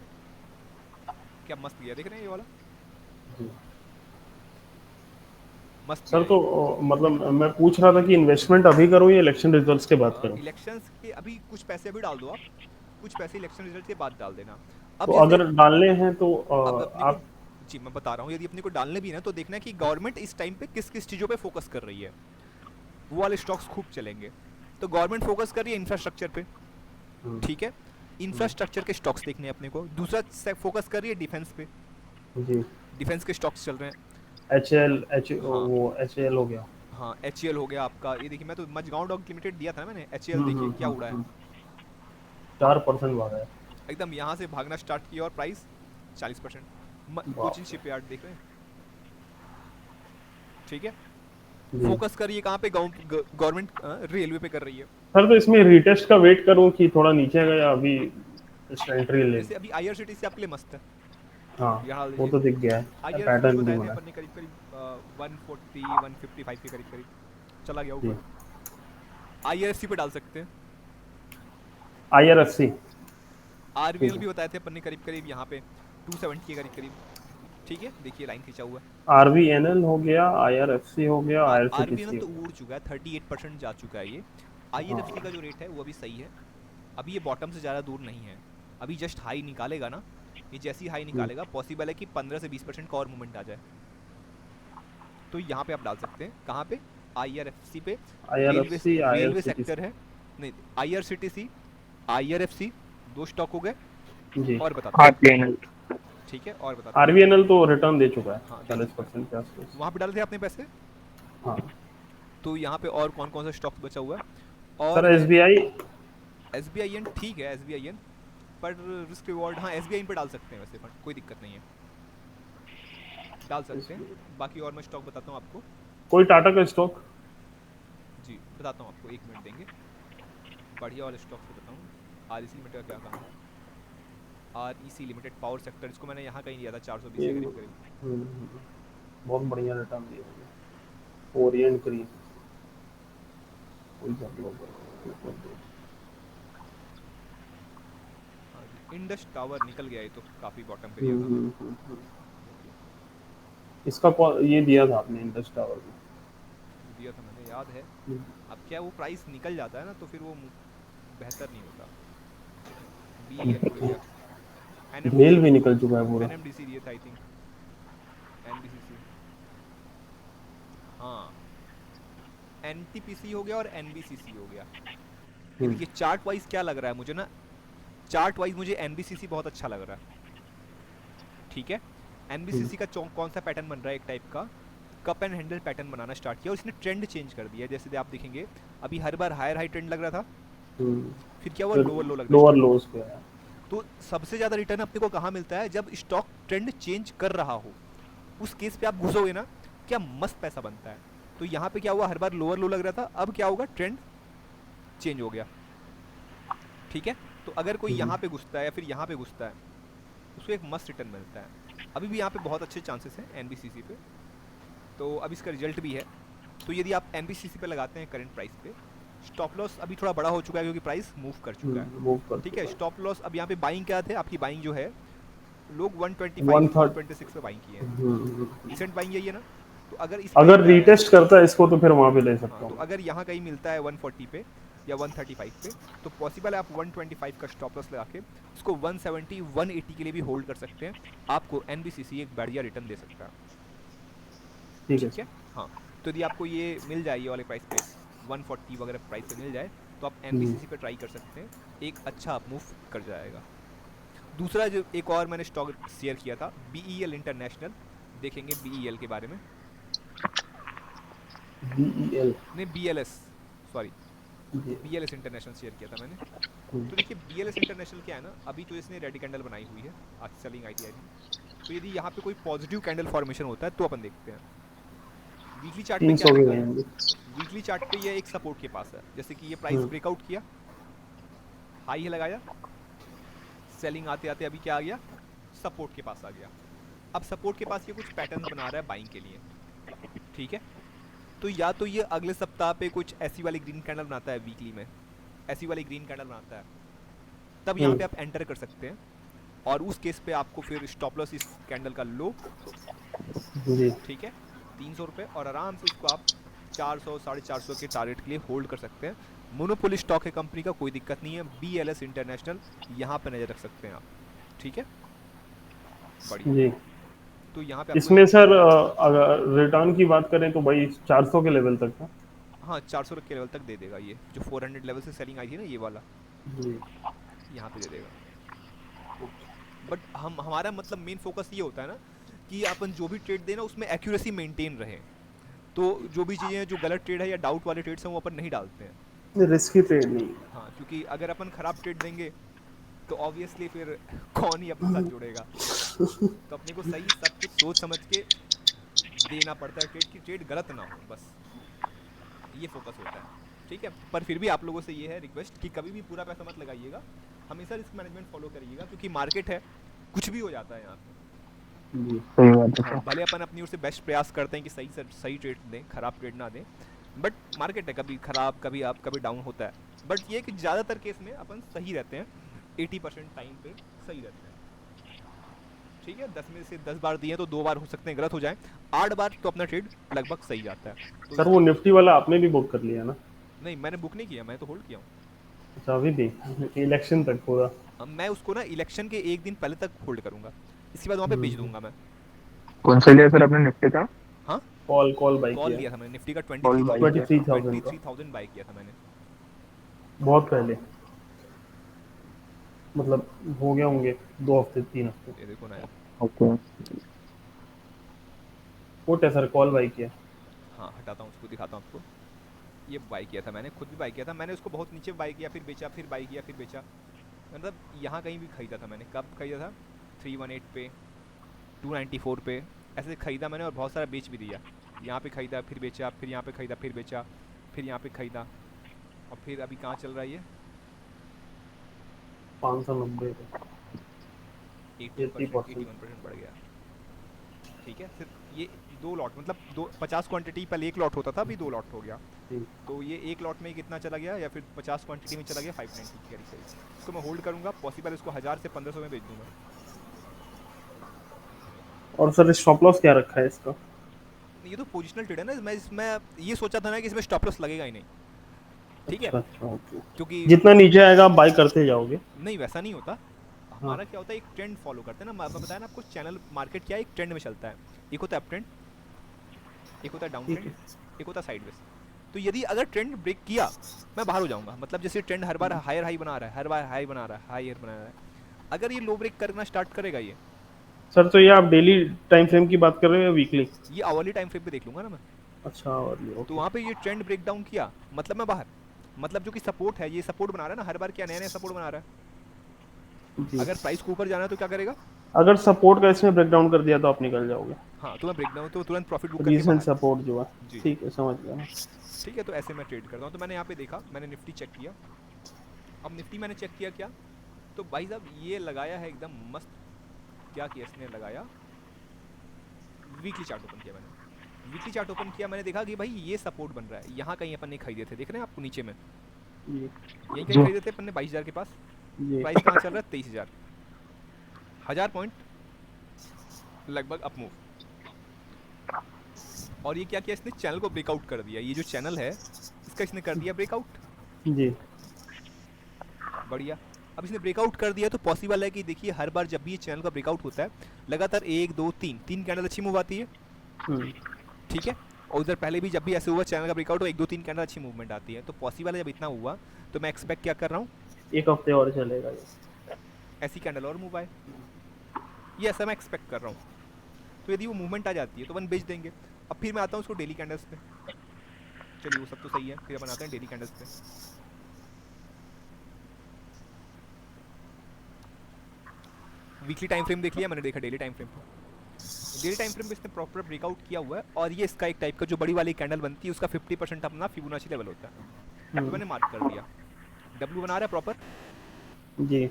क्या मस्त गया, देख रहे हैं ये वाला,
जी।
मस्त गया
सर
ये।
तो मतलब मैं पूछ रहा था कि इन्वेस्टमेंट अभी करूँ या इलेक्शन रिजल्ट्स के बाद करूँ?
इलेक्शंस के अभी कुछ पैसे अभी डाल दो आप, कुछ पैसे इलेक्शन रिजल्ट के बाद डाल देना। अब
तो
जैसे,
अगर डालने हैं तो
अब अपने को,
आप।
जी मैं बता रहा हूँ, यदि अपने को डालने भी ना तो देखना है कि गवर्नमेंट इस टाइम पे किस किस चीज़ों पे फोकस कर रही है, वो वाले स्टॉक्स खूब चलेंगे। तो गवर्नमेंट फोकस कर रही है इंफ्रास्ट्रक्चर पे,
हम्म,
ठीक है, इंफ्रास्ट्रक्चर के स्टॉक्स देखने हैं अपने को। दूसरा फोकस कर रही है डिफेंस पे,
जी।
डिफेंस के स्टॉक्स चल रहे हैं। हाँ,
वो HAL हो गया।
हाँ HCL हो गया आपका, ये देखिए मैं तो मझगांव डॉक लिमिटेड दिया था ना मैंने, HCL देखिए क्या उड़ा है,
4% भागा है।
एकदम यहाँ से भागना स्टार्ट किया और प्राइस 40%।
बाप
कोचिन शिपयार्ड देख रहे हैं, ठीक है,
रे। जी।
फोकस करिए कहाँ पे, गवर्नमेंट रेलवे पे कर रही है।
सर तो इसमें रीटेस्ट का वेट करूं कि थोड़ा नीचे गया अभी एंट्री ले लूं?
जैसे अभी IRCTC आपके लिए मस्त है,
हाँ,
यहाँ डाल
वो
दीजिए।
तो दिख गया है,
IRFC
पैटर्न भी
बताए थे
बना
अपन ने,
है।
करीब करीब 140 155 के करीब करीब चला गया
जी।
ऊपर। IRFC पे डाल सकते हैं।
IRFC। ठीक
RVNL
है।
भी बताए थे अपन ने, करीब करीब यहाँ पे 270 के करीब करीब, ठीक है, देखिए लाइन खींचा हुआ है।
RVNL हो गया, IRFC हो गया,
RVNL
IRCTC
तो
हो गया।
उड़ चुका है, 38% जा चुका है ये। IRFC
हाँ।
का जो रेट है वो अभी सही है, अभी ये बॉटम से ज़्यादा दूर नहीं है, अभी जस्ट हाई निकालेगा ना, ये जैसी हाई
हम्म,
निकालेगा पॉसिबल है कि 15 से 20% का और मूवमेंट आ जाए। तो यहाँ पे आप डाल सकते हैं, कहाँ पे, IRFC पे। Railway,
IRFC,
railway
IRCTC।
Sector है, नहीं, IRCTC, IRFC, दो स्टॉक हो गए।
जी।
और बताता हूँ,
RPNL।
ठीक है, और बताता हूँ।
RVNL तो रिटर्न दे चुका है,
हाँ दे
चालीस
चुका है,
परसेंट के आसपास।
वहाँ पे डाले थे आपने पैसे।
हाँ।
तो यहाँ पे और कौन कौन सा स्टॉक बचा हुआ है, और
सर
है
SBI।
SBIN, ठीक है SBIN, पर रिस्क रिवॉर्ड, हाँ SBIN पे डाल सकते हैं वैसे फंड, कोई दिक्कत नहीं है, डाल सकते हैं। बाकी और मैं स्टॉक बताता हूँ आपको,
कोई टाटा का स्टॉक?
जी बताता हूँ आपको, 1 मिनट देंगे, बढ़िया वाले स्टॉक्स बताता हूँ। REC लिमिटेड का क्या काम है, REC लिमिटेड पावर सेक्टर, इसको मैंने यहाँ कहीं लिया था 420 के करीब करीब।
बहुत बढ़िया रिटर्न दिया मुझे। ओरिएंट ग्रीन कोई कर लो
हाँ जी, इंडस टावर निकल गया, ये तो काफी बॉटम पे दिया
हम्म,
था।
हम्म, हम्म। ये दिया था आपने इंडस टावर में।
ये दिया था मैंने, याद है।
हम्म,
अब क्या वो प्राइस निकल जाता है ना तो फिर वो बेहतर नहीं होता। BEL उड़ गया।
मेल
NMDC,
भी निकल चुका है पूरा।
NMDC दिया था आई थिंक। NBCC, हाँ, NTPC हो गया और NBCC हो गया। ये
हम्म,
देखिए चार्ट वाइज क्या लग रहा है मुझे ना, चार्ट वाइज मुझे NBCC बहुत अच्छा लग रहा है। ठीक है,
हम्म,
NBCC का कौन सा पैटर्न बन रहा है, एक टाइप का cup and handle pattern banana start किया और इसने ट्रेंड चेंज कर दिया। जैसे आप देखेंगे अभी हर बार हायर हाई ट्रेंड लग रहा था,
हम्म।
फिर क्या हुआ,
फिर
लोअर लो लगना
लोअर
स्टार्ट हुआ।
लोज पे आया।
तो सबसे ज्यादा रिटर्न अपने को कहाँ मिलता है, जब स्टॉक ट्रेंड चेंज कर रहा हो, उस केस पे आप घुसोगे ना, क्या मस्त पैसा बनता है। तो यहाँ पे क्या हुआ, हर बार लोअर लो लग रहा था, अब क्या होगा, ट्रेंड चेंज हो गया। ठीक है, तो अगर कोई
हम्म,
यहाँ पे घुसता है या फिर यहाँ पे घुसता है, उसको एक मस्त रिटर्न मिलता है। अभी भी यहाँ पे बहुत अच्छे चांसेस हैं NBCC पे, तो अब इसका रिजल्ट भी है। तो यदि आप NBCC पे लगाते हैं करंट प्राइस पे, स्टॉप लॉस अभी थोड़ा बड़ा हो चुका है क्योंकि प्राइस मूव कर चुका है।
मूव कर
ठीक है,
चुका है।
स्टॉप लॉस अब यहाँ पे बाइंग क्या थे, आपकी बाइंग जो है, लोग 125
वन थर्ड।
126 पे बाइंग किए हैं। रिसेंट बाइंग यही है ना, तो अगर इस पे
अगर
मिलता है,
रीटेस्ट करता है इसको तो फिर वहां पे ले
हाँ,
सकता
तो
हूँ।
अगर यहाँ कहीं मिलता है 140 पे या 135 पे, तो पॉसिबल है आप 125 का स्टॉप लॉस लगा के इसको 170 180 के लिए भी होल्ड कर सकते हैं। आपको NBCC एक बढ़िया रिटर्न दे सकता है।
ठीक है
ठीक
सर।
है, हाँ। तो यदि आपको ये मिल जाए, ये वाले प्राइस पे 140 वगैरह प्राइस पे मिल जाए, तो आप
हम्म,
NBCC पे ट्राई कर सकते हैं, एक अच्छा अप मूव कर जाएगा। दूसरा जो एक और मैंने स्टॉक शेयर किया था, BEL इंटरनेशनल, देखेंगे BEL के बारे में।
BEL।
नहीं, BLS, sorry, BLS international share किया था मैंने। तो देखिए BLS इंटरनेशनल क्या है ना, अभी जो इसने रेड कैंडल बनाई हुई है, आज सेलिंग आई थी आई थिंक, तो यदि यहाँ पे कोई पॉजिटिव कैंडल फॉर्मेशन होता है तो अपन देखते हैं। वीकली चार्ट पे क्या
300 के
दिखा रहा
रहेंगे।
है, वीकली चार्ट पे ये एक सपोर्ट के पास है। जैसे कि ये प्राइस
हम्म,
ब्रेकआउट किया, हाई है लगाया, सेलिंग आते आते अभी क्या आ गया, सपोर्ट के पास आ गया। अब सपोर्ट के पास ये कुछ पैटर्न्स बना रहा है बाइंग के लिए। ठीक है, तो या तो ये अगले सप्ताह पे कुछ ऐसी वाली ग्रीन कैंडल बनाता है, वीकली में ऐसी वाली ग्रीन कैंडल बनाता है, तब यहाँ
हम्म,
पे आप एंटर कर सकते हैं। और उस केस पे आपको फिर स्टॉप लॉस इस कैंडल का लो,
जी।
ठीक है, 300 रुपये, और आराम से इसको आप 400 450 के टारगेट के लिए होल्ड कर सकते हैं। मोनोपोली स्टॉक है कंपनी का, कोई दिक्कत नहीं है। BLS इंटरनेशनल, यहाँ पे नजर रख सकते हैं आप। ठीक है, बढ़िया।
जी।
तो यहाँ पे आपको,
इसमें सर अगर रिटर्न की बात करें तो भाई 400 के लेवल तक था।
हाँ, 400 के लेवल तक दे देगा, ये जो 400 लेवल से सेलिंग आई थी ना, ये वाला
जी।
यहाँ पे दे देगा। बट हमारा मतलब मेन फोकस ये होता है ना कि अपन जो भी ट्रेड देना उसमें एक्यूरेसी मेंटेन रहे। तो जो भी चीज़ें जो गलत ट्रेड है या डाउट वाले ट्रेड्स हैं वो अपन नहीं डालते हैं।
रिस्की ट्रेड नहीं है।
हाँ, क्योंकि अगर अपन खराब ट्रेड देंगे तो ऑब्वियसली फिर कौन ही अपने साथ जुड़ेगा। तो अपने को सही सब कुछ सोच समझ के देना पड़ता है ट्रेड, की ट्रेड गलत ना हो, बस ये फोकस होता है। ठीक है, पर फिर भी आप लोगों से ये है रिक्वेस्ट कि कभी भी पूरा पैसा मत लगाइएगा, हमेशा रिस्क मैनेजमेंट फॉलो करिएगा, क्योंकि मार्केट है, कुछ भी हो जाता है यहाँ पे।
जी।
सही बात है
हाँ,
सर।
भले अपन अपनी ओर से बेस्ट प्रयास करते हैं कि सही से सही ट्रेड दें, खराब ट्रेड ना दें, बट मार्केट है, कभी खराब कभी अप कभी डाउन होता है। बट ये कि ज़्यादातर केस में अपन सही रहते हैं, 80% टाइम पे सही रहते हैं। ठीक है, 10 में से 10 बार दिए तो 2 बार हो सकते हैं गलत हो जाए, 8 बार तो अपना ट्रेड लगभग सही जाता है। तो
सर वो
इसलिए,
निफ्टी वाला आपने भी बुक कर लिया ना?
नहीं मैंने बुक नहीं किया, मैं तो होल्ड किया हूँ।
अच्छा अभी भी इलेक्शन तक पूरा।
अब मैं उसको ना इलेक्शन के एक दिन पहले तक होल्ड करूंगा, इसके बाद वहाँ पे बेच दूंगा मैं।
कौन सा लिया सर आपने निफ्टी का?
हाँ,
कॉल कॉल बाई
कॉल
किया।
लिया था मैंने निफ्टी का,
कॉल बाई किया था।
23,000 का।
23,000 बाय किया था मैंने।
बहुत पहले, मतलब हो गया होंगे 2 हफ्ते 3 हफ्ते।
ये देखो ना यार,
ओके।
पुट है सर, कॉल बाई किया।
हाँ हटाता हूँ उसको, दिखाता हूँ आपको। ये बाई किया था मैंने, खुद भी बाई किया था मैंने, उसको बहुत नीचे बाई किया, फिर बेचा, फिर बाई किया, फिर बेचा। मतलब यहाँ कहीं भी खरीदा था मैंने, कब खरीदा था, 318 पे, 294 पे, ऐसे खरीदा मैंने, और बहुत सारा बेच भी दिया। यहाँ पे खरीदा फिर बेचा, फिर यहाँ पे खरीदा फिर बेचा, फिर यहाँ पे खरीदा, और फिर अभी कहाँ चल रहा है ये,
590 पे
80%
80%।
81% बढ़ गया। ठीक है, सिर्फ ये 2 लॉट, मतलब 50 क्वांटिटी, पहले 1 लॉट होता था, अभी 2 लॉट हो गया।
ठीक।
तो ये 1 लॉट में कितना चला गया, या फिर 50 क्वांटिटी में चला गया 590 के करीब। इसको मैं होल्ड करूंगा, पॉसिबल इसको 1000 से 1500 में बेच दूंगा।
और सर स्टॉप लॉस क्या रखा है इसका?
ये तो पोजिशनल ट्रेड है ना, मैं इसमें ये सोचा था ना कि इसमें स्टॉप लॉस लगेगा ही नहीं, ठीक है,
अच्छा अच्छा, ओके।
क्योंकि
जितना नीचे आएगा आप बाय करते जाओगे?
नहीं वैसा नहीं होता। हमारा क्या होता है, एक ट्रेंड फॉलो करते हैं ना, मैं बताया ना आपको, चैनल मार्केट क्या है, एक ट्रेंड में चलता है। एक होता है अप ट्रेंड, एक होता है डाउन
ठीक
ट्रेंड,
है।
एक होता है साइडवेज। तो यदि अगर ट्रेंड ब्रेक किया, मैं बाहर हो जाऊंगा, मतलब जैसे ट्रेंड हर बार हायर हाई बना रहा है, हर बार हाई बना रहा है, हायर बना रहा है, अगर ये लो ब्रेक करना स्टार्ट करेगा ये,
सर तो ये आप डेली टाइम फ्रेम की बात कर रहे हो या वीकली?
ये आवरली टाइम फ्रेम पे देख लूंगा ना मैं।
अच्छा, और
तो
ओके।
वहाँ पे ये ट्रेंड ब्रेक डाउन किया, मतलब मैं बाहर, मतलब जो कि सपोर्ट है, ये सपोर्ट बना रहा है ना, हर बार क्या नया नया सपोर्ट बना रहा है।
जी।
अगर प्राइस को ऊपर जाना है तो क्या करेगा,
अगर सपोर्ट का इसमें ब्रेकडाउन कर दिया तो आप निकल जाओगे?
हाँ तो मैं ब्रेक डाउन तो तुरंत प्रॉफिट बुक करके
रीसेंट
बाहर।
सपोर्ट जो है।
जी
ठीक है, समझ गया मैं।
ठीक है, तो ऐसे मैं ट्रेड करता हूँ। तो मैंने यहाँ पे देखा, मैंने निफ्टी चेक किया, अब निफ्टी मैंने चेक किया क्या, तो भाई साहब ये लगाया है एकदम मस्त। क्या किया इसने, लगाया वीकली चार्ट ओपन किया मैंने, वीकली चार्ट ओपन किया, मैंने देखा कि भाई ये सपोर्ट बन रहा है, यहाँ कहीं अपन ने खरीदे थे, देख रहे हैं आपको नीचे में,
जी
यहीं कहीं
जी
खरीदे थे अपन ने 22,000 के पास।
जी।
प्राइस कहाँ चल रहा है, 23,000, 1000 पॉइंट लगभग अप मूव। और ये क्या किया इसने, चैनल को ब्रेकआउट कर दिया, ये जो चैनल है इसका इसने कर दिया ब्रेकआउट।
जी।
बढ़िया। अब इसने ब्रेकआउट कर दिया तो पॉसिबल है कि देखिए हर बार जब भी ये चैनल का ब्रेकआउट होता है, लगातार 1 2 3 कैंडल अच्छी मूव आती है, ठीक है। और उधर पहले भी जब भी ऐसे हुआ चैनल का ब्रेकआउट हो, 1 2 3 कैंडल अच्छी मूवमेंट आती है। तो पॉसिबल है जब इतना हुआ तो मैं एक्सपेक्ट क्या कर रहा हूँ,
एक हफ्ते और चलेगा ये?
ऐसी कैंडल और मूव आए, ये ऐसा मैं एक्सपेक्ट कर रहा हूँ। तो यदि वो मूवमेंट आ जाती है तो अपन बेच देंगे। अब फिर मैं आता हूँ उसको डेली कैंडल्स पे, चलिए वो सब तो सही है, फिर अपन आते हैं डेली कैंडल्स पे। वीकली टाइम फ्रेम देख लिया मैंने, देखा डेली टाइम फ्रेम पे, डेली टाइम फ्रेम पे इसने प्रॉपर ब्रेकआउट किया हुआ है। और ये इसका एक टाइप का जो बड़ी वाली कैंडल बनती है उसका 50% अपना फिबोनाची लेवल होता है, तो मैंने मार्क कर दिया। डब्ल्यू बना रहा है प्रॉपर,
जी।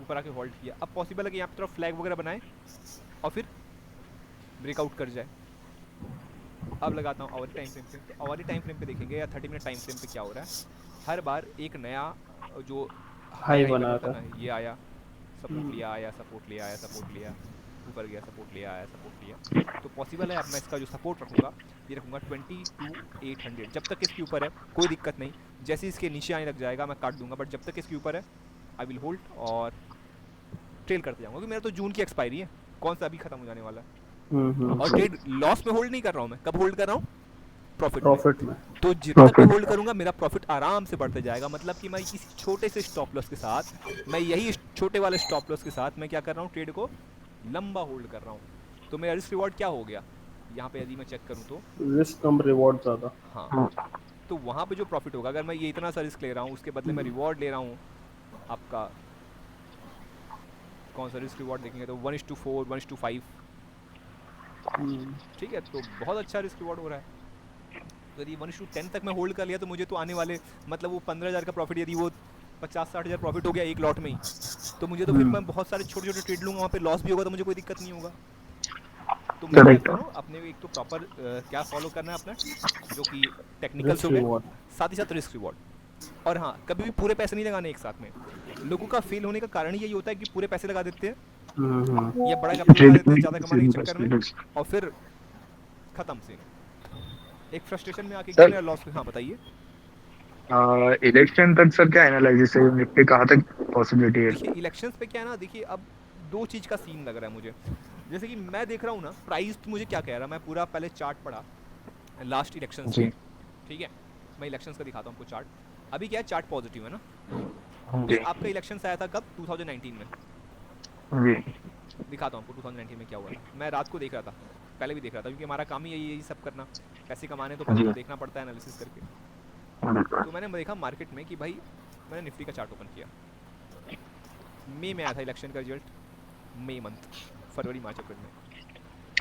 ऊपर आके होल्ड किया। अब पॉसिबल है कि यहाँ पे तरफ फ्लैग वगैरह बनाए और फिर ब्रेकआउट कर जाए। अब लगाता हूँ आवर टाइम फ्रेम पे, तो आवर टाइम फ्रेम पे देखेंगे या 30 मिनट टाइम फ्रेम पे क्या हो रहा है। हर बार एक नया जो हाई
हाई
हाई
बना
बनता
था।
है ना, ये आया सपोर्ट लिया, आया सपोर्ट लिया, आया सपोर्ट लिया, ऊपर गया सपोर्ट लिया, आया सपोर्ट लिया। तो पॉसिबल है अब मैं इसका जो सपोर्ट रखूंगा, ये रखूंगा 22,800। जब तक इसके ऊपर है कोई दिक्कत नहीं, जैसे इसके नीचे आने लग जाएगा मैं काट दूंगा, बट जब तक इसके ऊपर है आई विल होल्ड और ट्रेल करते जाऊंगा, क्योंकि मेरा तो जून की एक्सपायरी है, कौन सा अभी खत्म हो जाने वाला है। और ट्रेड लॉस में होल्ड नहीं कर रहा हूँ मैं, कब होल्ड कर रहा हूँ, प्रॉफिट में। तो जितना तक मैं होल्ड करूंगा मेरा प्रॉफिट आराम से बढ़ते जाएगा। मतलब कि मैं किसी छोटे से स्टॉप लॉस के साथ, मैं यही छोटे वाले स्टॉप लॉस के साथ मैं क्या कर रहा हूँ, ट्रेड को लंबा होल्ड कर रहा हूँ। तो मेरा रिस्क रिवॉर्ड क्या हो गया, यहाँ पे यदि मैं चेक करूँ तो
रिस्क कम रिवॉर्ड ज़्यादा।
हाँ, तो वहाँ पे जो प्रॉफिट होगा, अगर मैं ये इतना सा रिस्क ले रहा हूँ उसके बदले मैं रिवॉर्ड ले रहा हूँ आपका, कौन सा रिस्क रिवॉर्ड देखेंगे तो 1:4 1:5, ठीक है, तो बहुत अच्छा रिस्क रिवॉर्ड हो रहा है। तो यदि 1:10 तक मैं होल्ड कर लिया तो मुझे तो आने वाले, मतलब वो 15,000 का प्रॉफिट, यदि वो 50-60,000 प्रॉफिट हो गया एक लॉट में ही, तो मुझे तो फिर मैं बहुत सारे छोटे छोटे ट्रेड लूंगा, वहाँ पे लॉस भी होगा तो मुझे कोई दिक्कत नहीं होगा। तो मैं क्या करूँ, अपने एक तो प्रॉपर क्या फॉलो करना है अपना, जो कि टेक्निकल से हो गया, साथ ही साथ रिस्क रिवॉर्ड। और हाँ, कभी भी पूरे पैसे नहीं लगाने एक साथ में। लोगों का फेल होने का कारण यही होता है कि पूरे पैसे लगा देते हैं या बड़ा कैपिटल लगा देते हैं ज़्यादा कमाने के चक्कर में, और फिर खत्म से एक फ्रस्ट्रेशन में आके कि मेरा लॉस। हाँ बताइए।
इलेक्शन तक सर क्या एनालिसिस है, निफ्टी कहाँ तक पॉसिबिलिटी है?
देखिए इलेक्शंस पे क्या है ना, देखिए अब दो चीज़ का सीन लग रहा है मुझे। जैसे कि मैं देख रहा हूँ ना, प्राइस तो मुझे क्या कह रहा है, मैं पूरा पहले चार्ट पढ़ा लास्ट इलेक्शंस के, ठीक है, मैं इलेक्शंस का दिखाता हूँ आपको चार्ट। अभी क्या है, चार्ट पॉजिटिव है ना, ये आपका इलेक्शंस आया था कब, 2019 में। दिखाता हूँ आपको 2019 में क्या हुआ था। मैं रात को देख रहा था, पहले भी देख रहा था, क्योंकि हमारा काम ही यही सब करना, पैसे कमाने तो पहले तो देखना पड़ता है एनालिसिस करके। तो मैंने देखा मार्केट में कि भाई, मैंने निफ्टी का चार्ट ओपन किया, मई में आया था इलेक्शन का रिजल्ट, मई मंथ, फरवरी मार्च अप्रैल में,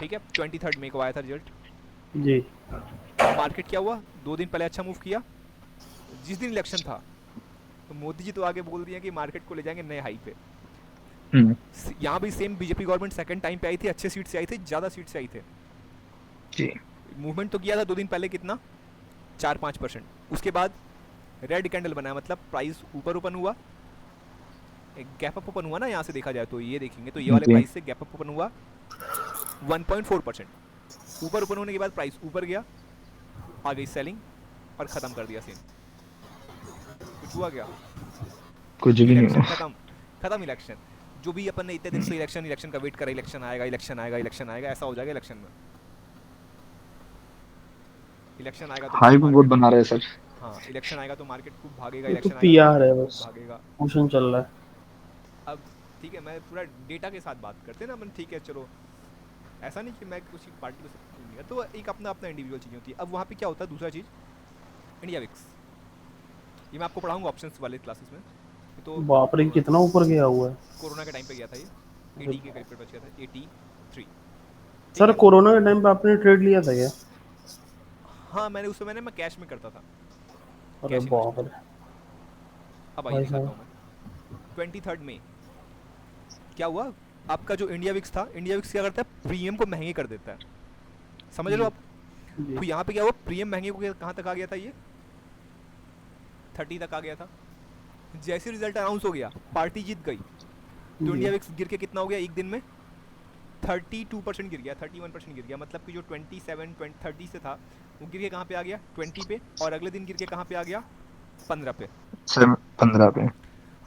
ठीक है, 23 मई को आया था रिजल्ट
जी।
मार्केट क्या हुआ, 2 दिन पहले अच्छा मूव किया, जिस दिन इलेक्शन था तो मोदी जी तो आगे बोल दिए कि मार्केट को ले जाएंगे नए हाई पे।
हम्म।
यहाँ भी same BJP government second time पे आई थी, अच्छे सीट से आई थी, ज़्यादा सीट से आई थे।
जी।
मूवमेंट तो किया था 2 दिन पहले, कितना 4-5%। उसके बाद रेड कैंडल बनाया, मतलब प्राइस ऊपर ओपन हुआ, एक गैप अप ओपन हुआ ना, यहाँ से देखा जाए तो ये देखेंगे तो ये वाले
जी।
प्राइस से गैप अप ओपन हुआ 1.4%। ऊपर ओपन होने के बाद प्राइस ऊपर गया, आ गई सेलिंग और ख़त्म कर दिया सीन। कुछ हुआ क्या?
कुछ भी नहीं
इलेक्शन
हुआ।
खत्म, खत्म इलेक्शन। जो भी अपन ने इतने दिन से इलेक्शन इलेक्शन का वेट करा, इलेक्शन आएगा इलेक्शन आएगा इलेक्शन आएगा, ऐसा हो जाएगा इलेक्शन में। इलेक्शन आएगा तो खूब
हाइप बहुत
मार्केट,
बना रहे हैं सर।
हाँ इलेक्शन आएगा तो मार्केट खूब भागेगा,
ये तो
इलेक्शन आएगा तो
पीआर
मार्केट
है
खूब
बस,
भागेगा।
मोशन चल रहा है।
अब ठीक है, मैं पूरा डेटा के साथ बात करते हैं ना अपन, ठीक है चलो, ऐसा नहीं कि मैं किसी पार्टी को support नहीं है, तो एक अपना अपना इंडिविजुअल चीज़ होती है। अब वहाँ पे क्या होता है, दूसरा चीज़ इंडिया विक्स, ये मैं आपको पढ़ाऊंगा ऑप्शंस वाले क्लासेस में। ये तो
बाप रे, कितना ऊपर गया हुआ है।
कोरोना के टाइम पे गया था ये,
अरे
80 के करीब पे बच गया था, 83। ठीक
सर
है,
कोरोना के टाइम पे आपने ट्रेड लिया था क्या?
हाँ मैंने उस समय मैं कैश में करता था,
अरे
कैश
बाप
इन्वेस्टमेंट।
रे
अब आइए
भाई
दिखाता
साहब।
हूँ मैं। 23 मई क्या हुआ, आपका जो इंडिया विक्स था, इंडिया विक्स क्या करता है, प्रीमियम को महंगे कर देता है, समझ रहे हो आप?
जी
तो यहाँ पे क्या हुआ, प्रीमियम महंगे को कहाँ तक आ गया था, ये 30 तक आ गया था। जैसे रिजल्ट अनाउंस हो गया, पार्टी जीत गई, तो
जी
इंडिया विक्स गिर के कितना हो गया एक दिन में, 32% गिर गया, 31% गिर गया। मतलब कि जो 30 से था, वो गिर के कहाँ पे आ गया 20 पे, और अगले दिन गिर के कहाँ पे आ गया 15 पे।
सर 15 पे।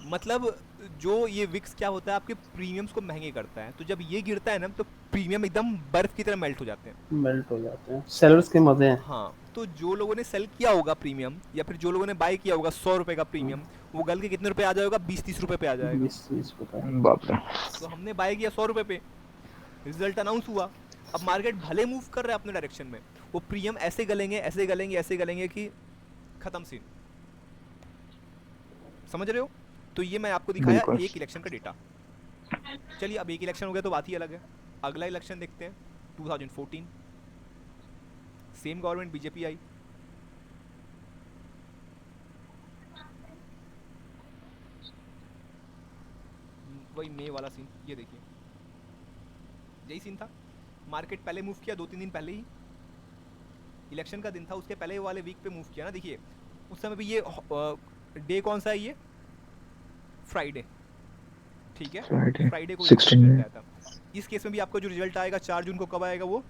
मतलब जो ये विक्स क्या होता है, आपके प्रीमियम्स को महंगे करता है, तो जब ये गिरता है ना, तो प्रीमियम एकदम बर्फ की तरह मेल्ट हो जाते हैं।
मेल्ट हो जाते हैं, सेलर्स के मजे हैं।
हाँ, तो जो लोगों ने सेल किया होगा प्रीमियम, या फिर जो लोगों ने बाय किया होगा 100 रुपए का प्रीमियम, वो गल के कितने रुपए आ जाएगा, 20-30 रुपए पे आ जाएगा।
20-30 रुपए।
बाप रे।
तो हमने बाय किया 100 रुपए पे, रिजल्ट अनाउंस हुआ, अब मार्केट भले मूव कर रहा है अपने डायरेक्शन में, वो प्रीमियम ऐसे गलेंगे ऐसे गलेंगे ऐसे गलेंगे कि खत्म सीन, समझ रहे हो? तो ये मैं आपको दिखाया
बिल्कुल।
एक इलेक्शन का डेटा। चलिए अब एक इलेक्शन हो गया तो बात ही अलग है, अगला इलेक्शन देखते हैं 2014। सेम गवर्नमेंट बीजेपी आई, वही मे वाला सीन, ये देखिए यही सीन था। मार्केट पहले मूव किया 2-3 दिन पहले ही, इलेक्शन का दिन था, उसके पहले वाले वीक पे मूव किया ना। देखिए उस समय भी ये डे कौन सा है, ये फ्राइडे, ठीक है,
फ्राइडे
फ्राइडे को इसका
16
रिजल्ट
में।
आया था। इस केस में भी आपको जो रिजल्ट आएगा 4 जून को, कब आएगा वो,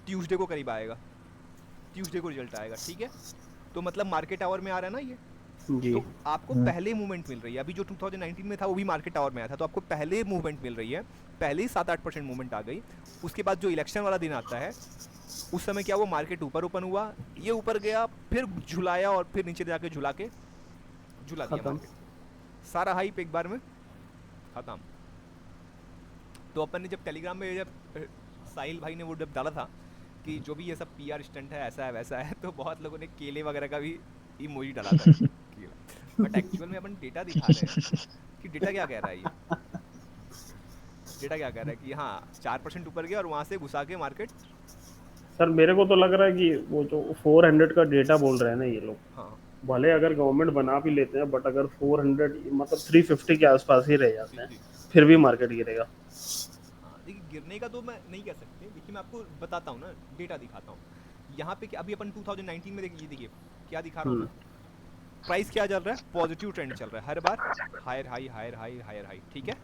ट्यूसडे को करीब आएगा, ट्यूसडे को रिजल्ट आएगा, ठीक है। तो मतलब मार्केट आवर में आ रहा है ना ये,
जी
तो आपको पहले मूवमेंट मिल रही है। अभी जो 2019 में था वो भी मार्केट आवर में आया था, तो आपको पहले मूवमेंट मिल रही है, पहले ही 7-8% मूवमेंट आ गई। उसके बाद जो इलेक्शन वाला दिन आता है, उस समय क्या वो मार्केट ऊपर ओपन हुआ, ये ऊपर गया, फिर झुलाया, और फिर नीचे जाके झुला के झुला दिया
खत्म।
मार्केट, सारा हाइप एक बार में खत्म। तो अपन ने जब टेलीग्राम में, जब साहिल भाई ने वो जब डाला था कि जो भी ये सब पीआर स्टंट है, ऐसा है वैसा है, तो बहुत लोगों ने केले वगैरह का भी इमोजी डाला था, बट एक्चुअल में अपन डेटा दिखा रहे हैं कि डेटा क्या कह रहा है, ये डेटा क्या कह रहा है कि हाँ 4% ऊपर गया और वहाँ से घुसा के मार्केट।
सर मेरे को तो लग रहा है कि वो जो 400 का डेटा बोल रहे हैं ना ये लोग,
हाँ
भले अगर गवर्नमेंट बना भी लेते हैं, बट अगर 400 मतलब 350 के आसपास ही रह
जी
जाते हैं,
जी,
फिर भी मार्केट गिरेगा।
हाँ देखिए गिरने का तो मैं नहीं कह सकते, देखिए मैं आपको बताता हूँ ना, डेटा दिखाता हूँ। यहाँ पे अभी अपन 2019 में देखिए, देखिए क्या दिखा रहा हूँ मैं, प्राइस क्या चल रहा है, पॉजिटिव ट्रेंड चल रहा है, हर बार higher high higher high higher high, ठीक है,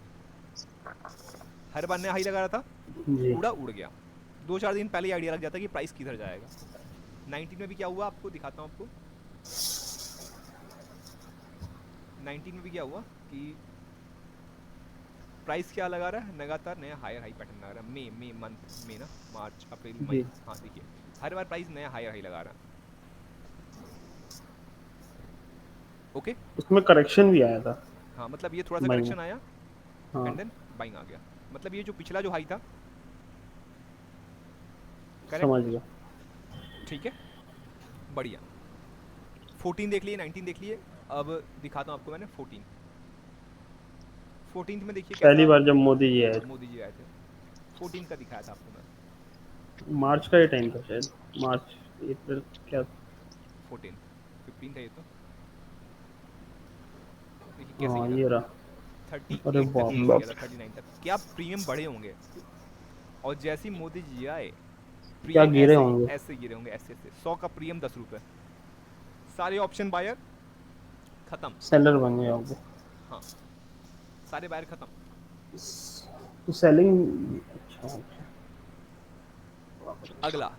हर बार नया हाई लगा रहा था,
जी
उड़ा उड़ गया। 2-4 दिन पहले आइडिया लग जाता कि प्राइस किधर जाएगा। 19 में भी क्या हुआ आपको दिखाता हूँ आपको, 19 में भी क्या हुआ कि प्राइस क्या लगा रहा है, लगातार नया हायर हाई पैटर्न लगा रहा है। मई मंथ में ना, मार्च अप्रैल मई,
जी
हाँ देखिए हर बार प्राइस नया हायर हाई लगा रहा है, ओके।
उसमें करेक्शन भी आया था।
हाँ मतलब ये थोड़ा सा
बाइंग।
करेक्शन आया
हाँ
एंड देन बाइंग आ गया। मतलब ये जो पिछला जो हाई था,
समझ
करेक्ट,
गया।
ठीक है, बढ़िया। 14 देख लिए, 19 देख लिए, अब दिखाता हूँ आपको मैंने 14 में देखिए
पहली
कैसा
बार जब मोदी जी आए
मोदी जी आए थे, 14 का दिखाया था आपको मैं,
थे, मार्च का ही टाइम था शायद, मार्च अप्रैल क्या।
14, 15 था ये तो, देखिए कैसे
हाँ
गिरा
ये
था,
रहा।
38
अरे
तक
बाप
नीचे
बाप।
गया था, 39 तक। क्या प्रीमियम बढ़े होंगे, और जैसे ही मोदी जी आए
क्या
प्रीमियम
गिरे
ऐसे
होंगे।
ऐसे गिरे होंगे, ऐसे ऐसे। 100 का प्रीमियम 10 रुपए, सारे ऑप्शन बायर खत्म।
सेलर बन गए होंगे।
हाँ, सारे बायर खत्म।
तो सेलिंग अच्छा अच्छा।
अगला,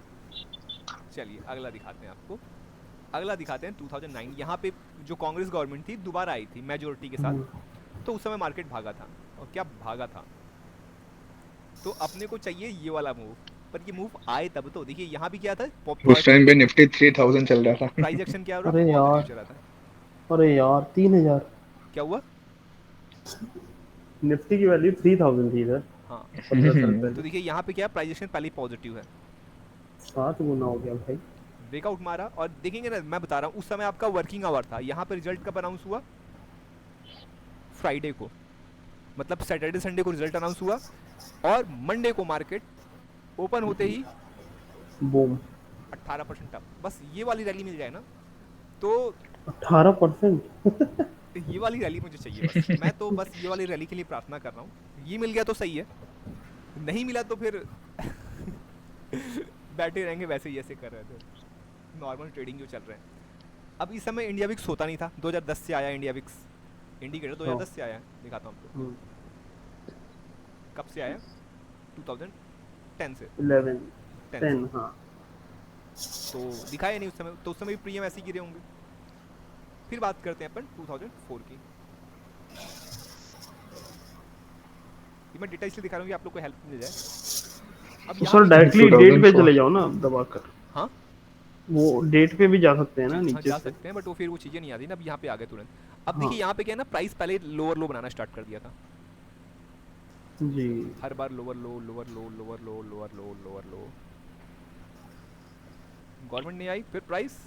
चलिए अगला दिखाते हैं आपको। अगला दिखाते हैं 2009। यहाँ पे जो कांग्रेस गवर्नमेंट थी दोबारा आई थी मेजोरिटी के साथ,
हम्म,
तो उस समय मार्केट भागा था। और क्या भागा था, तो अपने को चाहिए ये वाला मूव। पर ये मूव आए तब तो देखिए, यहाँ भी क्या था,
उस टाइम पे निफ्टी 3000 चल रहा था।
प्राइस एक्शन क्या हो रहा,
अरे
पॉजिटिव
यार,
चला था।
अरे यार 3000।
क्या हुआ,
निफ्टी की वैल्यू 3000 थी इधर
हाँ।
15 साल
तो
पहले।
देखिए यहाँ पे क्या, प्राइस एक्शन पहले पॉजिटिव है,
7 गुना हो गया भाई।
ब्रेकआउट मारा। और देखेंगे ना, मैं बता रहा हूँ उस समय आपका वर्किंग आवर था। यहाँ पे रिजल्ट कब अनाउंस हुआ, फ्राइडे को, मतलब सैटरडे संडे को रिजल्ट अनाउंस हुआ, और मंडे को मार्केट ओपन होते ही
बूम।
18% अप। बस ये वाली रैली मिल जाए ना, तो
18%।
ये वाली रैली मुझे चाहिए बस। मैं तो बस ये वाली रैली के लिए प्रार्थना कर रहा हूँ। ये मिल गया तो सही है, नहीं मिला तो फिर बैठे रहेंगे वैसे ही जैसे कर रहे थे, नॉर्मल ट्रेडिंग जो चल रहे हैं। अब इस समय इंडिया विक्स होता नहीं था, 2010 से आया इंडिया विक्स, इंडिकेटर 2010 से आया। दिखाता हूँ आपको कब से आया, 2010 से,
11
10 से।
10 हाँ।
तो दिखाया नहीं उस समय, तो उस समय भी प्रीमियम ऐसे ही गिरे होंगे। फिर बात करते हैं अपन 2004 की। ये मैं डेटा इसलिए दिखा रहा हूँ कि आप लोग को हेल्प मिल जाए। अब
तो
यहाँ
सर
पे
डायरेक्टली डेट पे
2004
चले जाओ ना दबाकर।
हाँ
वो डेट पे भी जा सकते हैं ना
हाँ
नीचे
जा
से।
सकते हैं, बट वो फिर वो चीज़ें नहीं आती ना। अब यहाँ पे आ गए तुरंत। अब
हाँ
देखिए यहाँ पे क्या है ना, प्राइस पहले लोअर लो बनाना स्टार्ट कर दिया था,
जी।
हर बार lower low lower low lower low lower low lower low. Government नहीं आई, फिर प्राइस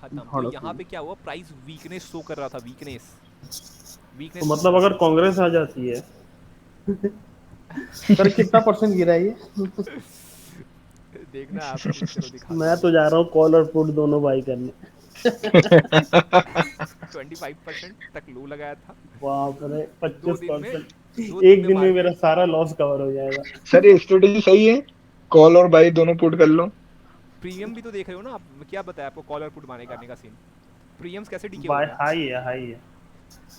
खत्म। तो
हड़प
यहाँ
हुई।
पे क्या हुआ, प्राइस वीकनेस शो कर रहा था, वीकनेस
तो
वीकनेस शो
मतलब
कर
अगर
रहा
कांग्रेस आ जाती है सर कितना परसेंट गिरा है ये।
था। देखना आप खुद, चलो दिखाता
मैं
हूँ।
तो जा रहा हूँ कॉल और पुट दोनों बाई करने।
25% तक लो लगाया था।
बाप रे,
दो दिन में
25%।
2 दिन
एक
में
दिन में मेरा
मार्केट,
सारा लॉस कवर हो जाएगा।
सर ये स्ट्रेटेजी सही है, कॉल और बाई दोनों पुट कर लो।
प्रीमियम भी तो देख रहे हो ना आप, क्या बताया आपको कॉल और पुट बाय करने का सीन। प्रीमियम्स कैसे डीके हो
बाय
रहे हैं।
हाई है, हाई है।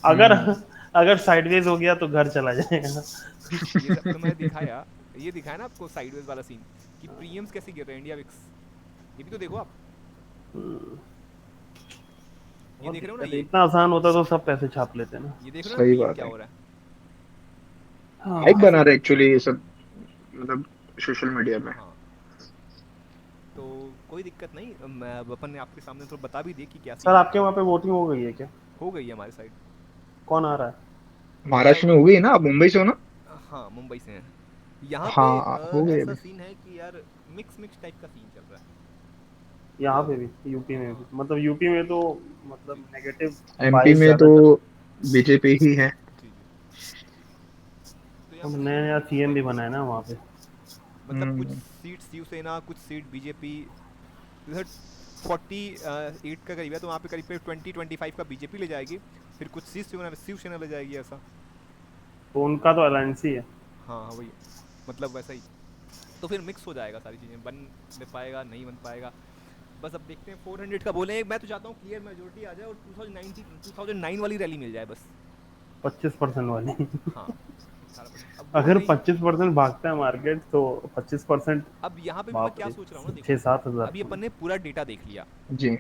अगर
हम्म,
अगर साइडवेज हो गया तो घर चला जाएगा।
ये सब तो मैं दिखाया, ये दिखाया ना आपको साइडवेज वाला सीन, कि प्रीमियम्स कैसे गिर रहे हैं इंडिया विक्स। ये भी तो देखो आप, ये
बहुत
देख रहे हो ना,
दिक्कत है, इतना आसान होता तो सब पैसे छाप लेते ना।
ये देख रहे हो ना
सही
प्रीमियम
बात
क्या
है।
हो रहा है।
हाइप
हाँ
बना
ऐसे,
रहे एक्चुअली ये सब, मतलब सोशल मीडिया में।
हाँ। तो कोई दिक्कत नहीं, मैं अब अपन ने आपके सामने तो बता भी दिया कि क्या
सर,
सीन है।
आपके वहाँ पे वोटिंग हो गई है क्या?
हो गई है हमारी साइड।
कौन आ रहा है?
मेरा
महाराष्ट्र में हो गई है ना, आप मुंबई से हो ना?
हाँ मुंबई से हैं। यहाँ पे
हाँ हो गई
ऐसा
अभी।
सीन है कि यार मिक्स मिक्स टाइप का सीन चल रहा है।
यहाँ पे
तो
भी, यूपी में भी,
हाँ,
मतलब यूपी में तो मतलब नेगेटिव
एमपी
बाइस
में
ज्यादा
तो
चल रहा
बीजेपी ही है।
जी जी। तो यहाँ
है।
पे
अब नया
सीन
नया
इस
सीएम भी
टाइप का
बना
है,
है ना वहाँ पे।
मतलब कुछ
हम्म,
सीट शिवसेना, कुछ सीट बीजेपी। इधर 48 का करीब है, तो वहाँ पे करीब 20-25 का बीजेपी ले जाएगी, फिर कुछ सीट शिवसेना ले जाएगी, ऐसा।
तो उनका तो अलायंस ही है।
हाँ हाँ वही, मतलब वैसा ही। तो फिर मिक्स हो जाएगा, सारी चीज़ें बन पाएगा नहीं बन पाएगा। बस अब देखते हैं। 400 का बोले, मैं तो चाहता हूँ क्लियर मेजोरिटी आ जाए और 2009 वाली रैली मिल जाए बस।
25% वाली।
हाँ 18%, अब वो
अगर
नहीं।
25% भागता है मार्केट तो 25%।
अब यहाँ पे भी मैं
बाप
क्या
रे,
सोच रहा हूँ ना, देखो
6-7 हजार
अभी अपन ने पूरा डेटा देख लिया।
जी जी।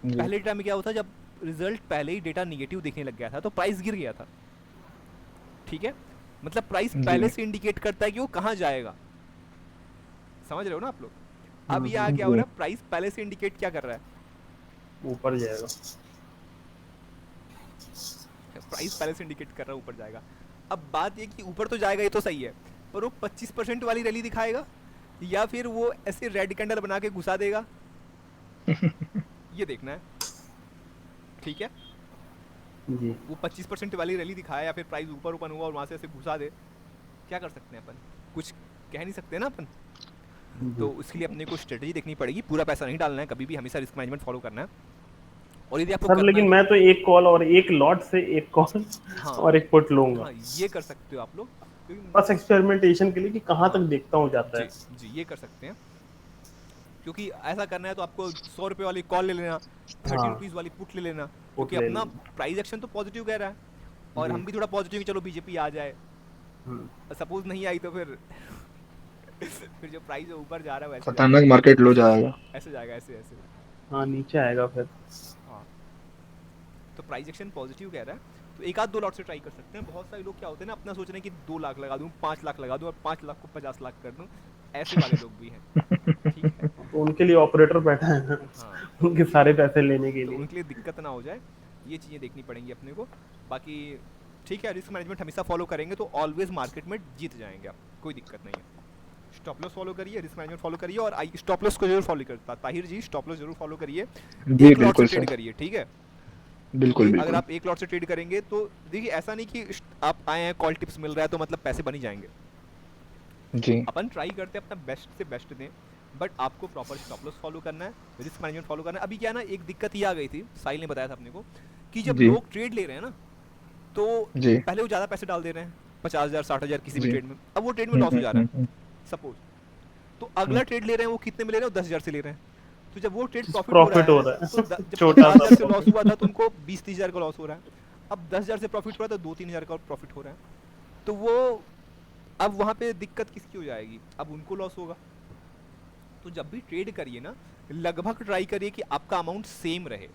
पहले डेटा में क्या होता, जब रिजल्ट पहले ही डेटा निगेटिव दिखने लग गया था तो प्राइस गिर गया था, ठीक है। मतलब प्राइस
जी
पहले से इंडिकेट करता है कि वो कहाँ जाएगा, समझ रहे हो ना आप लोग। अब ये क्या हो
जी।
रहा है, प्राइस पहले से इंडिकेट क्या कर रहा
ऊपर जाएगा।
है, प्राइस पहले से इंडिकेट कर रहा है ऊपर जाएगा। अब बात ये कि ऊपर तो जाएगा, ये तो सही है, पर वो 25% वाली रैली दिखाएगा या फिर वो ऐसे रेड कैंडल बना के घुसा देगा, ये देखना है, ठीक है।
जी
वो 25% वाली रैली दिखाया या फिर प्राइस ऊपर ऊपर हुआ और वहां से ऐसे घुसा दे, क्या कर सकते हैं अपन, कुछ कह नहीं सकते ना अपन।
जी।
तो उसके लिए अपने को स्ट्रेटजी देखनी पड़ेगी, पूरा पैसा नहीं डालना है कभी भी, हमेशा रिस्क मैनेजमेंट फॉलो करना है। और यदि आपको
सर
करना
लेकिन
है
मैं तो एक कॉल और एक लॉट से एक कॉल
हाँ
और एक पुट लूंगा,
हाँ ये कर सकते हो आप लोग क्योंकि
बस एक्सपेरिमेंटेशन के लिए कि कहाँ
हाँ
तक देखता हूँ जाता है।
जी जी ये कर सकते हैं क्योंकि ऐसा करना है तो आपको 100 रुपये वाली कॉल ले लेना 30 रुपीज़
हाँ,
वाली पुट ले लेना
पुट
क्योंकि
ले
अपना
लूंगा।
प्राइस एक्शन तो पॉजिटिव कह रहा है और
जी।
हम भी थोड़ा पॉजिटिव कि चलो बीजेपी आ जाए
हम्म।
सपोज नहीं आई तो फिर फिर जो प्राइस है ऊपर जा रहा है वैसे जाएगा
खतरनाक मार्केट लो जाएगा।
ऐसे जाएगा ऐसे ऐसे
हाँ, नीचे आएगा फिर।
हाँ तो प्राइस एक्शन पॉजिटिव कह रहा है तो एक आध दो लॉट से ट्राई कर सकते हैं बहुत सारे लोग क्या होते हैं ना अपना सोच रहे हैं कि 2 लाख लगा दूं 5 लाख लगा दूं और 5 लाख को 50 लाख कर दूं ऐसे वाले लोग भी हैं ठीक है
तो उनके लिए ऑपरेटर बैठा है ना,
हाँ
उनके सारे पैसे लेने के
तो
लिए।
उनके लिए दिक्कत ना हो जाए ये चीज़ें देखनी पड़ेंगी अपने को बाकी ठीक है रिस्क मैनेजमेंट हमेशा फॉलो करेंगे तो ऑलवेज मार्केट में जीत जाएंगे आप कोई दिक्कत नहीं है स्टॉप लॉस फॉलो करिए रिस्क मैनेजमेंट फॉलो करिए और आई स्टॉप लॉस को जरूर फॉलो करता ताहिर जी स्टॉप लॉस जरूर फॉलो करिए
जी
एक लॉट से
बिल्कुल
ट्रेड
सर,
करिए ठीक है
बिल्कुल
अगर
बिल्कुल।
आप एक लॉट से ट्रेड करेंगे तो देखिए ऐसा नहीं कि आप आए हैं कॉल टिप्स मिल रहा है तो मतलब पैसे बन ही जाएंगे
जी
अपन ट्राई करते हैं अपना बेस्ट से बेस्ट दें बट आपको प्रॉपर स्टॉप लॉस फॉलो करना है रिस्क मैनेजमेंट फॉलो करना है अभी क्या है ना एक दिक्कत ये आ गई थी साहिल ने बताया था अपने को कि जब
जी
लोग ट्रेड ले रहे हैं ना तो
जी
पहले वो ज़्यादा पैसे डाल दे रहे हैं 50,000 60,000 किसी भी
जी।
ट्रेड में अब वो ट्रेड में लॉस हो जा रहा है
हम्म।
सपोज तो
हम्म।
अगला ट्रेड ले रहे हैं वो कितने में ले रहे हैं 10,000 से ले रहे हैं तो जब वो ट्रेड प्रॉफिट हो रहा
प्रॉफिट हो
है
रहा
तो
है
जब
छोटा सा
50,000 से लॉस
प्रॉफिट।
हुआ था तो उनको 20-30,000 का लॉस हो रहा है अब 10,000 से प्रॉफिट हुआ तो 2-3,000 का प्रॉफिट हो रहा है तो वो अब वहाँ पे दिक्कत किसकी हो जाएगी अब उनको लॉस होगा तो जब भी ट्रेड करिए ना लगभग ट्राई करिए कि आपका अमाउंट सेम रहे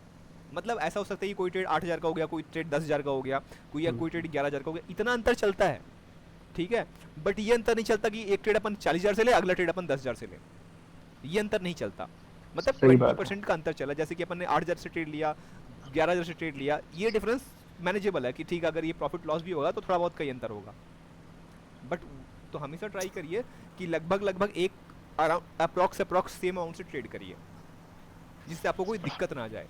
मतलब ऐसा हो सकता है कि कोई ट्रेड 8,000 का हो गया कोई ट्रेड 10,000 का हो गया कोई ट्रेड 11,000 का हो गया इतना अंतर चलता है ठीक है बट ये अंतर नहीं चलता कि एक ट्रेड अपन 40,000 से ले अगला ट्रेड अपन 10,000 से ले ये अंतर नहीं चलता मतलब
सही बात है।
20% का अंतर चला जैसे कि अपन ने 8,000 से ट्रेड लिया 11,000 से ट्रेड लिया ये डिफरेंस मैनेजेबल है कि ठीक है अगर ये प्रॉफिट लॉस भी होगा तो थोड़ा बहुत कई अंतर होगा बट तो हमेशा ट्राई करिए कि लगभग लगभग एक अराउंड अप्रॉक्स सेम अमाउंट से ट्रेड करिए जिससे आपको कोई दिक्कत ना आ जाए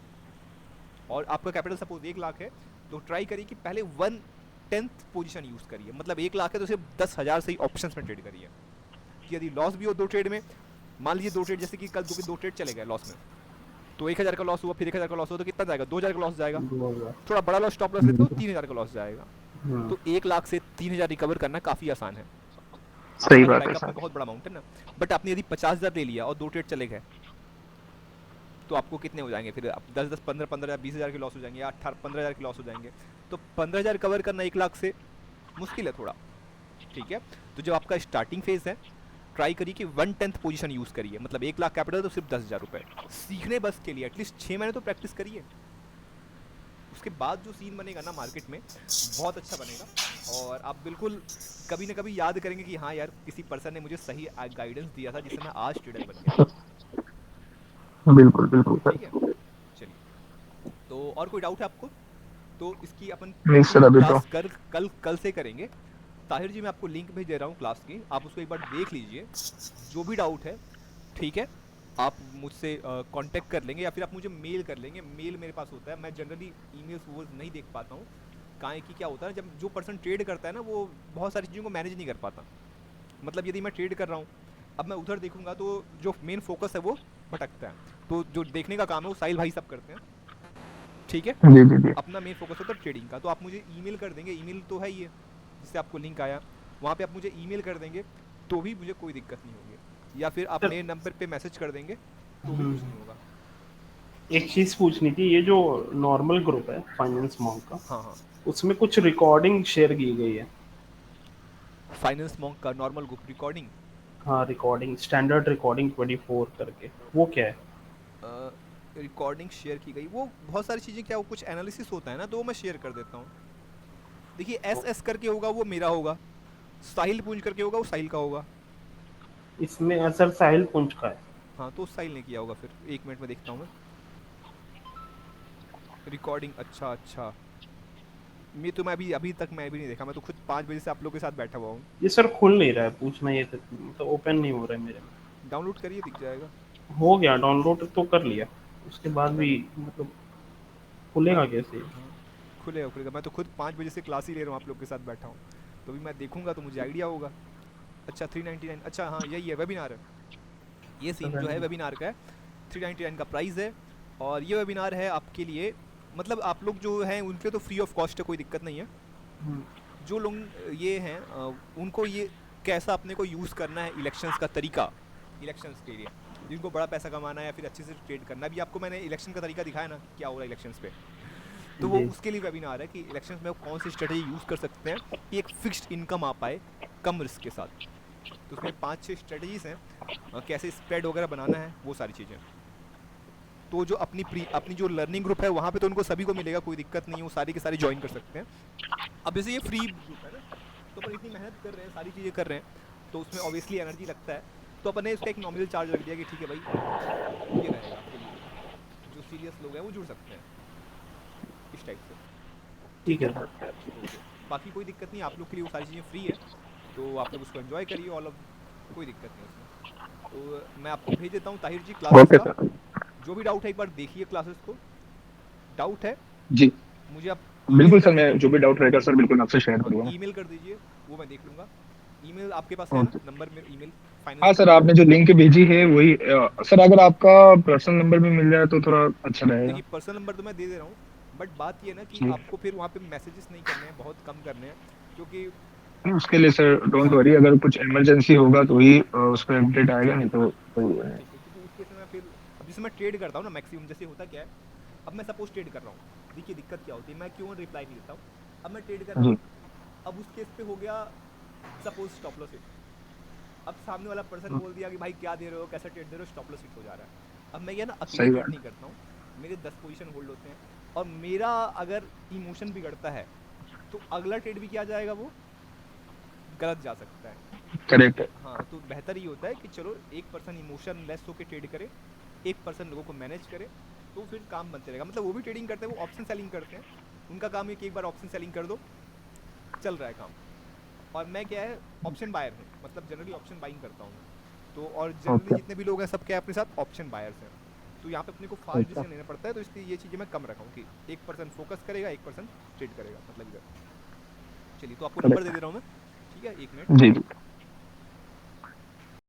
और आपका कैपिटल सपोज 1 लाख है तो ट्राई करिए कि पहले 1/10 पोजीशन यूज करिए मतलब 1 लाख है तो सिर्फ 10,000 से ही ऑप्शंस में ट्रेड करिए कि यदि लॉस भी हो 2 ट्रेड में मान लीजिए 2 ट्रेड जैसे कि कल 2 ट्रेड चले गए लॉस में तो 1,000 का लॉस हुआ फिर 1,000 का लॉस हुआ तो कितना जाएगा 2,000 का लॉस जाएगा थोड़ा बड़ा लॉस स्टॉप लॉस लेते हो 3,000 का लॉस जाएगा तो 1 लाख से 3,000 रिकवर करना काफ़ी आसान है
सही
आपका
बात है
बैकअप
सर।
में बहुत बड़ा अमाउंट है ना बट आपने यदि 50,000 ले लिया और 2 ट्रेड चले गए तो आपको कितने हो जाएंगे फिर 10-10 15-15 20,000 के लॉस हो जाएंगे या 18-15,000 के लॉस हो जाएंगे तो 15,000 कवर करना 1 लाख से मुश्किल है थोड़ा ठीक है तो जब आपका स्टार्टिंग फेज है ट्राई करिए कि 1/10 पोजीशन यूज़ करिए मतलब 1 लाख कैपिटल तो सिर्फ 10,000 रुपये सीखने बस के लिए एटलीस्ट 6 महीने तो प्रैक्टिस करिए उसके बाद जो सीन बनेगा ना मार्केट में बहुत अच्छा बनेगा और आप बिल्कुल कभी ना कभी याद करेंगे कि हाँ यार किसी पर्सन ने मुझे सही गाइडेंस दिया था जिससे मैं आज ट्रेडर बन गया
बिल्कुल बिल्कुल
ठीक
सर।
है चलिए तो और कोई डाउट है आपको तो इसकी अपन
नहीं सर
कंटिन्यू
अभी तो।
क्लास कर कल से करेंगे ताहिर जी मैं आपको लिंक भेज दे रहा हूँ क्लास की आप उसको एक बार देख लीजिए जो भी डाउट है ठीक है आप मुझसे कांटेक्ट कर लेंगे या फिर आप मुझे मेल कर लेंगे मेल मेरे पास होता है मैं जनरली ईमेल्स वो नहीं देख पाता हूँ काहे कि क्या होता है जब जो पर्सन ट्रेड करता है ना वो बहुत सारी चीज़ों को मैनेज नहीं कर पाता मतलब यदि मैं ट्रेड कर रहा हूँ अब मैं उधर देखूंगा तो जो मेन फोकस है वो भटकता है तो जो देखने का काम है वो साहिल भाई सब करते हैं ठीक है
जी जी जी।
अपना मेन फोकस होता है ट्रेडिंग का तो आप मुझे ईमेल कर देंगे ईमेल तो है ही है जिससे आपको लिंक आया वहाँ पे आप मुझे ईमेल कर देंगे तो भी मुझे कोई दिक्कत नहीं होगी या फिर आप मेरे नंबर पे मैसेज कर देंगे तो भी कुछ नहीं होगा
एक चीज पूछनी थी, ये जो नॉर्मल ग्रुप है फाइनेंस मॉन्क का,
हाँ हाँ
उसमें कुछ रिकॉर्डिंग शेयर की गई है।
फाइनेंस मॉन्क का नॉर्मल ग्रुप रिकॉर्डिंग
हाँ, रिकॉर्डिंग स्टैंडर्ड रिकॉर्डिंग 24 करके, वो क्या है?
रिकॉर्डिंग शेयर की गई वो बहुत सारी चीज़ें क्या वो कुछ एनालिसिस होता है ना तो वो मैं शेयर कर देता हूँ देखिए एस करके होगा वो मेरा होगा साहिल पूंज करके होगा वो साहिल का होगा
इसमें असर साहिल पुंज का है।
हाँ तो साहिल ने किया होगा फिर 1 मिनट में देखता हूँ मैं रिकॉर्डिंग अच्छा अच्छा मैं तो मैं अभी तक मैं भी नहीं देखा मैं तो खुद 5 बजे से आप लोग के साथ बैठा हुआ हूँ
ये सर खुल नहीं रहा है, पूछना ये था, तो ओपन नहीं हो रहा है मेरे में।
डाउनलोड करिए दिख जाएगा
हो गया डाउनलोड तो कर लिया, उसके बाद भी मतलब खुलेगा कैसे?
हाँ खुलेगा मैं तो खुद 5 बजे से क्लास ही ले रहा हूँ आप लोग के साथ बैठा हूँ तो भी मैं देखूंगा तो मुझे आइडिया होगा अच्छा 399 अच्छा हाँ यही है वेबिनार है ये सीन जो है वेबिनार का है 399 का प्राइस है और ये वेबिनार है आपके लिए, मतलब आप लोग जो हैं उन पे तो फ्री ऑफ कॉस्ट है, कोई दिक्कत नहीं है। जो लोग ये हैं उनको ये कैसा अपने को यूज़ करना है इलेक्शंस का तरीका, इलेक्शंस के लिए जिनको बड़ा पैसा कमाना है या फिर अच्छे से ट्रेड करना है। अभी आपको मैंने इलेक्शन का तरीका दिखाया ना क्या हो रहा है इलेक्शंस पे, तो वो उसके लिए वेबिनार है कि इलेक्शंस में कौन सी स्ट्रेटजी यूज़ कर सकते हैं कि एक फिक्स्ड इनकम आ पाए कम रिस्क के साथ। तो उसमें 5-6 स्ट्रेटजीज हैं, कैसे स्प्रेड वगैरह बनाना है वो सारी चीज़ें। तो जो अपनी जो लर्निंग ग्रुप है वहाँ पे तो उनको सभी को मिलेगा, कोई दिक्कत नहीं है, वो सारी के सारे ज्वाइन कर सकते हैं। अब जैसे ये फ्री ग्रुप है ना, तो अपन इतनी मेहनत कर रहे हैं, सारी चीज़ें कर रहे हैं, तो उसमें ऑब्वियसली एनर्जी लगता है, तो अपन ने उसका एक नॉमिनल चार्ज रख दिया कि ठीक है भाई ये रहेगा आपके लिए, जो सीरियस लोग हैं वो जुड़ सकते हैं इस टाइप से।
ठीक है।
ओके, बाकी कोई दिक्कत नहीं, आप लोग के लिए वो सारी चीज़ें फ्री है, तो आप लोग उसको एंजॉय करिए ऑल ऑफ, कोई दिक्कत नहीं उसमें। तो मैं आपको भेज देता हूँ ताहिर जी क्लासेस
ओके
का,
सर।
जो भी डाउट है एक बार देखिए क्लासेस को, डाउट है
जी
मुझे आप ईमेल
बिल्कुल
कर
सर, मैं
दीजिए,
जो भी डाउट रहेगा सर बिल्कुल आपसे शेयर करूँगा।
ईमेल कर दीजिए, वो मैं देख लूँगा। ईमेल आपके पास है ना,
ओके।
नंबर में ईमेल
हाँ
फाइनेंस
सर,
वाला?
आपने जो लिंक भेजी है वही सर, अगर आपका पर्सनल नंबर भी मिल जाए तो थोड़ा अच्छा रहेगा।
देखिए पर्सनल नंबर तो मैं दे दे रहा हूँ, बट बात ये है ना कि
जी।
आपको फिर वहाँ पे मैसेजेस नहीं करने हैं, बहुत कम करने हैं, क्योंकि
नहीं, उसके लिए सर डोंट
हाँ
वरी, अगर कुछ इमरजेंसी होगा तो ही उस पर अपडेट आएगा, नहीं तो कोई है।
ठीक है, क्योंकि उस केस में मैं फिर, अब जैसे मैं ट्रेड करता हूँ ना मैक्सिमम, जैसे होता क्या है, अब मैं सपोज ट्रेड कर रहा हूँ, देखिए दिक्कत क्या होती है, मैं क्यों रिप्लाई नहीं देता हूँ, अब मैं ट्रेड कर रहा
जी।
हूँ, अब उस केस पे हो गया सपोज स्टॉप लॉस हिट, अब सामने वाला पर्सन बोल दिया कि भाई क्या दे रहे हो, कैसा ट्रेड दे रहे हो, स्टॉप लॉस हिट हो जा रहा है। अब मैं ये ना अकेले
सही
ट्रेड
बात।
नहीं करता हूँ, मेरे 10 पोजीशन होल्ड होते हैं, और मेरा अगर इमोशन बिगड़ता है तो अगला ट्रेड भी क्या जाएगा, वो गलत जा सकता है।
करेक्ट है।
हाँ, तो बेहतर ये होता है कि चलो एक पर्सन इमोशन लेस होकर ट्रेड करे, एक पर्सन लोगों को मैनेज करे, तो फिर काम बनते रहेगा। मतलब वो भी ट्रेडिंग करते हैं, वो ऑप्शन सेलिंग करते हैं, उनका काम है कि एक बार ऑप्शन सेलिंग कर दो, चल रहा है काम। और मैं क्या है, ऑप्शन बायर हूँ, मतलब जनरली ऑप्शन बाइंग करता हूँ मैं। तो और जनरली
ओके।
जितने भी लोग हैं सब क्या है अपने साथ ऑप्शन बायर्स हैं, तो यहाँ पे अपने को फास्ट
अच्छा।
डिसीजन लेना पड़ता है, तो इसलिए ये चीज़ें मैं कम रखा हूँ कि एक पर्सन फोकस करेगा, एक पर्सन ट्रेड करेगा, मतलब इधर। चलिए, तो आपको नंबर दे
करेक्ट।
दे रहा हूँ मैं, ठीक है, 1 मिनट।
जी जी।